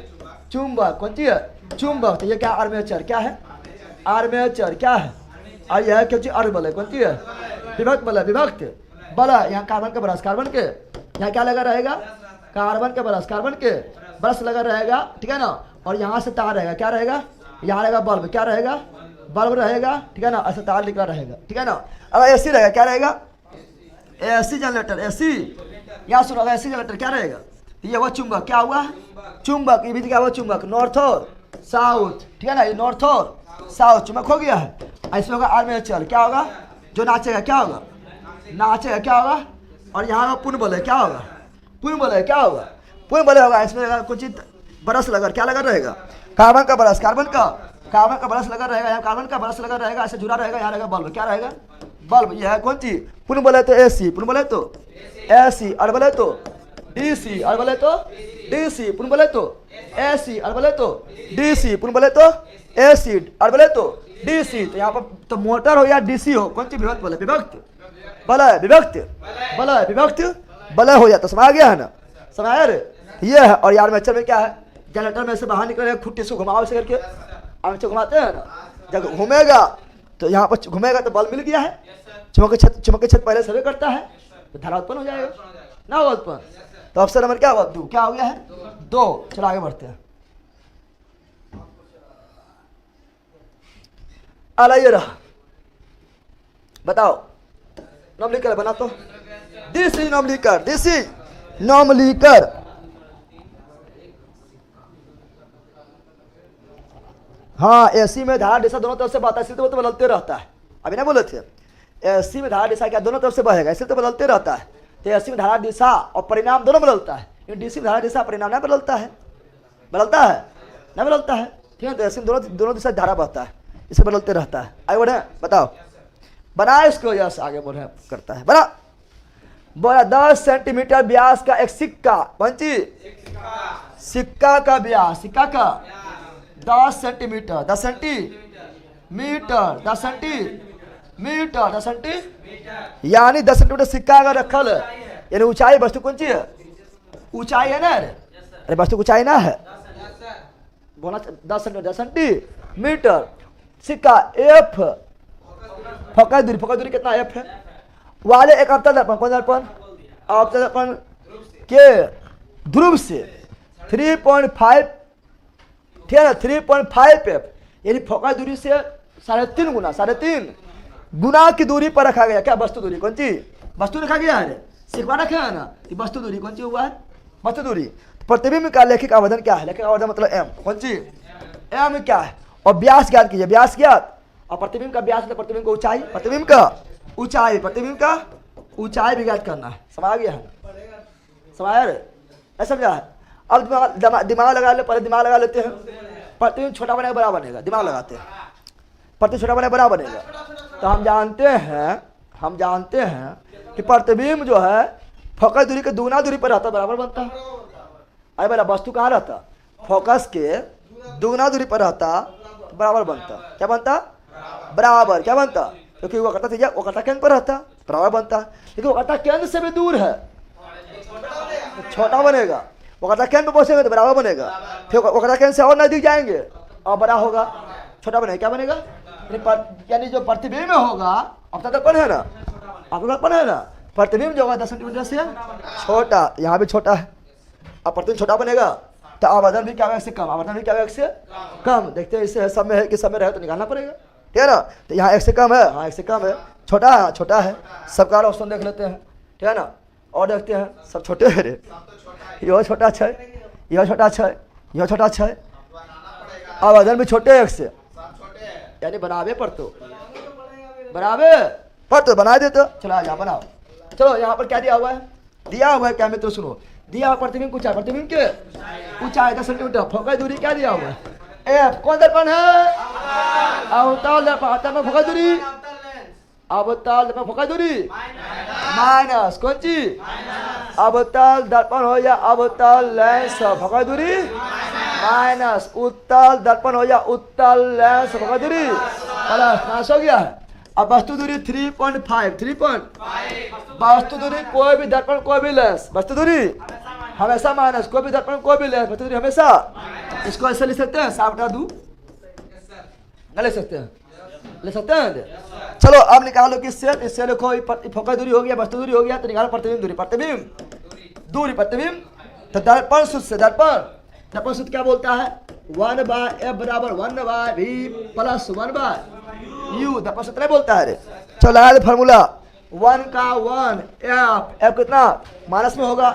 चुंबक। कौन सी है? चुंबक। तो ये क्या? आर्मेचर। क्या है? आर्मेचर। क्या है? और यह क्योंकि अर्ध बलय, कौन सी है? विभक्त बलय, विभक्त बलय। यहाँ कार्बन के ब्रश, कार्बन के यहाँ क्या लगा रहेगा? कार्बन के ब्रश, कार्बन के ब्रश लगा रहेगा, ठीक है ना। और यहाँ से तार रहेगा, क्या रहेगा? यहाँ रहेगा बल्ब, क्या रहेगा? बल्ब रहेगा, ठीक है ना। ऐसा तार निकला रहेगा, ठीक है ना। अगर एसी रहेगा, क्या रहेगा? AC generator, AC. यहाँ सुनो, अगर एसी जनरेटर क्या रहेगा? ये हुआ चुंबक। क्या हुआ? चुंबक। ये भी क्या हुआ? चुंबक। नॉर्थ और साउथ, ठीक है ना, ये नॉर्थ और साउथ चुंबक हो गया है। ऐसे होगा आर्मेचर। क्या होगा? जो नाचेगा, क्या होगा? नाचेगा। क्या होगा? और यहाँ का पूर्ण बलय, क्या होगा? पूर्ण बलय। क्या होगा? पूर्ण बलय होगा। इसमें कुछ ब्रश लगा, क्या लगा रहेगा? कार्बन का ब्रश, कार्बन का ब्रश लगा रहेगा, यहाँ कार्बन का ब्रश लगा रहेगा, ऐसे जुड़ा रहेगा, यहाँ रहेगा बल्ब। क्या रहेगा? बल्ब। यह है कौन सी? पूर्ण बलय तो एसी, पूर्ण बलय तो एसी, अर्ध बलय तो डीसी, अर्ध बलय तो डीसी, पूर्ण बलय तो एसी, अर्ध बलय तो डीसी, पूर्ण बलय तो एसी, अर्ध बलय तो डीसी। तो यहाँ पर तो मोटर हो या डीसी हो, कौन सी? विभक्त बलय, विभक्त बलय, विभक्त बलय, विभक्त बलय हो जाता। समझ गया है ना? समझ आया रे? ये है। और यार आर्मेचर में क्या है? जनरेटर में से बाहर निकले खुट्टी से घुमाओ ऐसे करके, आर्मेचर घुमाते हैं ना, जब घूमेगा तो यहाँ पर घूमेगा तो बल मिल गया है। चुंबक की छत पहले सर्वे करता है तो धारा उत्पन्न हो जाएगा ना, होगा उत्पन्न। तो ऑप्शन नंबर क्या हुआ? 2। क्या हो गया है? 2। चलो आगे बढ़ते हैं। आइए रहा, बताओ नॉमलीकर बना तो डीसी नॉमलीकर, डीसी नॉमलीकर। हाँ, एसी में धारा दिशा दोनों तरफ से बहता है, इसलिए तो वो तो बदलते रहता है। अभी ना बोले थे एसी में धारा दिशा क्या दोनों तरफ से बहेगा, इसलिए तो बदलते रहता है। तो एसी में धारा दिशा और परिणाम दोनों बदलता है, डीसी में धारा दिशा परिणाम नहीं बदलता है, बदलता है नहीं बदलता है, ठीक है। तो एसी में दोनों दिशा धारा बहता है, इसे बदलते रहता है। आगे बढ़े, बताओ बना इसको। यस, आगे बढ़े करता है, बना। बोला 10 सेंटीमीटर व्यास का एक सिक्का, पंची सिक्का का व्यास, सिक्का का 10 सेंटीमीटर, 10 सेंटीमीटर, 10 सेंटीमीटर, 10 सेंटीमीटर, यानी 10 सेंटीमीटर सिक्का अगर रखल है, यानी ऊंचाई वस्तु कौन सी है? ऊंचाई है ना। अरे वस्तु ऊंचाई ना है, बोला 10 सेंटीमीटर सिक्का। एफ फोकस दूरी कितना एफ है? वाले एक अवतल दर्पण, कौन दर्पण? अवतल दर्पण के ध्रुव से 3.5, ठीक है ना, 3.5 एफ, यानी फोकस दूरी से 3.5 गुना, 3.5 गुना की दूरी पर रखा गया। क्या वस्तु दूरी? कौन सी वस्तु रखा गया है? सिखवा रखा है ना कि वस्तु दूरी कौन सी हुआ है? वस्तु दूरी। तो प्रतिबिंब का लेखिक आवर्धन क्या है? लेखिक आवर्धन मतलब एम। कौन सी? एम क्या है? और व्यास ज्ञात कीजिए, व्यास ज्ञात। और प्रतिबिंब का व्यास मतलब प्रतिबिंब का ऊंचाई, प्रतिबिंब का ऊंचाई, प्रतिबिंब का ऊंचाई भी ज्ञात करना है। समझ गया है? समझ रे? ऐसा समझा है? अब दिमाग लगा ले, पहले दिमाग लगा लेते हैं। प्रतिबिंब छोटा बनेगा बड़ा बनेगा, दिमाग लगाते हैं। प्रतिबिंब छोटा बनेगा बड़ा बनेगा। तो हम जानते हैं कि प्रतिबिंब जो है फोकस दूरी के दुगुना दूरी पर रहता, बराबर बनता है। अरे मेरा वस्तु कहाँ रहता? फोकस के दुगुना दूरी पर रहता, तो बराबर बनता। क्या बनता? बराबर। क्या बनता? क्योंकि वो करता था, वो करता केंद्र पर रहता, बराबर बनता। लेकिन वो करता केंद्र से भी दूर है, छोटा बनेगा। वो करता केंद्र पर पहुंचेंगे तो बराबर बनेगा। फिर वो करता केंद्र से और नजदीक जाएंगे और बड़ा होगा, छोटा बनेगा। क्या बनेगा? यानी जो प्रतिबिंब में होगा, आपका दर्पण है ना, आपका दर्पन है ना, प्रतिबिंब जो होगा 10 सेंटीमीटर से छोटा, यहाँ भी छोटा है। अब प्रतिबिंब छोटा बनेगा तो आवर्धन भी क्या से कम, आवर्धन भी क्या से कम। देखते हैं इससे सब में है कि सब में रहे तो निकालना पड़ेगा, ठीक है ना। तो यहाँ 1 से कम है, हाँ 1 से कम है, छोटा है, छोटा है। सबका ऑप्शन देख लेते हैं, ठीक है ना। और देखते हैं, सब छोटे है रे, यो छोटा है, यो छोटा है, यो छोटा है। आवर्धन भी छोटे 1 से, यानी बनावे पर तो बराबर पर तो बना दे। तो चलो यहाँ बनाओ। चलो यहाँ पर क्या दिया हुआ है? दिया हुआ है क्या मित्रों? सुनो, दिया हुआ प्रतिबिंब ऊंचाई, प्रतिबिंब के ऊंचाई 10 सेंटीमीटर। फोकस दूरी क्या दिया हुआ है? एफ। कौन दर्पण है? अवतल दर्पण। अवतल में फोकस दूरी, अवतल दर्पण फोकस दूरी माइनस कौन सी? अवतल दर्पण हो या अवतल लेंस फोकस दूरी माइनस उत्तल दर्पण हो या उत्तल लेंस फोकस दूरी प्लस। नाश हो गया है। अब वस्तु दूरी 3.5, 3. वस्तु दूरी कोई भी दर्पण कोई भी लेंस, वस्तु दूरी हमेशा माइनस, कोई भी दर्पण कोई भी लेंस, वस्तु दूरी हमेशा। इसको ऐसे लिख सकते हैं, 7/2 ले सकते हैं, ले सकते हैं। चलो अब निकालो किससे? इससे लिखो फोकस दूरी हो गया, वस्तु दूरी हो गया, तो निकालो प्रतिबिंब दूरी, प्रतिबिंब दूरी, प्रतिबिंब। तो दर्पण सूत्र से, दर्पण सूत्र क्या बोलता है? 1/f बराबर 1/v प्लस 1/u। दर्पण सूत्र नहीं बोलता है रे। चलो लगा दे फार्मूला। 1 का 1 f कितना माइनस में होगा?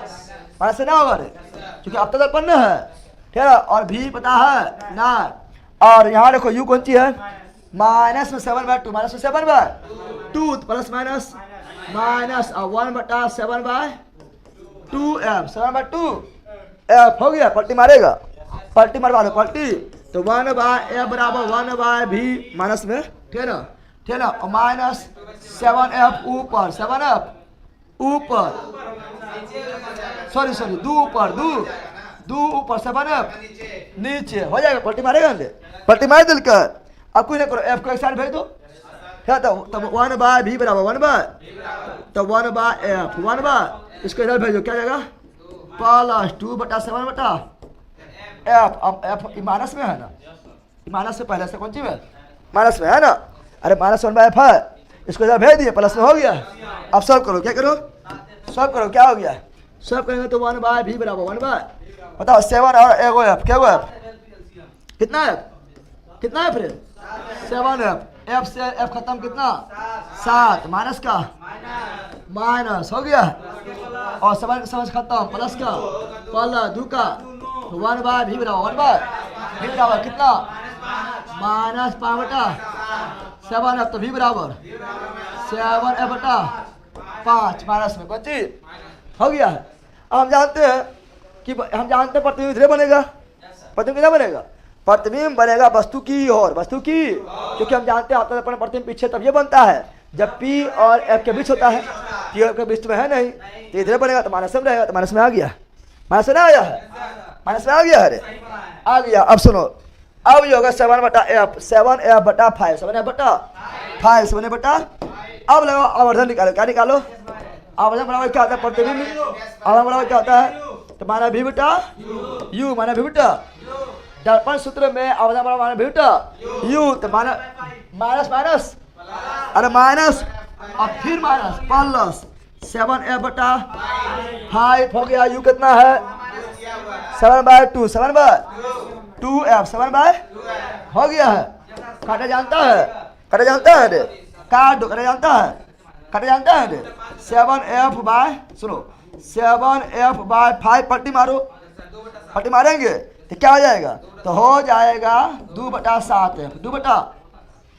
माइनस से ना होगा रे, क्योंकि अब तक दर्पण है, ठीक है। और v पता है ना। और यहाँ देखो u कौन सी है? माइनस में 7/2, माइनस में 7/2 plus minus minus 1/7/2f, 7/2 f हो गया। पलटी मारेगा, पलटी मरवा दो, पलटी। तो 1/f बराबर 1/v माइनस में, ठीक है ना, ठीक है ना। और माइनस 7f ऊपर, 7f ऊपर, सॉरी 2 ऊपर, 2 ऊपर, 7f नीचे हो जाएगा। पलटी मारेगा, पलटी मार दिल कर। अब कुछ नहीं करो, f को एक साइड भेज दो, क्या? तो 1/v बराबर 1/, तो 1/f 1/, इसको इधर भेजो, क्या जाएगा? Plus 2/7/f। अब f माइनस में है ना, माइनस से पहले से कौन सी में? माइनस में है ना। अरे माइनस 1/f है, इसको इधर भेज दिए, प्लस में हो गया। अब सॉल्व करो, क्या करो? सॉल्व करो, क्या हो गया? सॉल्व करेंगे तो 1/v बराबर 1/, बताओ 7 और एगो f, क्या हुआ? कितना है? कितना है फ्रेंड? 7f। f से f खत्म, कितना? 7 माइनस का माइनस हो गया। और 7 समझ खत्म, प्लस का प्लस 2 का 1/v बराबर 1/v बराबर कितना? Minus 5/7f। तो v बराबर 7f/5 माइनस में कौन चीज हो गया है। अब हम जानते हैं कि प्रतिबिंब धीरे बनेगा। प्रतिबिंब कितना बनेगा? प्रतिबिंब बनेगा वस्तु की ओर, वस्तु की, क्योंकि हम जानते हैं आपका प्रतिबिंब पीछे तब ये बनता है जब P और F के बीच होता है। P और F के बीच में है नहीं, तो इधर बनेगा तो माइनस में रहेगा। तो माइनस में आ गया, माइनस में आया है, माइनस में आ गया। अरे आ गया। अब सुनो, अब ये होगा 7/f, 7f/5, 7f/5, 7f/5। अब लगाओ आवर्धन निकालो, क्या निकालो? आवर्धन बराबर क्या होता है? प्रतिबिंब। आवर्धन बराबर क्या होता है? तो माना v/u, माना v/, दर्पण सूत्र में आवर्धन बराबर माना v/u। तो माना माइनस माइनस, अरे माइनस और फिर माइनस प्लस 7f/5 हो गया। u कितना है? 7/2, 7/2f, 7/2 हो गया है। काटा जानता है? काटा जानता है रे? काट दो, काटा जानता है? काटा जानता है रे? 7f बाय, सुनो, 7f बाय 5 पट्टी मारो, पट्टी मारेंगे तो क्या हो जाएगा? तो हो जाएगा 2/7f,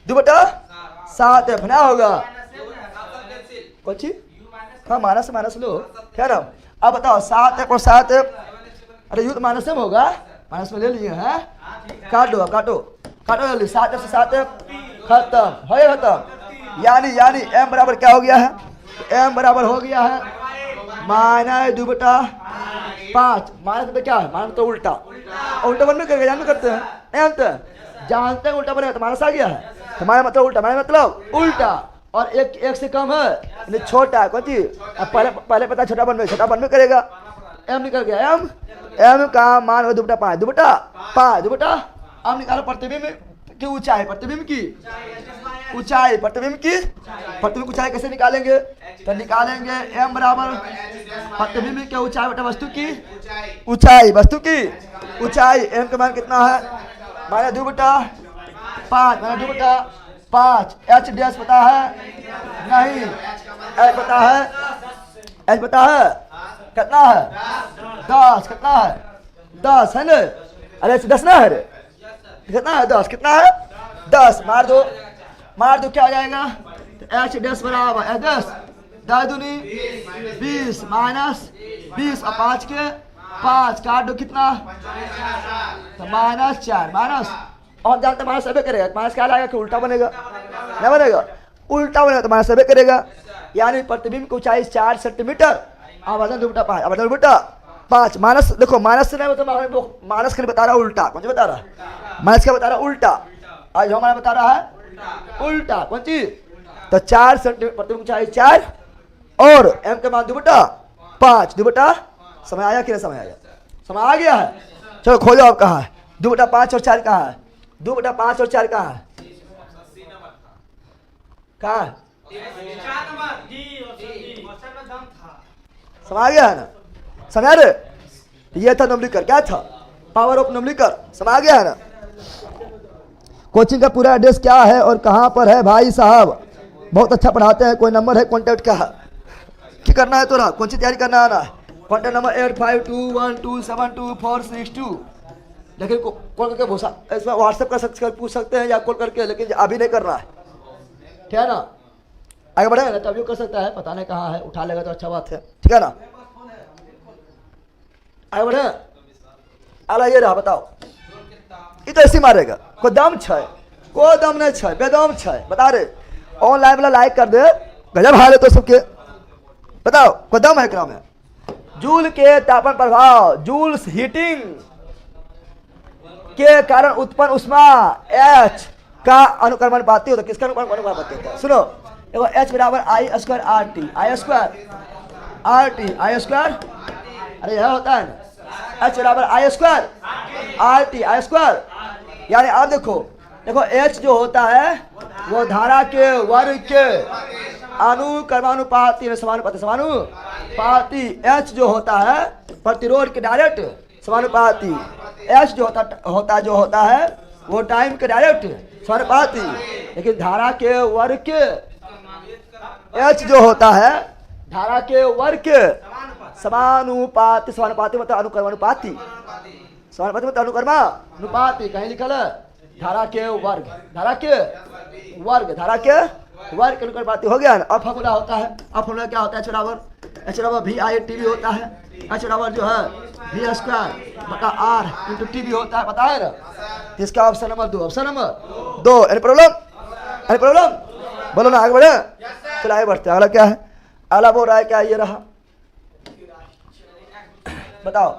2/7f ना होगा कुछ? हाँ माइनस माइनस लो, क्या ना? अब बताओ 7f और 7f, अरे यू तो माइनस में होगा, माइनस में ले लिए हैं, काटो, अब काटो, काटो जल्दी, 7f से 7f खत्म, हो गया खत्म। यानी m बराबर क्या हो गया है? m बराबर हो गया है -2/5। माइनस तो क्या है? माइनस तो उल्टा, उल्टा बन में करके जानते करते हैं, जानते हैं उल्टा बनेगा तो माइनस आ गया है, तो माइनस मतलब उल्टा, माइनस मतलब उल्टा, और एक से कम है छोटा है, कौन चीज? अब पहले पता छोटा बन में करेगा, m निकल गया, m का मान 2/5, 2/5 अब निकालो प्रतिबिंब की ऊंचाई, प्रतिबिंब की ऊंचाई, प्रतिबिंब की ऊंचाई कैसे निकालेंगे? तो निकालेंगे m बराबर प्रतिबिंब की ऊंचाई बटा वस्तु की ऊंचाई, वस्तु की ऊंचाई, m का मान कितना है? -2/5, -2/5, h डैश पता है? नहीं, h पता है? h पता है? कितना है? 10, कितना है? 10 है ना? अरे 10 ना है, कितना है? 10, कितना है? 10, मार दो क्या हो जाएगा? तो h डैश बराबर 10, 10 दूनी 20 माइनस 20 और 5 के 5 काट दो, कितना? तो -4, माइनस, और जानते माइनस सबे करेगा, माइनस क्या लाएगा कि उल्टा बनेगा? नहीं बनेगा, उल्टा बनेगा तो माइनस सबे करेगा। यानी प्रतिबिंब की ऊंचाई 4 सेंटीमीटर, वजन 2/5, अब 2/5 माइनस, देखो माइनस से नहीं मतलब माइनस के लिए बता रहा है उल्टा, कौन सी बता रहा है? माइनस क्या बता रहा है? उल्टा, आज हमारा बता रहा है उल्टा, कौन चीज? तो 4 सेंटीमीटर प्रतिबिंब ऊंचाई 4 और m के मान 2/5, 2/, समय आया कि नहीं? समय आया, समय आ गया है। चलो खोलो, अब कहाँ है 2/5 और 4? कहाँ है 2/5 और 4? कहाँ है? कहाँ है? समझ आ गया है ना? समझ रहे? ये था नवलिकर, क्या था? पावर ऑफ नवलिकर, समझ आ गया है ना? कोचिंग का पूरा एड्रेस क्या है और कहाँ पर है भाई साहब? बहुत अच्छा पढ़ाते हैं, कोई नंबर है कॉन्टेक्ट का? क्या करना है तोरा? कौन सी तैयारी करना है ना? Contact number 8521272462। लेकिन कॉल करके भूसा, इसमें व्हाट्सएप कर सकते, पूछ सकते हैं या कॉल करके, लेकिन अभी नहीं करना है, ठीक है ना? आगे बढ़े ना तो अभी कर सकता है, पता नहीं कहाँ है, उठा लेगा तो अच्छा बात है, ठीक है ना? आगे बढ़े, अला ये रहा, बताओ ये तो ऐसे मारेगा, कोई दम छै? कोई दम नहीं छै, बेदम छै, बता रहे। ऑनलाइन वाला लाइक कर दे, गजब हाल है तो सबके, बताओ कोई दम है क्या में? जूल के तापमान प्रभाव, जूल्स हीटिंग के कारण उत्पन्न उष्मा H का अनुक्रमणपाती होता है। किसका अनुक्रमणपाती होता है? सुनो, देखो H बराबर I² RT, I², अरे यह होता है ना, H बराबर I² RT, यानी आप देखो H जो होता है वो धारा के वर्ग के अनुक्रमानुपाती में समानुपाती, H जो होता है प्रतिरोध के डायरेक्ट समानुपाती, H जो होता है वो टाइम के डायरेक्ट समानुपाती, लेकिन धारा के वर्ग के H जो होता है धारा के वर्ग के समानुपाती मतलब अनुक्रमानुपाती, समानुपाती मतलब अनुक्रमानुपाती, कहीं लिखल है धारा के वर्ग के अनुक्रमानुपाती, हो गया ना? अब फॉर्मूला होता है, अब फॉर्मूला क्या होता है? H बराबर VI/TV होता है, H बराबर जो है V² बटा R इंटू TV होता है, पता है ना? इसका option number 2, option number 2। Any problem बोलो ना, आगे बढ़े। चलो आगे बढ़ते हैं, अगला क्या है? अगला बोल रहा है क्या? ये रहा, बताओ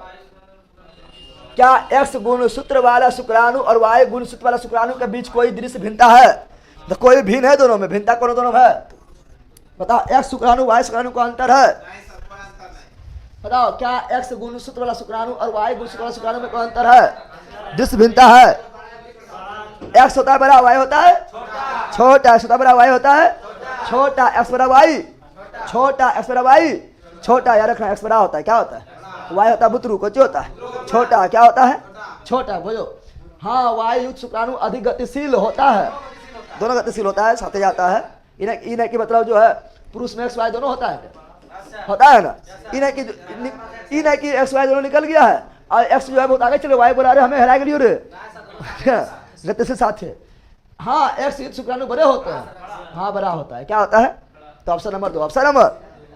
क्या X गुणसूत्र वाला शुक्राणु और Y गुणसूत्र वाला शुक्राणु के बीच कोई दृश्य भिन्नता है? तो कोई भिन्न है दोनों में, भिन्नता कौन दोनों है? बताओ, X शुक्राणु Y शुक्राणु का अंतर है? बताओ क्या X गुणसूत्र वाला शुक्राणु और Y गुणसूत्र वाला शुक्राणु में कोई अंतर है? दृश्य भिन्नता है। X होता है बड़ा, Y होता है छोटा, X होता है बड़ा, Y होता है छोटा, X बड़ा Y छोटा, X बड़ा Y छोटा, याद रखना X बड़ा होता है क्या होता है? Y होता है बुतरू, कुछ होता है छोटा, क्या होता है? छोटा, बोलो हाँ, वायु युक्त शुक्राणु अधिक गतिशील होता है, दोनों गतिशील होता है, साथ जाता है। इन्हें की मतलब जो है पुरुष में एक्स वाई दोनों होता है, होता है ना। इन्हें की एक्स वाई दोनों निकल गया है और एक्स जो है बहुत आगे चले, वाई बोला रहे हमें हरा गई रे गतिशील साथ है। हाँ, एक्स युक्त शुक्राणु बड़े होते हैं, हाँ बड़ा होता है, क्या होता है। तो ऑप्शन नंबर 2, ऑप्शन नंबर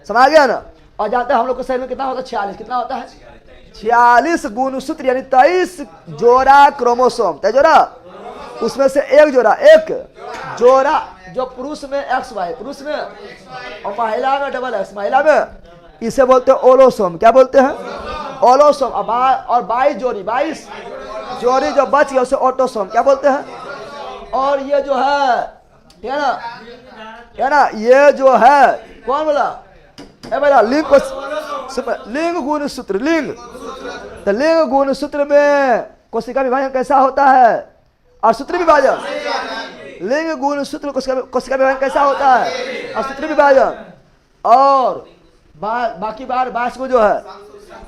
समझ गया ना। और जानते हैं हम लोग के शरीर में कितना होता है, 46, कितना होता है 46 गुणसूत्र यानी 23 जोड़ा क्रोमोसोम, 23 जोड़ा, उसमें से एक जोड़ा जो पुरुष में एक्स वाई पुरुष में और महिला में डबल एक्स महिला में, इसे बोलते हैं ओलोसोम। क्या बोलते हैं, ओलोसोम। और 22 जोड़ी जो बच गया उसे ऑटोसोम क्या बोलते हैं। और ये जो है ना, ये जो है कौन बोला, बोला लिंग गुणसूत्र, लिंग। तो लिंग गुणसूत्र में कोशिका विभाजन कैसा होता है, और सूत्र विभाजन। लिंग गुणसूत्र कोशिका विभाजन कैसा होता है, और सूत्र विभाजन। और बाकी बास को जो है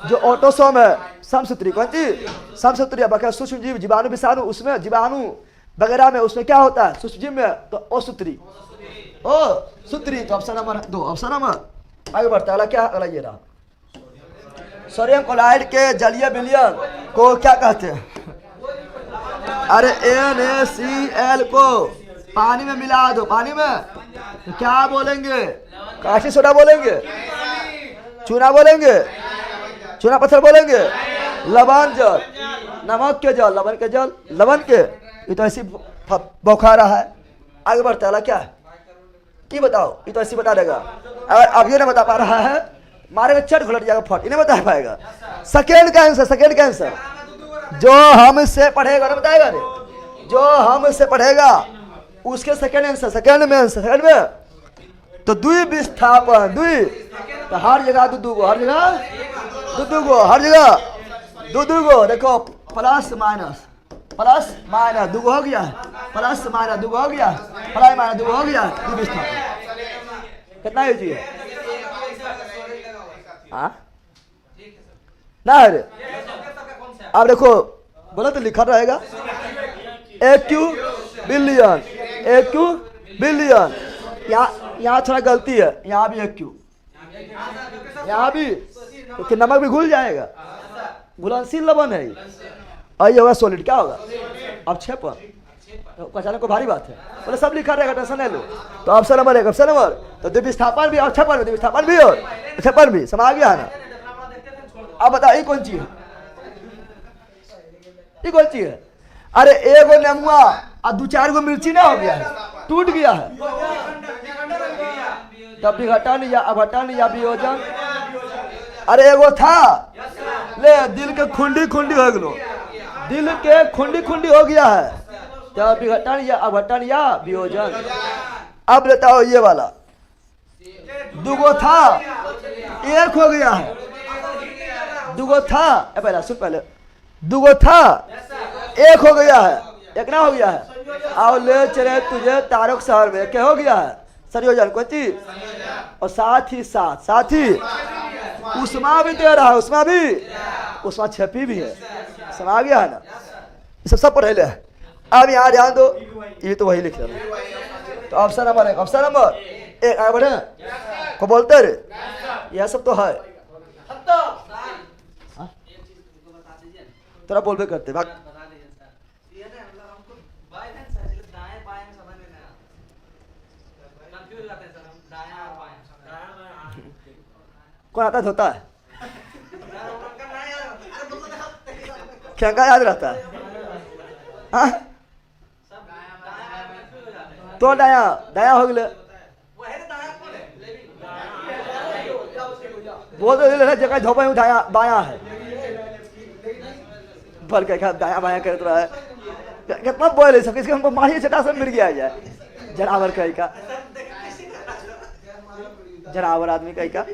जो ऑटोसोम है, समसूत्री। कौन चीज, समसूत्री। बाकी सूक्ष्म जीव, जीवाणु, विषाणु, उसमें जीवाणु वगैरह में उसमें क्या होता है, सूक्ष्म जीव में तो ओसूत्री, सूत्री। तो ऑप्शन नंबर 2, ऑप्शन नंबर आगे बढ़ता है। क्या अगला ये रहा, सोडियम क्लोराइड के जलीय विलयन को क्या कहते हैं। अरे NaCl को पानी में मिला दो, पानी में तो क्या बोलेंगे, काशी सोडा बोलेंगे, चूना बोलेंगे, चूना पत्थर बोलेंगे, लवण जल, नमक के जल, लवण के जल, लवण के। ये तो ऐसी बौखा रहा है। आगे बढ़ता है क्या, ये बताओ, ये तो ऐसी बता देगा। अगर अब ये नहीं बता पा रहा है, मारेगा चट घुलट जाएगा फट, इन्हें बता पाएगा। सेकेंड का आंसर, जो हमसे पढ़ेगा ना बताएगा रे, जो हमसे पढ़ेगा उसके सेकेंड आंसर, सेकेंड में तो द्वि विस्थापन, द्वि तो हर जगह दू हर जगह दू। देखो प्लस माइनस दूगो हो गया, प्लस माइनस दूगो हो गया, प्लस माइनस दूगो हो गया, द्वि विस्थापन। कितना यूज है, हाँ ना है। अब देखो बोला तो लिखा रहेगा AQ बिलियन। यहाँ थोड़ा गलती है, यहाँ भी AQ, यहाँ भी क्योंकि नमक भी घुल जाएगा, घुलनशील लवण है। और ये होगा सॉलिड, क्या होगा अब 6 पर, तो पहचाने को भारी बात है। बोले सब लिखा रहेगा, टेंशन नहीं लो। तो ऑप्शन नंबर 1, ऑप्शन नंबर तो द्विविस्थापन भी और छपन भी और छपन भी समझ गया है ना। अब बताओ ये कौन चीज है, ये कौन चीज है। अरे एगो नेमुआ और 2-4 गो मिर्ची ना हो गया है, टूट गया है, तब विघटन या अघटन या वियोजन। अरे एगो था, ले दिल के खुंडी हो गलो, दिल के खुंडी हो गया है, तब विघटन या अघटन या वियोजन। अब बताओ ये वाला, दुगो था एक हो गया है, दुगो था, पहले सुन, पहले दुगो था एक हो गया है, एक ना हो गया है। आओ ले चले तुझे तारक शहर में, क्या हो गया है, संयोजन। कौन चीज, और साथ ही उष्मा भी दे रहा है, उष्मा छपी भी है, समझ गया है ना। ये सब पढ़े ले। अब यहाँ ध्यान दो, ये तो वही लिख रहा। तो ऑप्शन नंबर 1, ऑप्शन नंबर 1 आगे बढ़े को बोलते रे, यह सब तो है, थोड़ा बोलबे करते भाग। कौन आता धोता है, क्या याद रहता है, हाँ तो दाया हो गए, वो तो जगह धोपा बाया है, भर के दाया बाया करते रहा है। कितना बोले सब, किसके हमको मारिए चटा सब मिल गया जाए, जनावर कहीं का, जनावर आदमी कहीं का।